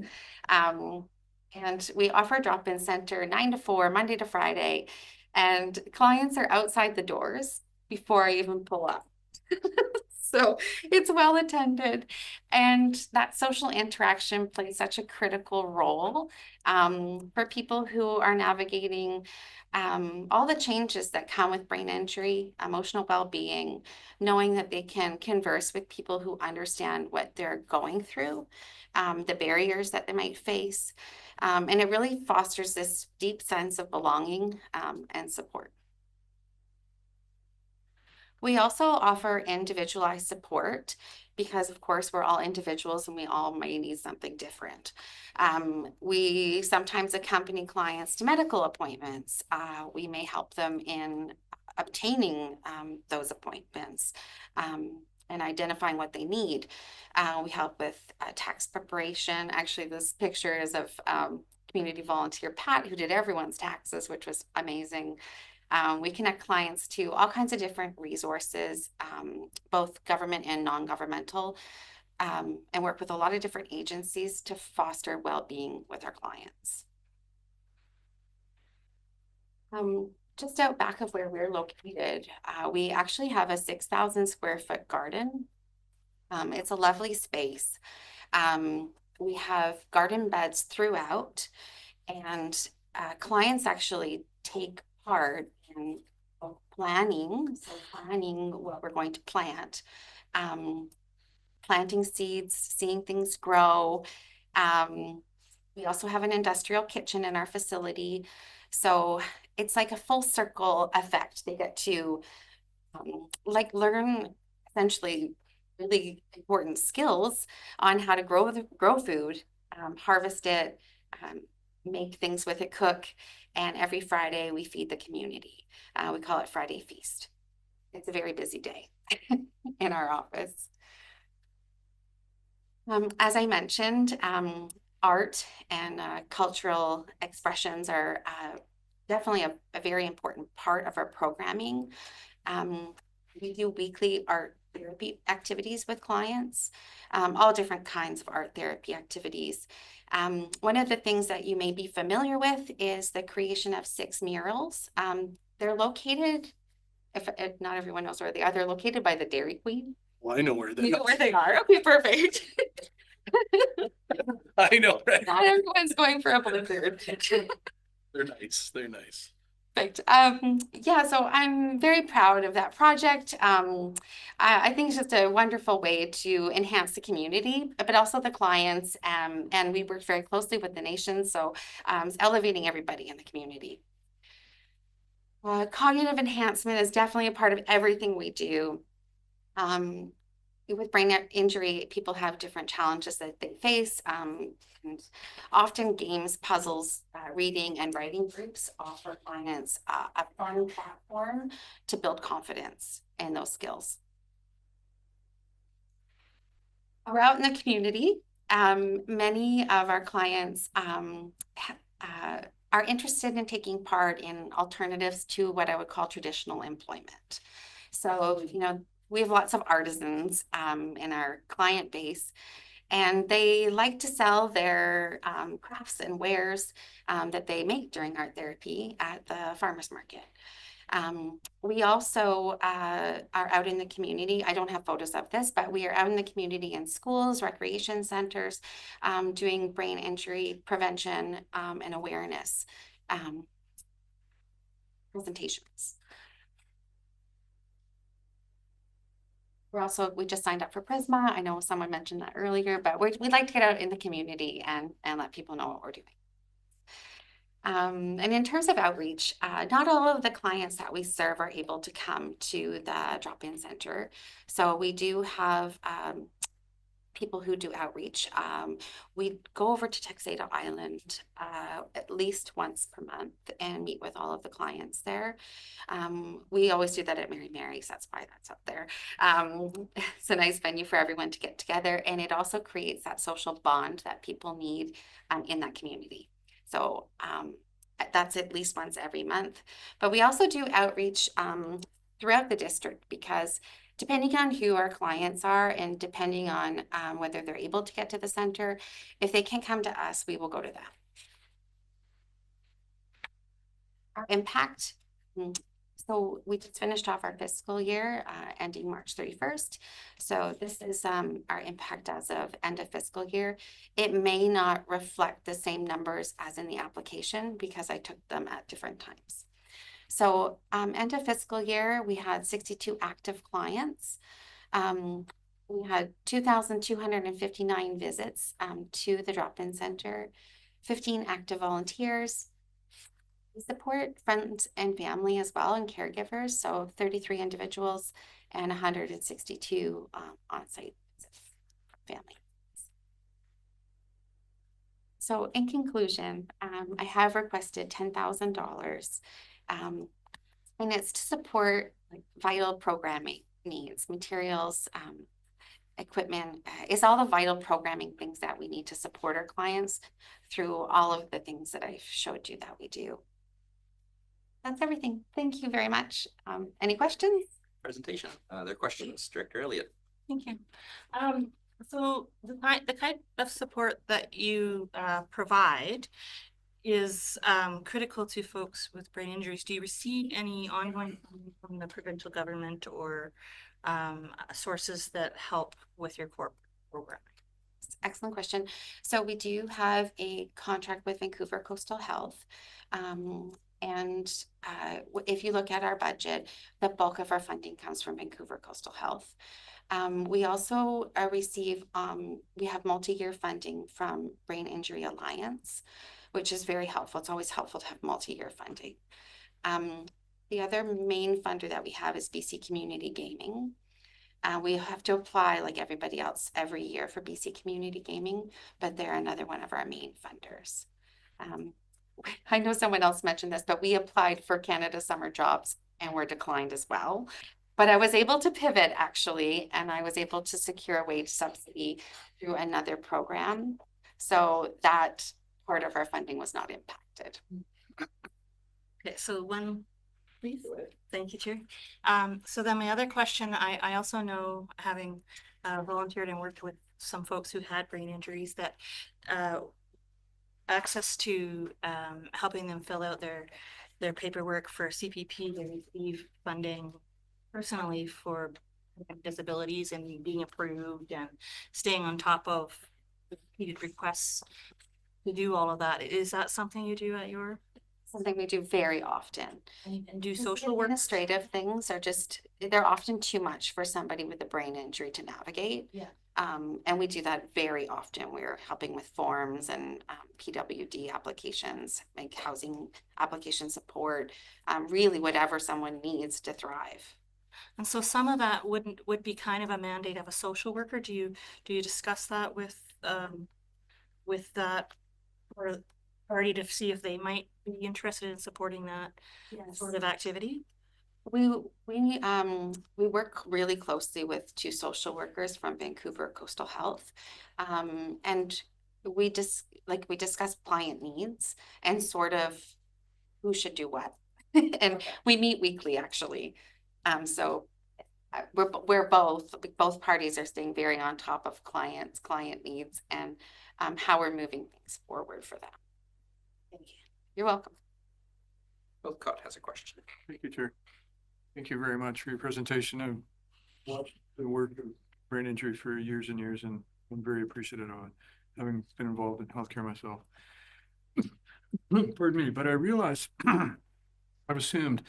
And we offer a drop-in center 9 to 4, Monday to Friday. And clients are outside the doors before I even pull up. So it's well attended, and that social interaction plays such a critical role for people who are navigating all the changes that come with brain injury, emotional well-being, knowing that they can converse with people who understand what they're going through, the barriers that they might face, and it really fosters this deep sense of belonging and support. We also offer individualized support because, of course, we're all individuals and we all may need something different. We sometimes accompany clients to medical appointments. We may help them in obtaining those appointments and identifying what they need. We help with tax preparation. Actually, this picture is of community volunteer Pat, who did everyone's taxes, which was amazing. We connect clients to all kinds of different resources, both government and non-governmental, and work with a lot of different agencies to foster well-being with our clients. Just out back of where we're located, we actually have a 6,000 square foot garden. It's a lovely space. We have garden beds throughout, and clients actually take part in planning what we're going to plant, planting seeds, seeing things grow. We also have an industrial kitchen in our facility. So it's like a full circle effect. They get to learn essentially really important skills on how to grow food, harvest it, make things with it, cook. And every Friday we feed the community. We call it Friday Feast. It's a very busy day in our office. As I mentioned, art and cultural expressions are definitely a very important part of our programming. We do weekly art therapy activities with clients, all different kinds of art therapy activities. One of the things that you may be familiar with is the creation of 6 murals. They're located, if not everyone knows where they are, they're located by the Dairy Queen. Well, I know where they are. You know where they are? Okay, perfect. I know, right? Not everyone's going for a blizzard. They're nice. They're nice. Perfect. Yeah, so I'm very proud of that project. I think it's just a wonderful way to enhance the community, but also the clients. And we worked very closely with the nation, so it's elevating everybody in the community. Cognitive enhancement is definitely a part of everything we do. With brain injury, people have different challenges that they face. And often games, puzzles, reading and writing groups offer clients a fun platform to build confidence in those skills. We're out in the community. Many of our clients are interested in taking part in alternatives to what I would call traditional employment. So, we have lots of artisans in our client base, and they like to sell their crafts and wares that they make during art therapy at the farmers market. We also are out in the community. I don't have photos of this, but we are out in the community in schools, recreation centers, doing brain injury prevention and awareness presentations. We just signed up for Prisma. I know someone mentioned that earlier, but we'd like to get out in the community and let people know what we're doing. And in terms of outreach, not all of the clients that we serve are able to come to the drop-in center. So we do have people who do outreach. We go over to Texada Island at least once per month and meet with all of the clients there. We always do that at Mary Mary's. That's why that's up there. It's a nice venue for everyone to get together, and it also creates that social bond that people need in that community. So that's at least once every month. But we also do outreach throughout the district, because depending on who our clients are and depending on whether they're able to get to the center, if they can't come to us, we will go to them. Our impact. So we just finished off our fiscal year ending March 31st. So this is our impact as of end of fiscal year. It may not reflect the same numbers as in the application because I took them at different times. So end of fiscal year, we had 62 active clients. We had 2,259 visits to the drop-in center, 15 active volunteers. We support friends and family as well and caregivers, so 33 individuals and 162 on-site family. So in conclusion, I have requested $10,000 And it's to support like vital programming needs, materials, equipment. It's all the vital programming things that we need to support our clients through all of the things that I showed you that we do. That's everything. Thank you very much. Any questions? Presentation. There are questions, Director Elliott. Thank you. So the kind of support that you provide is critical to folks with brain injuries. Do you receive any ongoing funding from the provincial government or sources that help with your core program? Excellent question. So we do have a contract with Vancouver Coastal Health. If you look at our budget, the bulk of our funding comes from Vancouver Coastal Health. We also receive, we have multi-year funding from Brain Injury Alliance, which is very helpful. It's always helpful to have multi-year funding. The other main funder that we have is BC Community Gaming. We have to apply like everybody else every year for BC Community Gaming, but they're another one of our main funders. I know someone else mentioned this, but we applied for Canada Summer Jobs and were declined as well. But I was able to pivot actually, and I was able to secure a wage subsidy through another program. So that part of our funding was not impacted. Okay, so one, please. Thank you, Chair. So then my other question, I also know, having volunteered and worked with some folks who had brain injuries, that access to helping them fill out their paperwork for CPP, they receive funding personally for disabilities and being approved and staying on top of repeated requests to do all of that. Is that something you do at your? Something we do very often. And do social work? Administrative things are just, they're often too much for somebody with a brain injury to navigate. Yeah. And we do that very often. We're helping with forms and PWD applications, like housing application support, really whatever someone needs to thrive. And so some of that would be kind of a mandate of a social worker. Do you discuss that with that or party to see if they might be interested in supporting that sort of activity? We work really closely with two social workers from Vancouver Coastal Health, and we discuss client needs and sort of who should do what, and we meet weekly actually. So we're both parties are staying very on top of client needs and how we're moving things forward for them. Thank you. You're welcome. Wilcott has a question. Thank you, Chair. Thank you very much for your presentation. I've watched the work of brain injury for years and years, and I'm very appreciative of it, having been involved in healthcare myself. Pardon me, but I realized I've assumed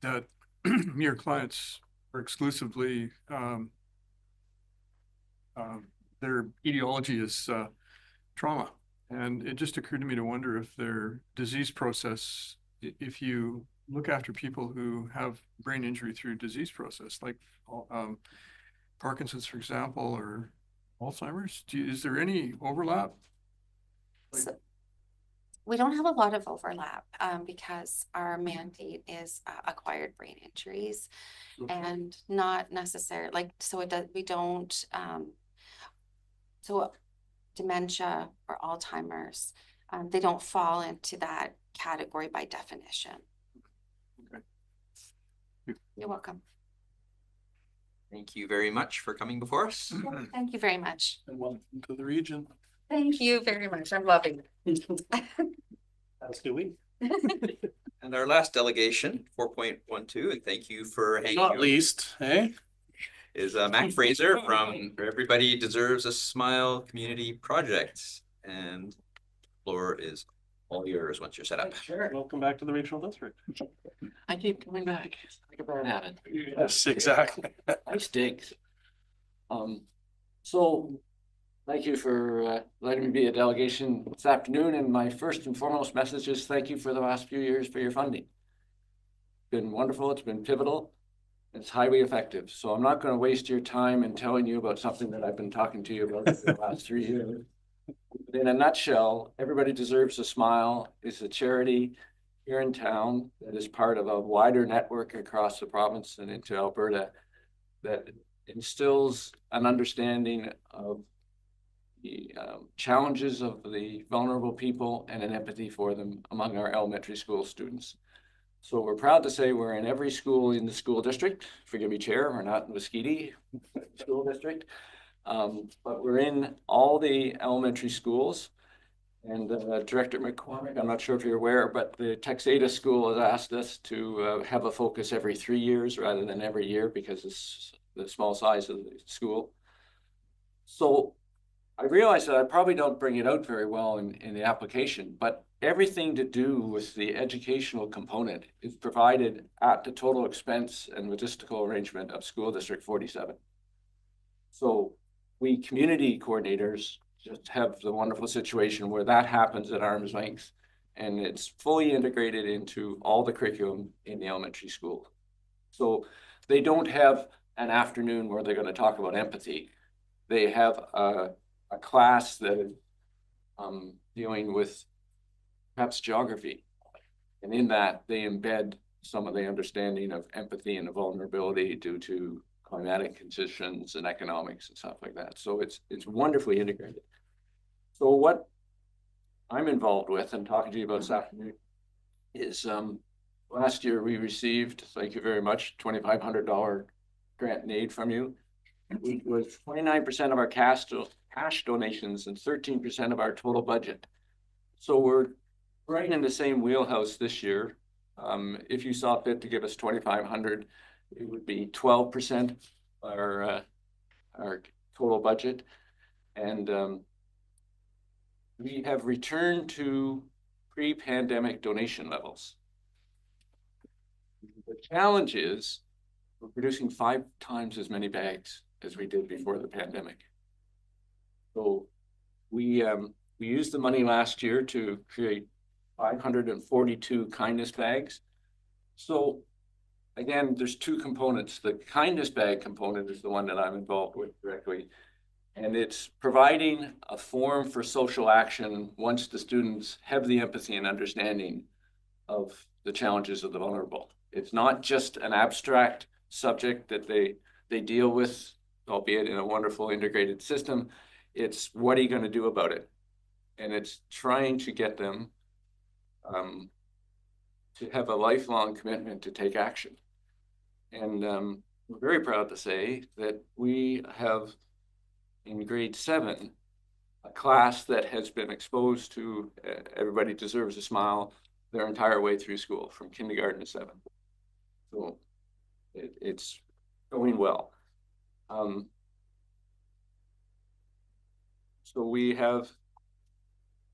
that your clients are exclusively their etiology is trauma. And it just occurred to me to wonder if their disease process, if you look after people who have brain injury through disease process, like Parkinson's, for example, or Alzheimer's, is there any overlap? So we don't have a lot of overlap because our mandate is acquired brain injuries, and not necessarily like, so it does, we don't, so dementia or Alzheimer's, they don't fall into that category by definition. Okay. You're welcome. Thank you very much for coming before us. Thank you very much. And welcome to the region. Thank you very much. I'm loving it. That's do we. And our last delegation, 4.12, and thank you for hanging Not out, least, eh? is Mac Fraser from Everybody Deserves a Smile Community Project. And the floor is all yours once you're set up. Sure. Welcome back to the regional district. I keep coming back like a bad habit. Yes, exactly. I stinks. So thank you for letting me be a delegation this afternoon. And my first and foremost message is thank you for the last few years for your funding. It's been wonderful. It's been pivotal. It's highly effective. So I'm not going to waste your time in telling you about something that I've been talking to you about for the last 3 years. But in a nutshell, Everybody Deserves a Smile is a charity here in town that is part of a wider network across the province and into Alberta that instills an understanding of the challenges of the vulnerable people and an empathy for them among our elementary school students. So we're proud to say we're in every school in the school district. Forgive me, Chair, we're not in Mesquite School District, but we're in all the elementary schools. And Director McCormick, I'm not sure if you're aware, but the Texada school has asked us to have a focus every 3 years rather than every year because it's the small size of the school. So I realize that I probably don't bring it out very well in the application, but everything to do with the educational component is provided at the total expense and logistical arrangement of School District 47. So we community coordinators just have the wonderful situation where that happens at arm's length and it's fully integrated into all the curriculum in the elementary school. So they don't have an afternoon where they're going to talk about empathy. They have a class that is dealing with perhaps geography. And in that, they embed some of the understanding of empathy and vulnerability due to climatic conditions and economics and stuff like that. So it's wonderfully integrated. So what I'm involved with and talking to you about this afternoon is last year we received, thank you very much, $2,500 grant and aid from you. It was 29% of our cash donations and 13% of our total budget. So we're right in the same wheelhouse this year. If you saw fit to give us $2,500, it would be 12% our total budget. And we have returned to pre-pandemic donation levels. The challenge is we're producing 5 times as many bags as we did before the pandemic. So we used the money last year to create 542 kindness bags. So again, there's 2 components. The kindness bag component is the one that I'm involved with directly. And it's providing a forum for social action once the students have the empathy and understanding of the challenges of the vulnerable. It's not just an abstract subject that they deal with, albeit in a wonderful integrated system. It's what are you going to do about it? And it's trying to get them to have a lifelong commitment to take action. And we're very proud to say that we have in grade 7, a class that has been exposed to Everybody Deserves a Smile their entire way through school, from kindergarten to 7th. So it's going well. So we have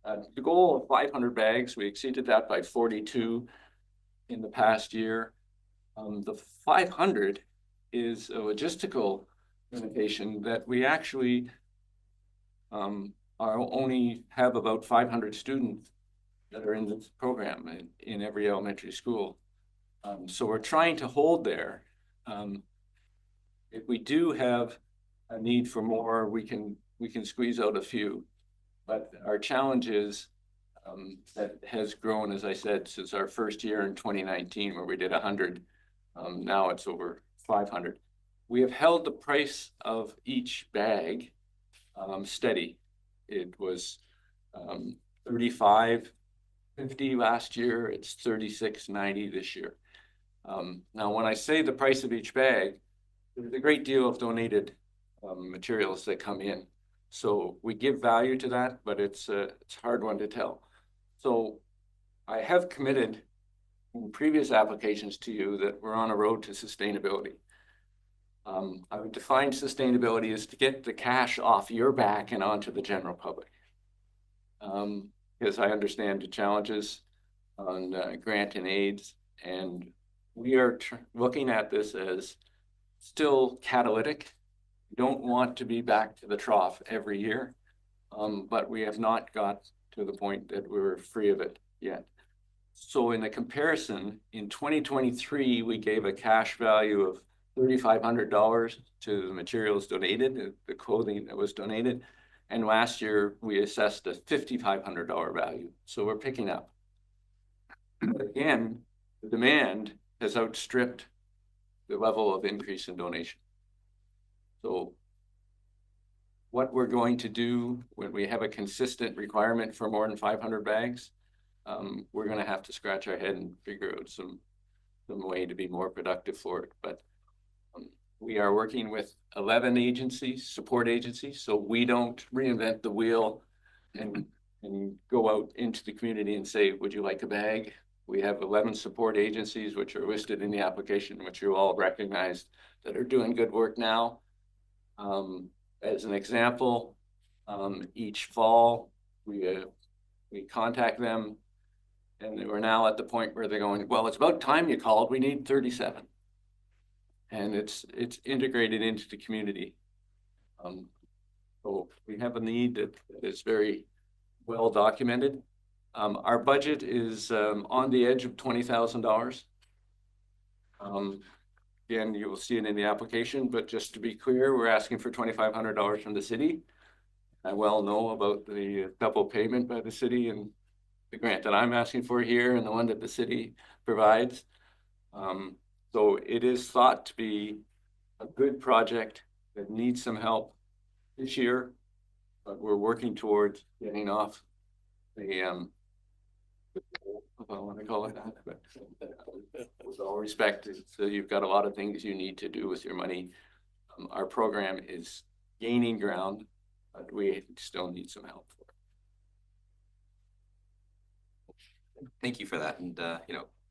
the goal of 500 bags. We exceeded that by 42 in the past year. The 500 is a logistical limitation that we actually only have about 500 students that are in this program in every elementary school. So we're trying to hold there. If we do have a need for more, we can squeeze out a few. But our challenge is that has grown, as I said, since our first year in 2019, where we did 100. Now it's over 500. We have held the price of each bag steady. It was $35.50 last year. It's $36.90 this year. Now, when I say the price of each bag, there's a great deal of donated materials that come in. So we give value to that, but it's a hard one to tell. So I have committed in previous applications to you that we're on a road to sustainability. I would define sustainability as to get the cash off your back and onto the general public. Because I understand the challenges on grant and aids, and we are looking at this as still catalytic. We don't want to be back to the trough every year, but we have not got to the point that we're free of it yet. So in the comparison, in 2023, we gave a cash value of $3,500 to the materials donated, the clothing that was donated. And last year, we assessed a $5,500 value. So we're picking up. Again, the demand has outstripped the level of increase in donation. So what we're going to do when we have a consistent requirement for more than 500 bags, we're going to have to scratch our head and figure out some way to be more productive for it. But we are working with 11 agencies, support agencies, so we don't reinvent the wheel and go out into the community and say, would you like a bag? We have 11 support agencies, which are listed in the application, which you all recognize, that are doing good work now. As an example, each fall, we contact them, and we're now at the point where they're going, well, it's about time you called, we need 37. And it's integrated into the community. So we have a need that is very well documented. Our budget is on the edge of $20,000. Again, you will see it in the application, but just to be clear, we're asking for $2,500 from the city. I well know about the double payment by the city and the grant that I'm asking for here and the one that the city provides. So it is thought to be a good project that needs some help this year, but we're working towards getting off the I want to call it that, but with all respect, so you've got a lot of things you need to do with your money. Our program is gaining ground, but we still need some help for it. Thank you for that. And,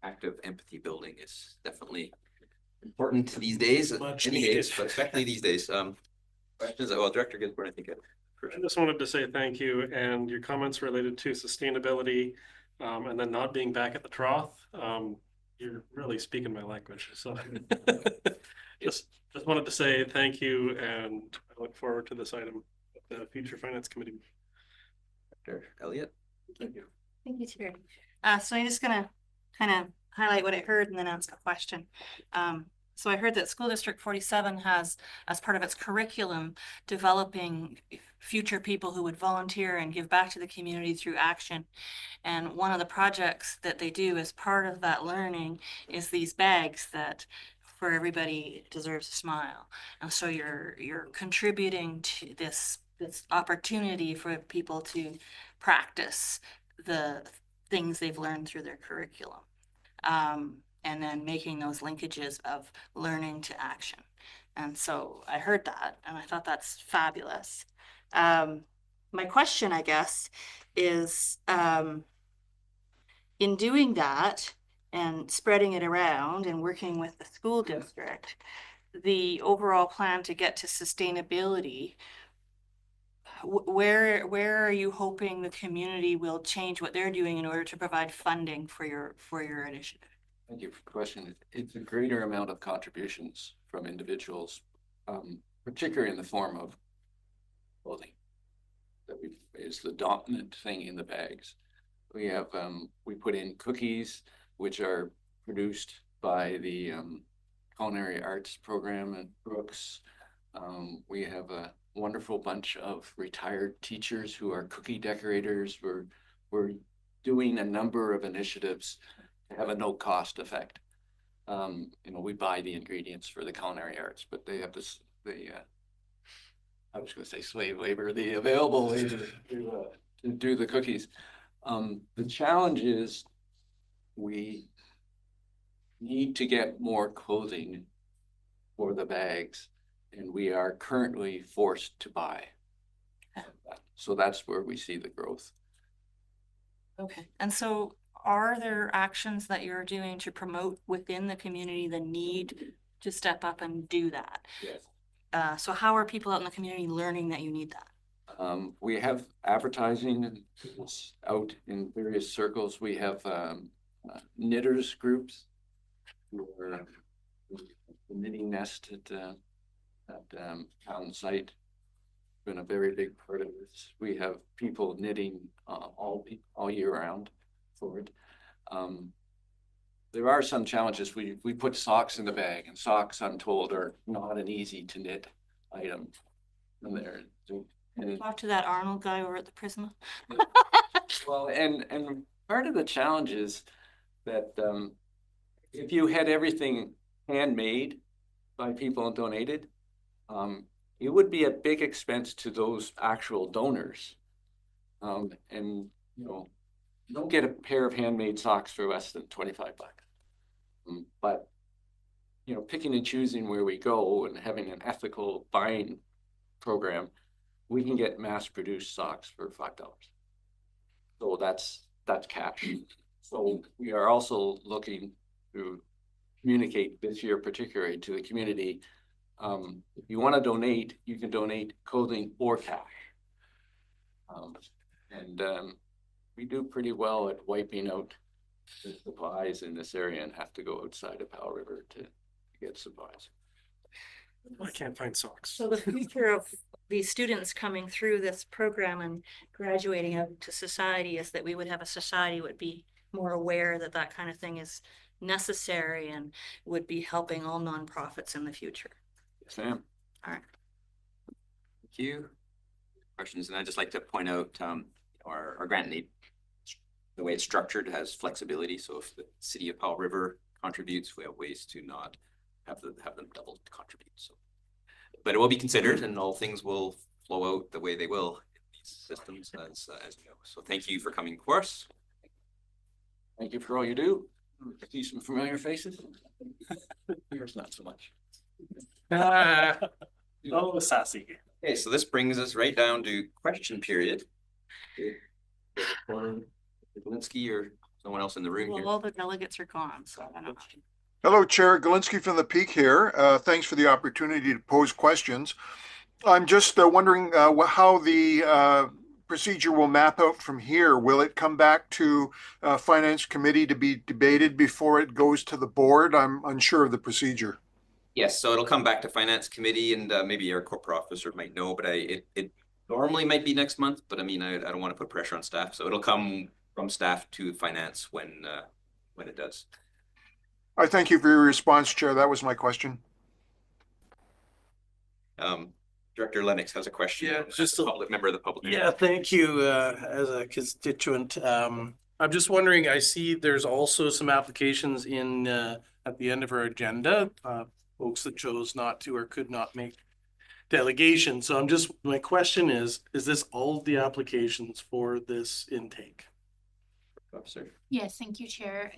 active empathy building is definitely important these days, Much any needed. days, but especially these days. Questions? Well, Director Ginsburg, I think. I just wanted to say thank you, and your comments related to sustainability, and then not being back at the trough. You're really speaking my language. So just wanted to say thank you, and I look forward to this item at the future Finance Committee. Dr. Elliott. Thank you. Thank you, Chair. So I'm just gonna kind of highlight what I heard and then ask a question. So I heard that School District 47 has, as part of its curriculum, developing future people who would volunteer and give back to the community through action. And one of the projects that they do as part of that learning is these bags that for everybody deserves a smile. And so you're contributing to this opportunity for people to practice the things they've learned through their curriculum. And then making those linkages of learning to action. And so I heard that and I thought that's fabulous. My question, I guess, is in doing that and spreading it around and working with the school district, the overall plan to get to sustainability, where are you hoping the community will change what they're doing in order to provide funding for your initiative? Thank you for the question. It's a greater amount of contributions from individuals, particularly in the form of clothing. That is the dominant thing in the bags. We have we put in cookies, which are produced by the Culinary Arts Program at Brooks. We have a wonderful bunch of retired teachers who are cookie decorators. We're doing a number of initiatives to have a no cost effect. We buy the ingredients for the culinary arts, but they have this, I was going to say slave labor, the available labor to do the cookies. The challenge is we need to get more clothing for the bags, and we are currently forced to buy. So that's where we see the growth. Okay, and so are there actions that you're doing to promote within the community the need to step up and do that? Yes. So how are people out in the community learning that you need that? We have advertising out in various circles. We have knitters groups who are the knitting nest at town site. Been a very big part of this. We have people knitting all year round for it. There are some challenges. We put socks in the bag, and socks, I'm told, are not an easy to knit item. And Talk to that Arnold guy over at the Prisma. well, and part of the challenge is that if you had everything handmade by people and donated, it would be a big expense to those actual donors. And you know, you don't get a pair of handmade socks for less than $25. But you know, picking and choosing where we go and having an ethical buying program, we can get mass-produced socks for $5. So that's cash. So we are also looking to communicate this year, particularly to the community. If you want to donate, you can donate clothing or cash. We do pretty well at wiping out the supplies in this area and have to go outside of Powell River to get supplies. I can't find socks. So the future of these students coming through this program and graduating out to society is that we would have a society would be more aware that that kind of thing is necessary and would be helping all nonprofits in the future. Yes, ma'am. All right. Thank you. Questions, and I'd just like to point out our grant need, the way it's structured has flexibility. So if the city of Powell River contributes, we have ways to not have them double contribute. So, but it will be considered, and all things will flow out the way they will in these systems, as you know. So thank you for coming for us. Thank you for all you do. I see some familiar faces. Yours not so much. Oh, sassy. Okay, so this brings us right down to question period. Galinsky or someone else in the room here. Well, all the delegates are gone, so I don't know. Hello, Chair Galinsky from the Peak here. Thanks for the opportunity to pose questions. I'm just wondering how the procedure will map out from here. Will it come back to Finance Committee to be debated before it goes to the board? I'm unsure of the procedure. Yes, so it'll come back to Finance Committee, and maybe our corporate officer might know, but it normally might be next month, but I mean, I don't want to put pressure on staff. So it'll come from staff to Finance when it does. I thank you for your response, Chair. That was my question. Director Lennox has a question. Yeah, just a public member of the public. Yeah, thank you, as a constituent. I'm just wondering, I see there's also some applications in, at the end of our agenda, folks that chose not to or could not make delegation. So my question is this all of the applications for this intake? Officer. Yes, thank you, Chair.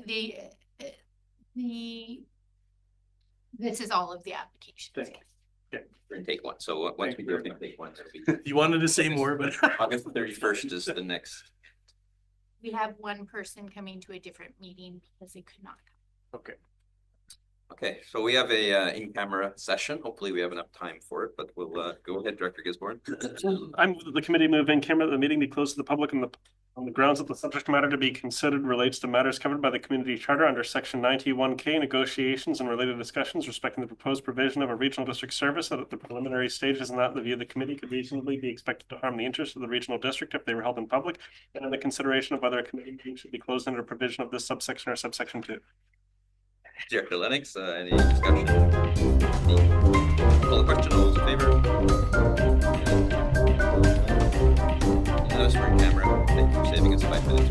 This is all of the applications. Thank you. Okay. For intake one. So once we do intake one, you wanted to say more, but August 31st is the next. We have one person coming to a different meeting because they could not come. Okay. Okay, so we have a in-camera session. Hopefully we have enough time for it, but we'll go ahead, Director Gisborne. The committee move in camera, the meeting be closed to the public on the grounds that the subject matter to be considered relates to matters covered by the community charter under section 91K, negotiations and related discussions respecting the proposed provision of a regional district service that at the preliminary stage is not in the view of the committee could reasonably be expected to harm the interests of the regional district if they were held in public, and in the consideration of whether a committee meeting should be closed under provision of this subsection or subsection 2. Director Lennox, any discussion? Call the question, all those in favor? Those for camera. Thank you for saving us 5 minutes.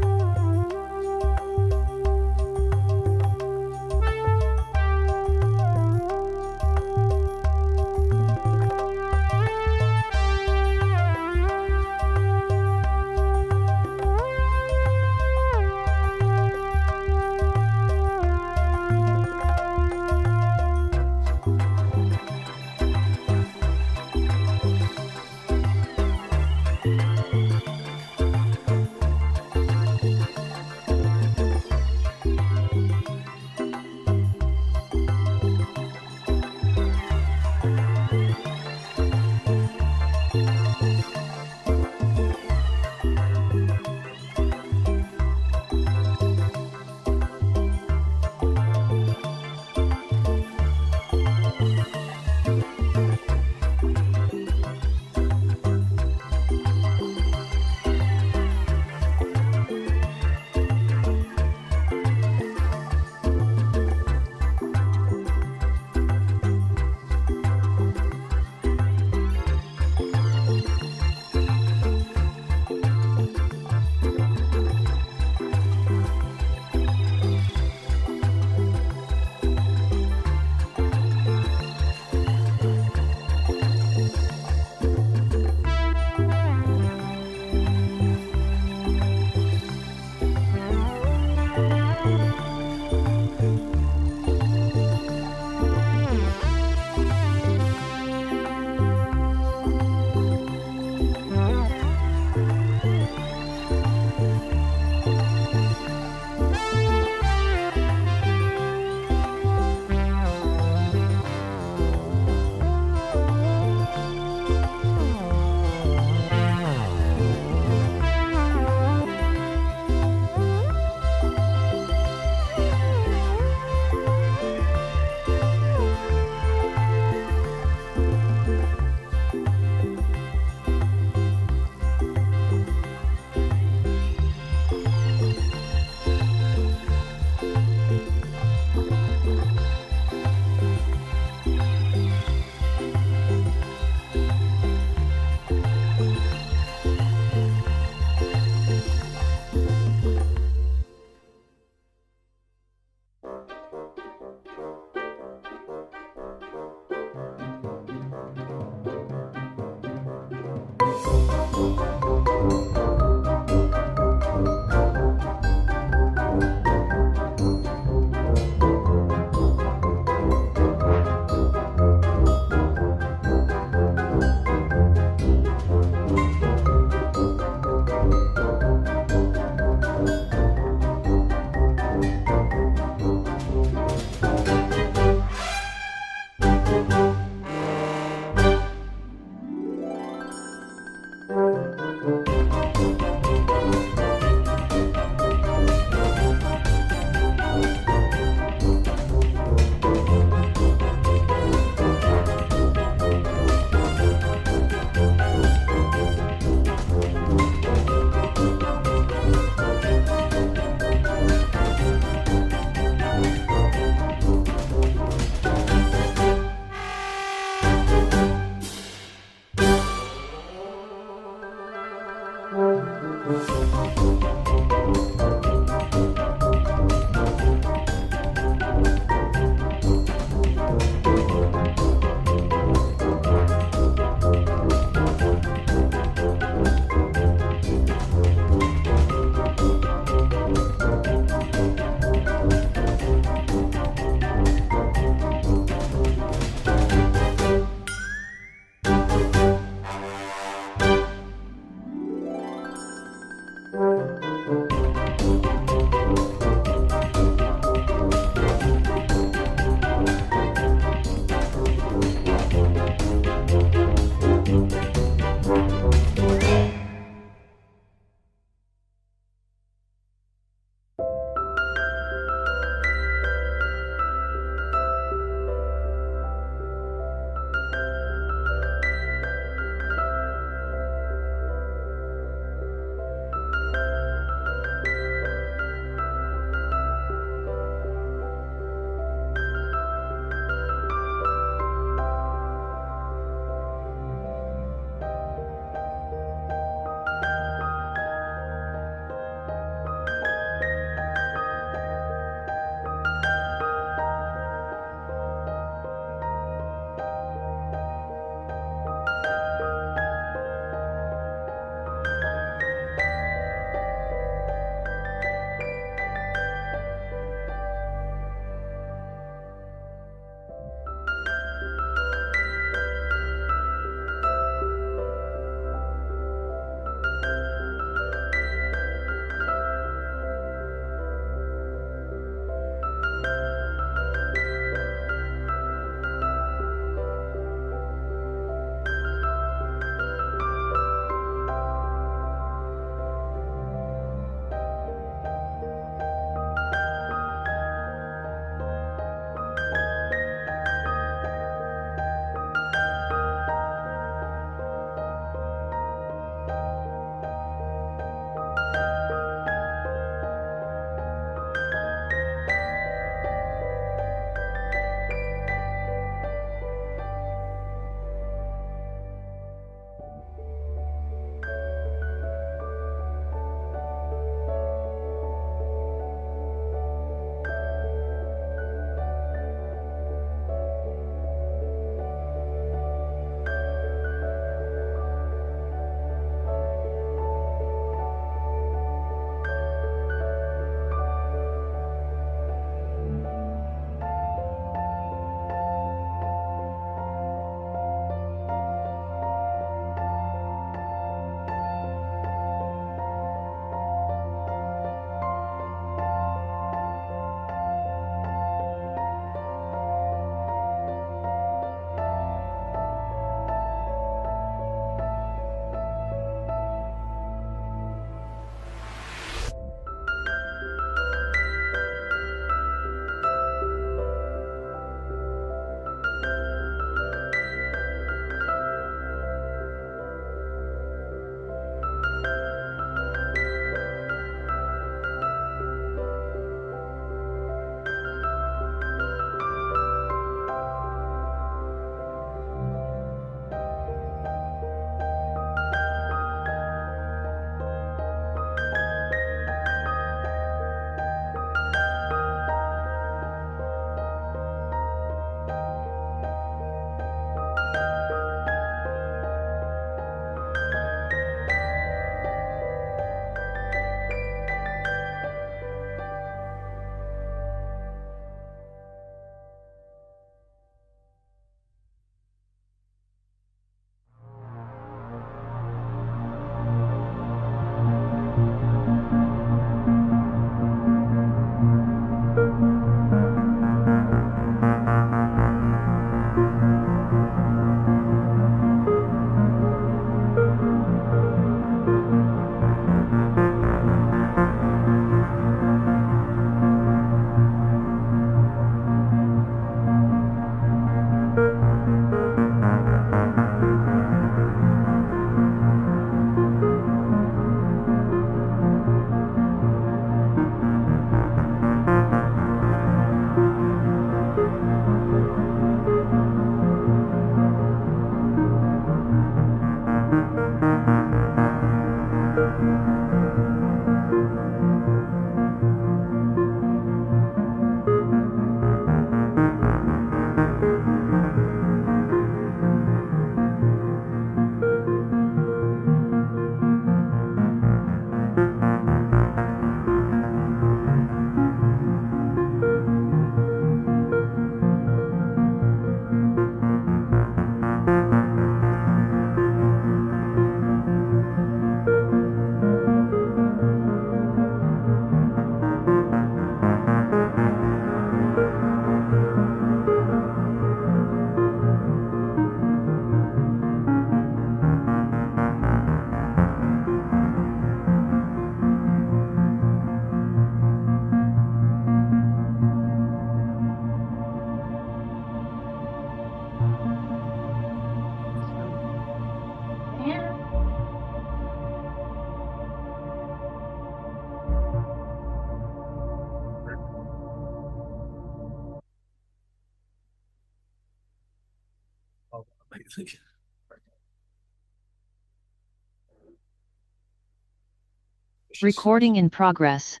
Recording in progress.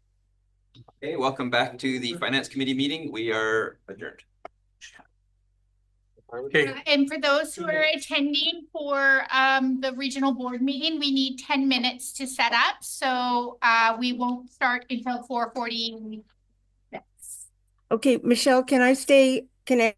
Okay, welcome back to the Finance Committee meeting. We are adjourned. Okay. And for those who are attending for the regional board meeting, we need 10 minutes to set up. So we won't start until 4:40. Okay, Michelle, can I stay? Can I